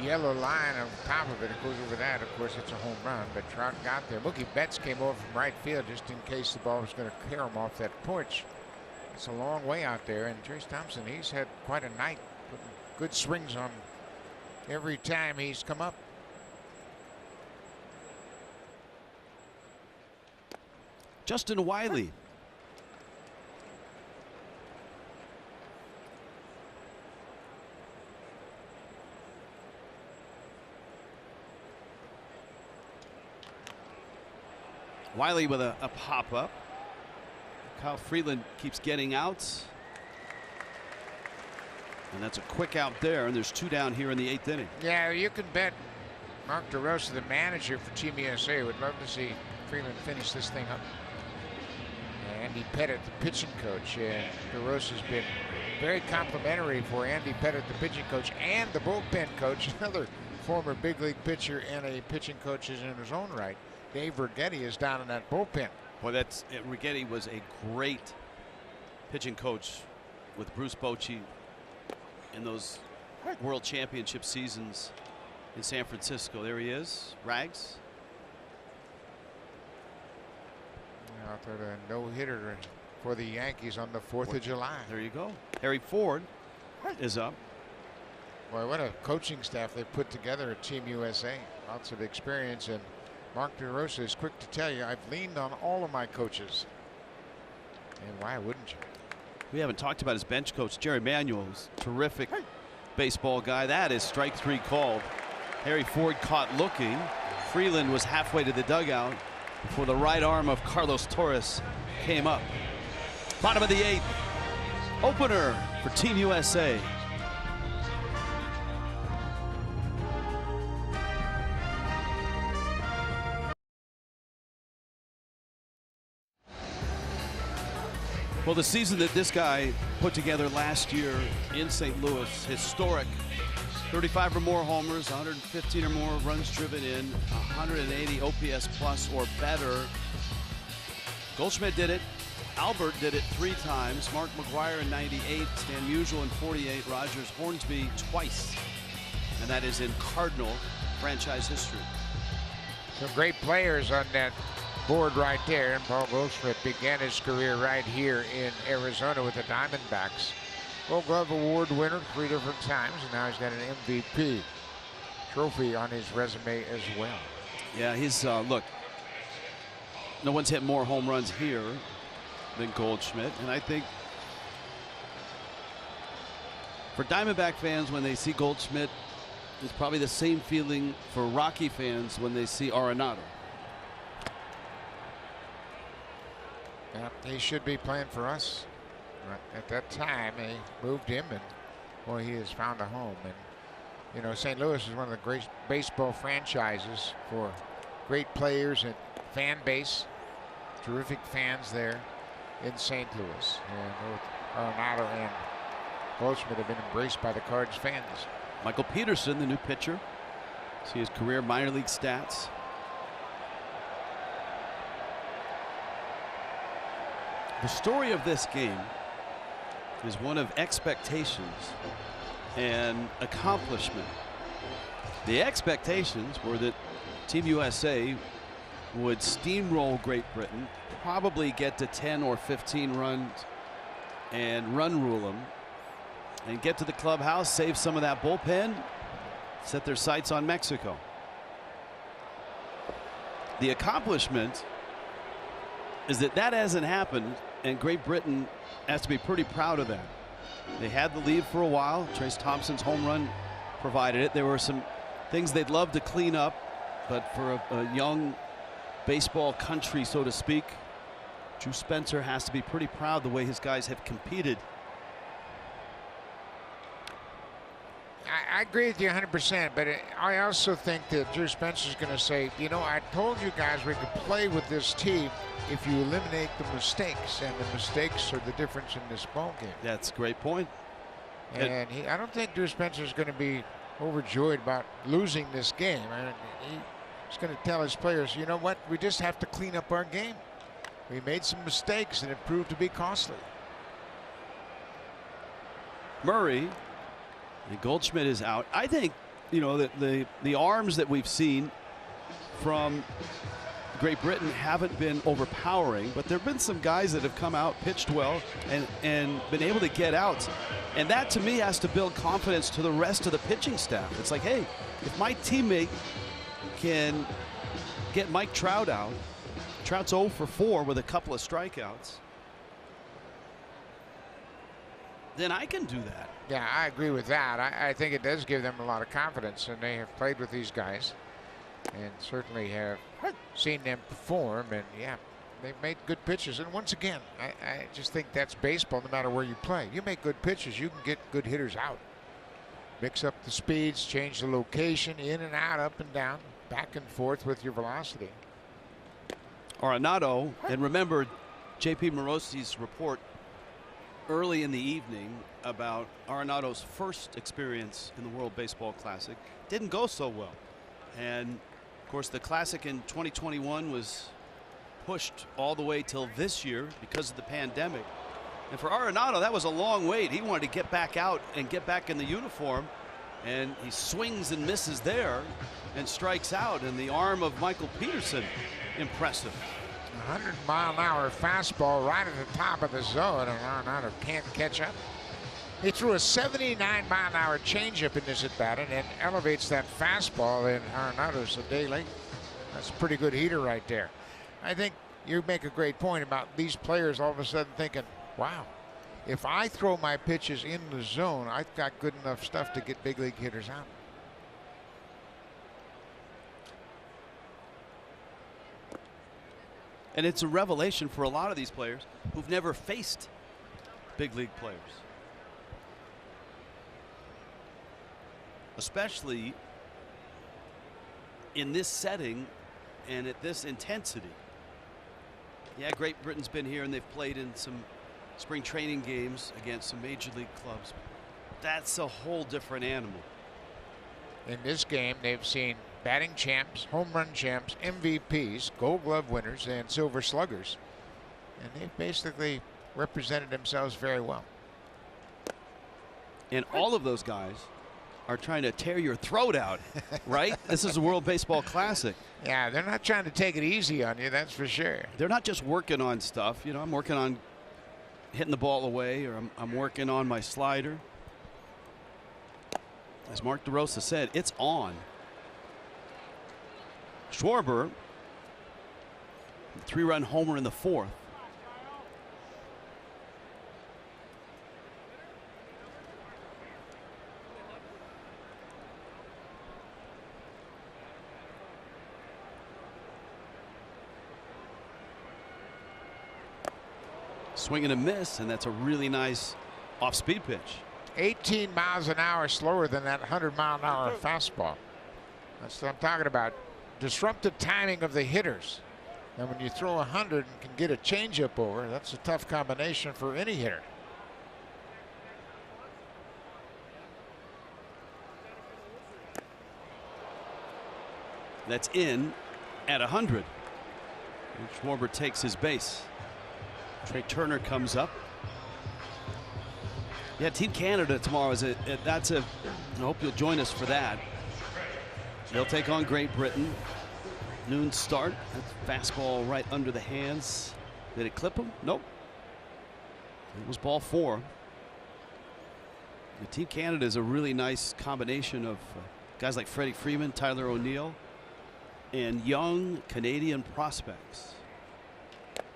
yellow line on top of it. It goes over that. Of course, it's a home run, but Trout got there. Mookie Betts came over from right field just in case the ball was going to clear him off that porch. It's a long way out there, and Trayce Thompson, he's had quite a night, putting good swings on every time he's come up. Justin Wiley. Wiley with a pop-up. Kyle Freeland keeps getting out. And that's a quick out there, and there's 2 down here in the 8th inning. Yeah, you can bet Mark DeRosa, the manager for Team USA, would love to see Freeland finish this thing up. Andy Pettit, the pitching coach. DeRosa's been very complimentary for Andy Pettit, the pitching coach, and the bullpen coach, another former big league pitcher and a pitching coach in his own right. Dave Righetti is down in that bullpen. Well, Righetti was a great pitching coach with Bruce Bochy in those World Championship seasons in San Francisco. There he is, Rags. Out there, a no-hitter for the Yankees on the 4th of July. There you go. Harry Ford is up. Boy, what a coaching staff they put together at Team USA. Lots of experience, and Mark DeRosa is quick to tell you, I've leaned on all of my coaches. And why wouldn't you? We haven't talked about his bench coach, Jerry Manuel's terrific baseball guy. That is strike 3 called. Harry Ford caught looking. Freeland was halfway to the dugout before the right arm of Carlos Torres came up. Bottom of the 8th. Opener for Team USA. Well, the season that this guy put together last year in St. Louis, historic. 35 or more homers, 115 or more runs driven in, 180 OPS plus or better. Goldschmidt did it. Albert did it 3 times. Mark McGwire in 98, Stan Musial in 48, Rogers Hornsby twice. And that is in Cardinal franchise history. Some great players on that board right there. And Paul Goldschmidt began his career right here in Arizona with the Diamondbacks. Gold Glove Award winner 3 different times, and now he's got an MVP trophy on his resume as well. Yeah, he's look, no one's hit more home runs here than Goldschmidt, and I think for Diamondback fans when they see Goldschmidt, it's probably the same feeling for Rocky fans when they see Arenado. Yeah, he should be playing for us. At that time, they moved him, and boy, he has found a home. And you know, St. Louis is one of the great baseball franchises for great players and fan base. Terrific fans there in St. Louis. And both Arenado and Goldschmidt have been embraced by the Cards fans. Michael Peterson, the new pitcher. See his career minor league stats. The story of this game is one of expectations and accomplishment. The expectations were that Team USA would steamroll Great Britain, probably get to 10 or 15 runs and run rule them, and get to the clubhouse, save some of that bullpen, set their sights on Mexico. The accomplishment is that that hasn't happened, and Great Britain has to be pretty proud of that. They had the lead for a while. Trayce Thompson's home run provided it. There were some things they'd love to clean up, but for a young baseball country, so to speak, Drew Spencer has to be pretty proud the way his guys have competed. I agree with you 100%, but I also think that Drew Spencer's going to say, you know, I told you guys we could play with this team if you eliminate the mistakes, and the mistakes are the difference in this ball game. That's a great point. And I don't think Drew Spencer's going to be overjoyed about losing this game. I mean, he He's going to tell his players, you know what, we just have to clean up our game. We made some mistakes and it proved to be costly. Murray and Goldschmidt is out. I think, you know, the arms that we've seen from Great Britain haven't been overpowering, but there have been some guys that have come out, pitched well, and been able to get outs. And that, to me, has to build confidence to the rest of the pitching staff. It's like, hey, if my teammate can get Mike Trout out, Trout's 0 for 4 with a couple of strikeouts, then I can do that. Yeah, I agree with that. I think it does give them a lot of confidence, and they have played with these guys and certainly have seen them perform, and yeah, they've made good pitches. And once again, I just think that's baseball no matter where you play. You make good pitches, you can get good hitters out. Mix up the speeds, change the location, in and out, up and down, back and forth with your velocity. Arenado, and remember J.P. Morosi's report early in the evening about Arenado's first experience in the World Baseball Classic. Didn't go so well. And of course the Classic in 2021 was pushed all the way till this year because of the pandemic. And for Arenado, that was a long wait. He wanted to get back out and get back in the uniform, and he swings and misses there and strikes out. And the arm of Michael Peterson, impressive. 100-mile-an-hour fastball right at the top of the zone, and Arenado can't catch up. He threw a 79-mile-an-hour changeup in this at bat and then elevates that fastball, and Arenado's a day late. That's a pretty good heater right there. I think you make a great point about these players all of a sudden thinking, wow, if I throw my pitches in the zone, I've got good enough stuff to get big league hitters out. And it's a revelation for a lot of these players who've never faced big league players, especially in this setting and at this intensity. Yeah, Great Britain's been here and they've played in some spring training games against some major league clubs. That's a whole different animal. In this game, they've seen batting champs, home run champs, MVPs, Gold Glove winners, and Silver Sluggers. And they've basically represented themselves very well. And all of those guys are trying to tear your throat out, right? This is a World Baseball Classic. Yeah, they're not trying to take it easy on you, that's for sure. They're not just working on stuff. You know, I'm working on hitting the ball away, or I'm working on my slider. As Mark DeRosa said, it's on. Schwarber, 3-run homer in the 4th. Swing and a miss, and that's a really nice off-speed pitch. 18 miles an hour slower than that 100-mile-an-hour fastball. That's what I'm talking about. Disruptive timing of the hitters. And when you throw 100 and can get a changeup over, that's a tough combination for any hitter. That's in at 100. And Schwarber takes his base. Trey Turner comes up. Yeah, Team Canada tomorrow is I hope you'll join us for that. They'll take on Great Britain. Noon start. That's fastball right under the hands. Did it clip him? Nope. It was ball 4. The Team Canada is a really nice combination of guys like Freddie Freeman, Tyler O'Neill, and young Canadian prospects.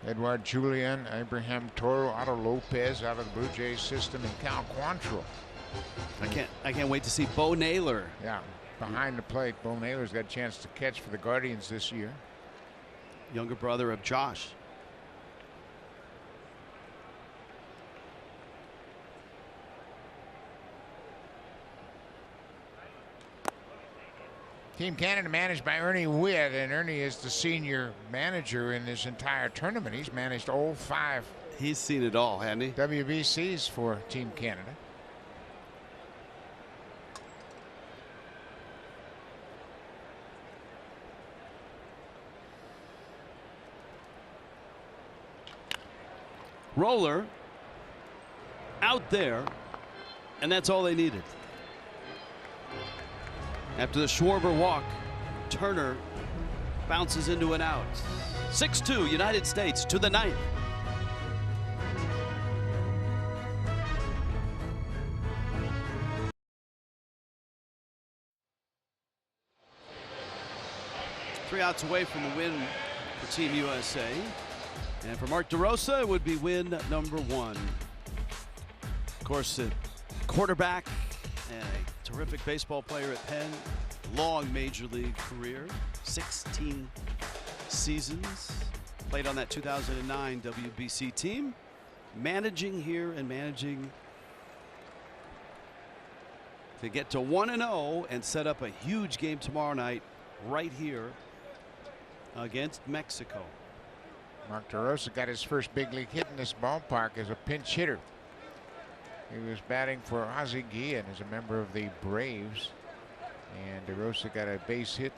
Edouard Julien, Abraham Toro, Otto Lopez out of the Blue Jays system, and Cal Quantrill. I can't wait to see Bo Naylor. Yeah, behind the plate. Bo Naylor's got a chance to catch for the Guardians this year. Younger brother of Josh. Team Canada managed by Ernie Witt, and Ernie is the senior manager in this entire tournament. He's managed all 5. He's seen it all, hasn't he? WBCs for Team Canada. Roller out there, and that's all they needed. After the Schwarber walk, Turner bounces into an out. 6-2 United States to the ninth. Three outs away from a win for Team USA. And for Mark DeRosa, it would be win number 1. Of course, a quarterback and a terrific baseball player at Penn. Long major league career, 16 seasons. Played on that 2009 WBC team. Managing here and managing to get to 1-0 and set up a huge game tomorrow night right here against Mexico. Mark DeRosa got his first big league hit in this ballpark as a pinch hitter. He was batting for Ozzie Guillen as a member of the Braves. And DeRosa got a base hit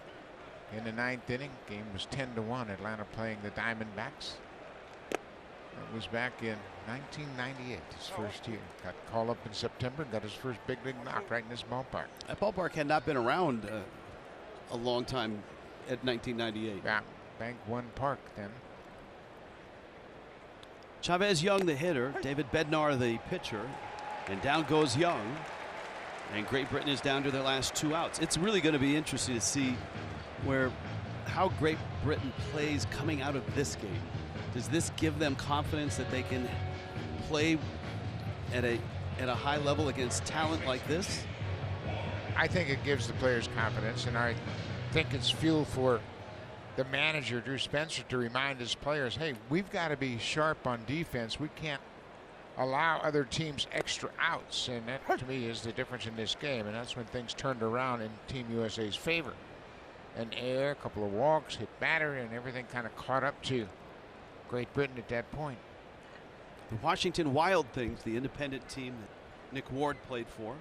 in the 9th inning. Game was 10-1. Atlanta playing the Diamondbacks. That was back in 1998, his first year. Got called up in September and got his first big league knock right in this ballpark. That ballpark had not been around a long time at 1998. Yeah, Bank One Park then. Chavez Young, the hitter. David Bednar, the pitcher. And down goes Young. And Great Britain is down to their last 2 outs. It's really going to be interesting to see how Great Britain plays coming out of this game. Does this give them confidence that they can play at a high level against talent like this? I think it gives the players confidence, and I think it's fuel for the manager, Drew Spencer, to remind his players, hey, we've got to be sharp on defense. We can't allow other teams extra outs, and that to me is the difference in this game, and that's when things turned around in Team USA's favor. An error, a couple of walks, hit batter, and everything kind of caught up to Great Britain at that point. The Washington Wild Things, the independent team that Nick Ward played for.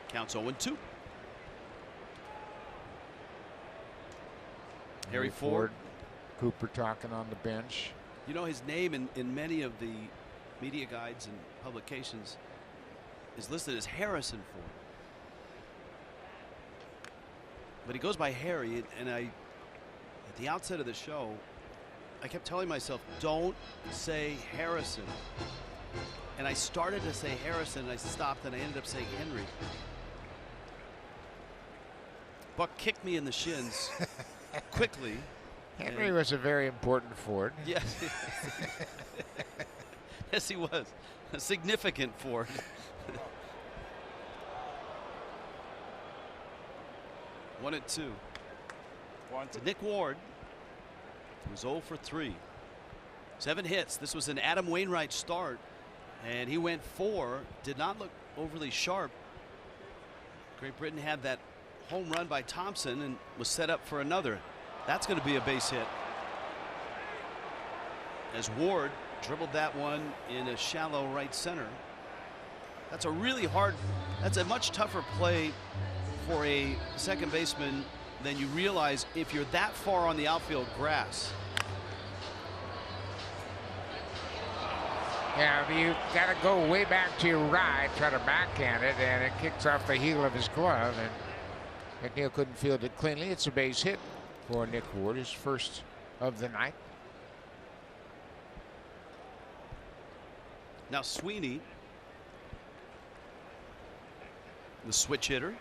Counts 0-2. Harry Ford. Cooper talking on the bench. You know, his name in many of the media guides and publications is listed as Harrison Ford. But he goes by Harry, and at the outset of the show, I kept telling myself, don't say Harrison. And I started to say Harrison, and I stopped, and I ended up saying Henry. Buck kicked me in the shins quickly. Henry was a very important Ford. Yes. Yes, he was. A significant Ford. 1-2. To Nick Ward, who was 0 for 3. 7 hits. This was an Adam Wainwright start, and he went 4. Did not look overly sharp. Great Britain had that home run by Thompson and was set up for another. That's going to be a base hit, as Ward dribbled that one in a shallow right center. That's a really hard, that's a much tougher play for a second baseman than you realize if you're that far on the outfield grass. Yeah, you got to go way back to your right, try to backhand it, and it kicks off the heel of his glove, and McNeil couldn't field it cleanly. It's a base hit for Nick Ward, his first of the night. Now Sweeney, the switch hitter.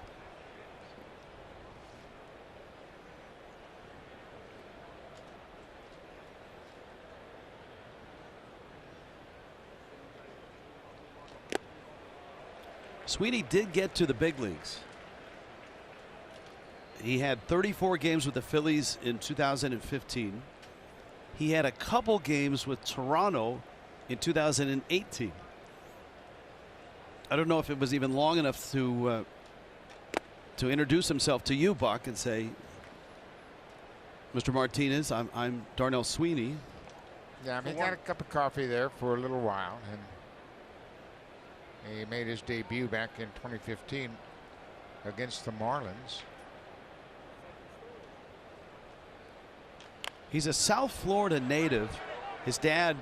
Sweeney did get to the big leagues. He had 34 games with the Phillies in 2015. He had a couple games with Toronto in 2018. I don't know if it was even long enough to introduce himself to you, Buck, and say, Mr. Martinez, I'm Darnell Sweeney. Yeah, he got a cup of coffee there for a little while, and he made his debut back in 2015 against the Marlins. He's a South Florida native. His dad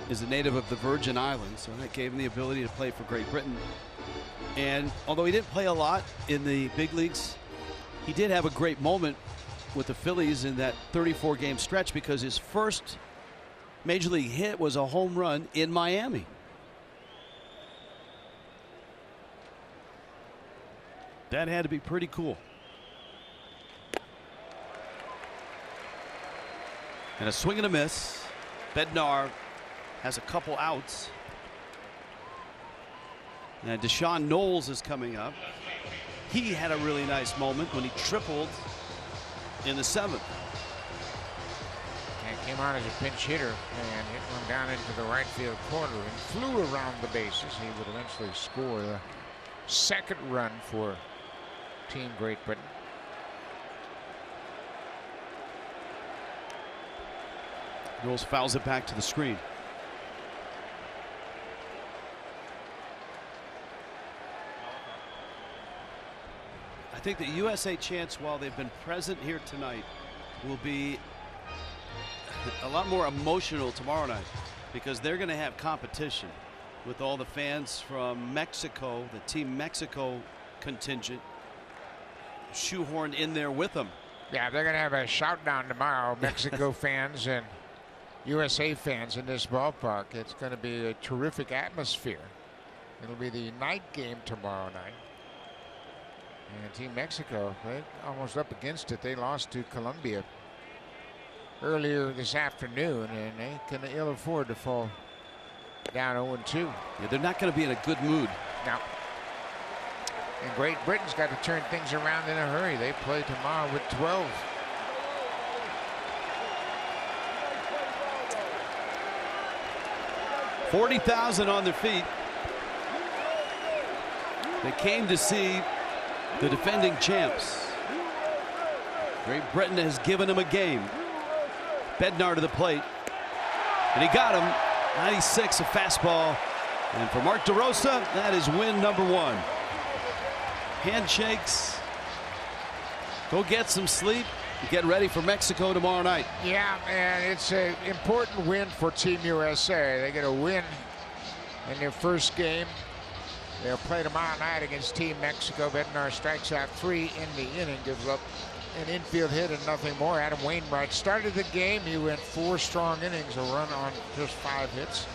is a native of the Virgin Islands, so that gave him the ability to play for Great Britain. And although he didn't play a lot in the big leagues, he did have a great moment with the Phillies in that 34-game stretch because his first major league hit was a home run in Miami. That had to be pretty cool. And a swing and a miss. Bednar has a couple outs. And Deshaun Knowles is coming up. He had a really nice moment when he tripled in the 7th. And came on as a pinch hitter and hit one down into the right field corner and flew around the bases. He would eventually score the second run for Team Great Britain. Knowles fouls it back to the screen. I think the USA chants, while they've been present here tonight, will be a lot more emotional tomorrow night because they're going to have competition with all the fans from Mexico, the Team Mexico contingent, shoehorned in there with them. Yeah, they're going to have a shout down tomorrow, Mexico fans and USA fans in this ballpark. It's going to be a terrific atmosphere. It'll be the night game tomorrow night. And Team Mexico, they're almost up against it. They lost to Colombia earlier this afternoon, and they can ill afford to fall down 0-2. Yeah, they're not going to be in a good mood. No. And Great Britain's got to turn things around in a hurry. They play tomorrow with 12. $40,000 on their feet. They came to see the defending champs. Great Britain has given them a game. Bednar to the plate. And he got him. 96, a fastball. And for Mark DeRosa, that is win number 1. Handshakes. Go get some sleep. Get ready for Mexico tomorrow night. Yeah, and it's an important win for Team USA. They get a win in their first game. They'll play tomorrow night against Team Mexico. Bednar strikes out 3 in the inning, gives up an infield hit and nothing more. Adam Wainwright started the game. He went 4 strong innings, a run on just 5 hits.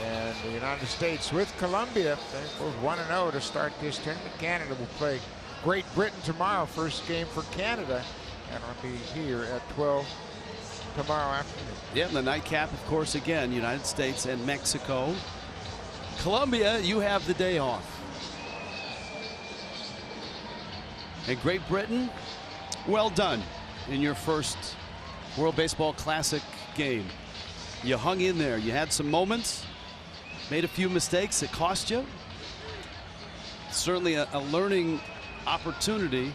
And the United States with Colombia, they both 1-0 to start this tournament. Canada will play Great Britain tomorrow. First game for Canada. And I'll be here at 12 tomorrow afternoon. Yeah, and the nightcap, of course, again, United States and Mexico. Colombia, you have the day off. And Great Britain, well done in your first World Baseball Classic game. You hung in there. You had some moments, made a few mistakes that cost you. Certainly a learning opportunity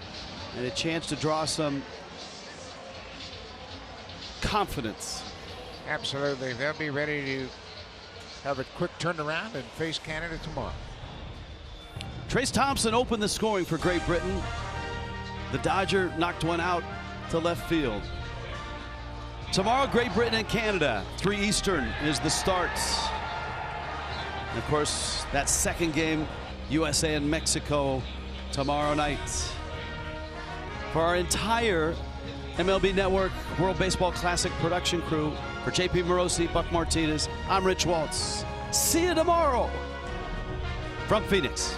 and a chance to draw some confidence. Absolutely. They'll be ready to have a quick turnaround and face Canada tomorrow. Trace Thompson opened the scoring for Great Britain. The Dodger knocked one out to left field. Tomorrow, Great Britain and Canada. 3 Eastern is the start. And of course, that second game, USA and Mexico tomorrow night. For our entire MLB Network World Baseball Classic production crew, for JP Morosi, Buck Martinez, I'm Rich Waltz. See you tomorrow from Phoenix.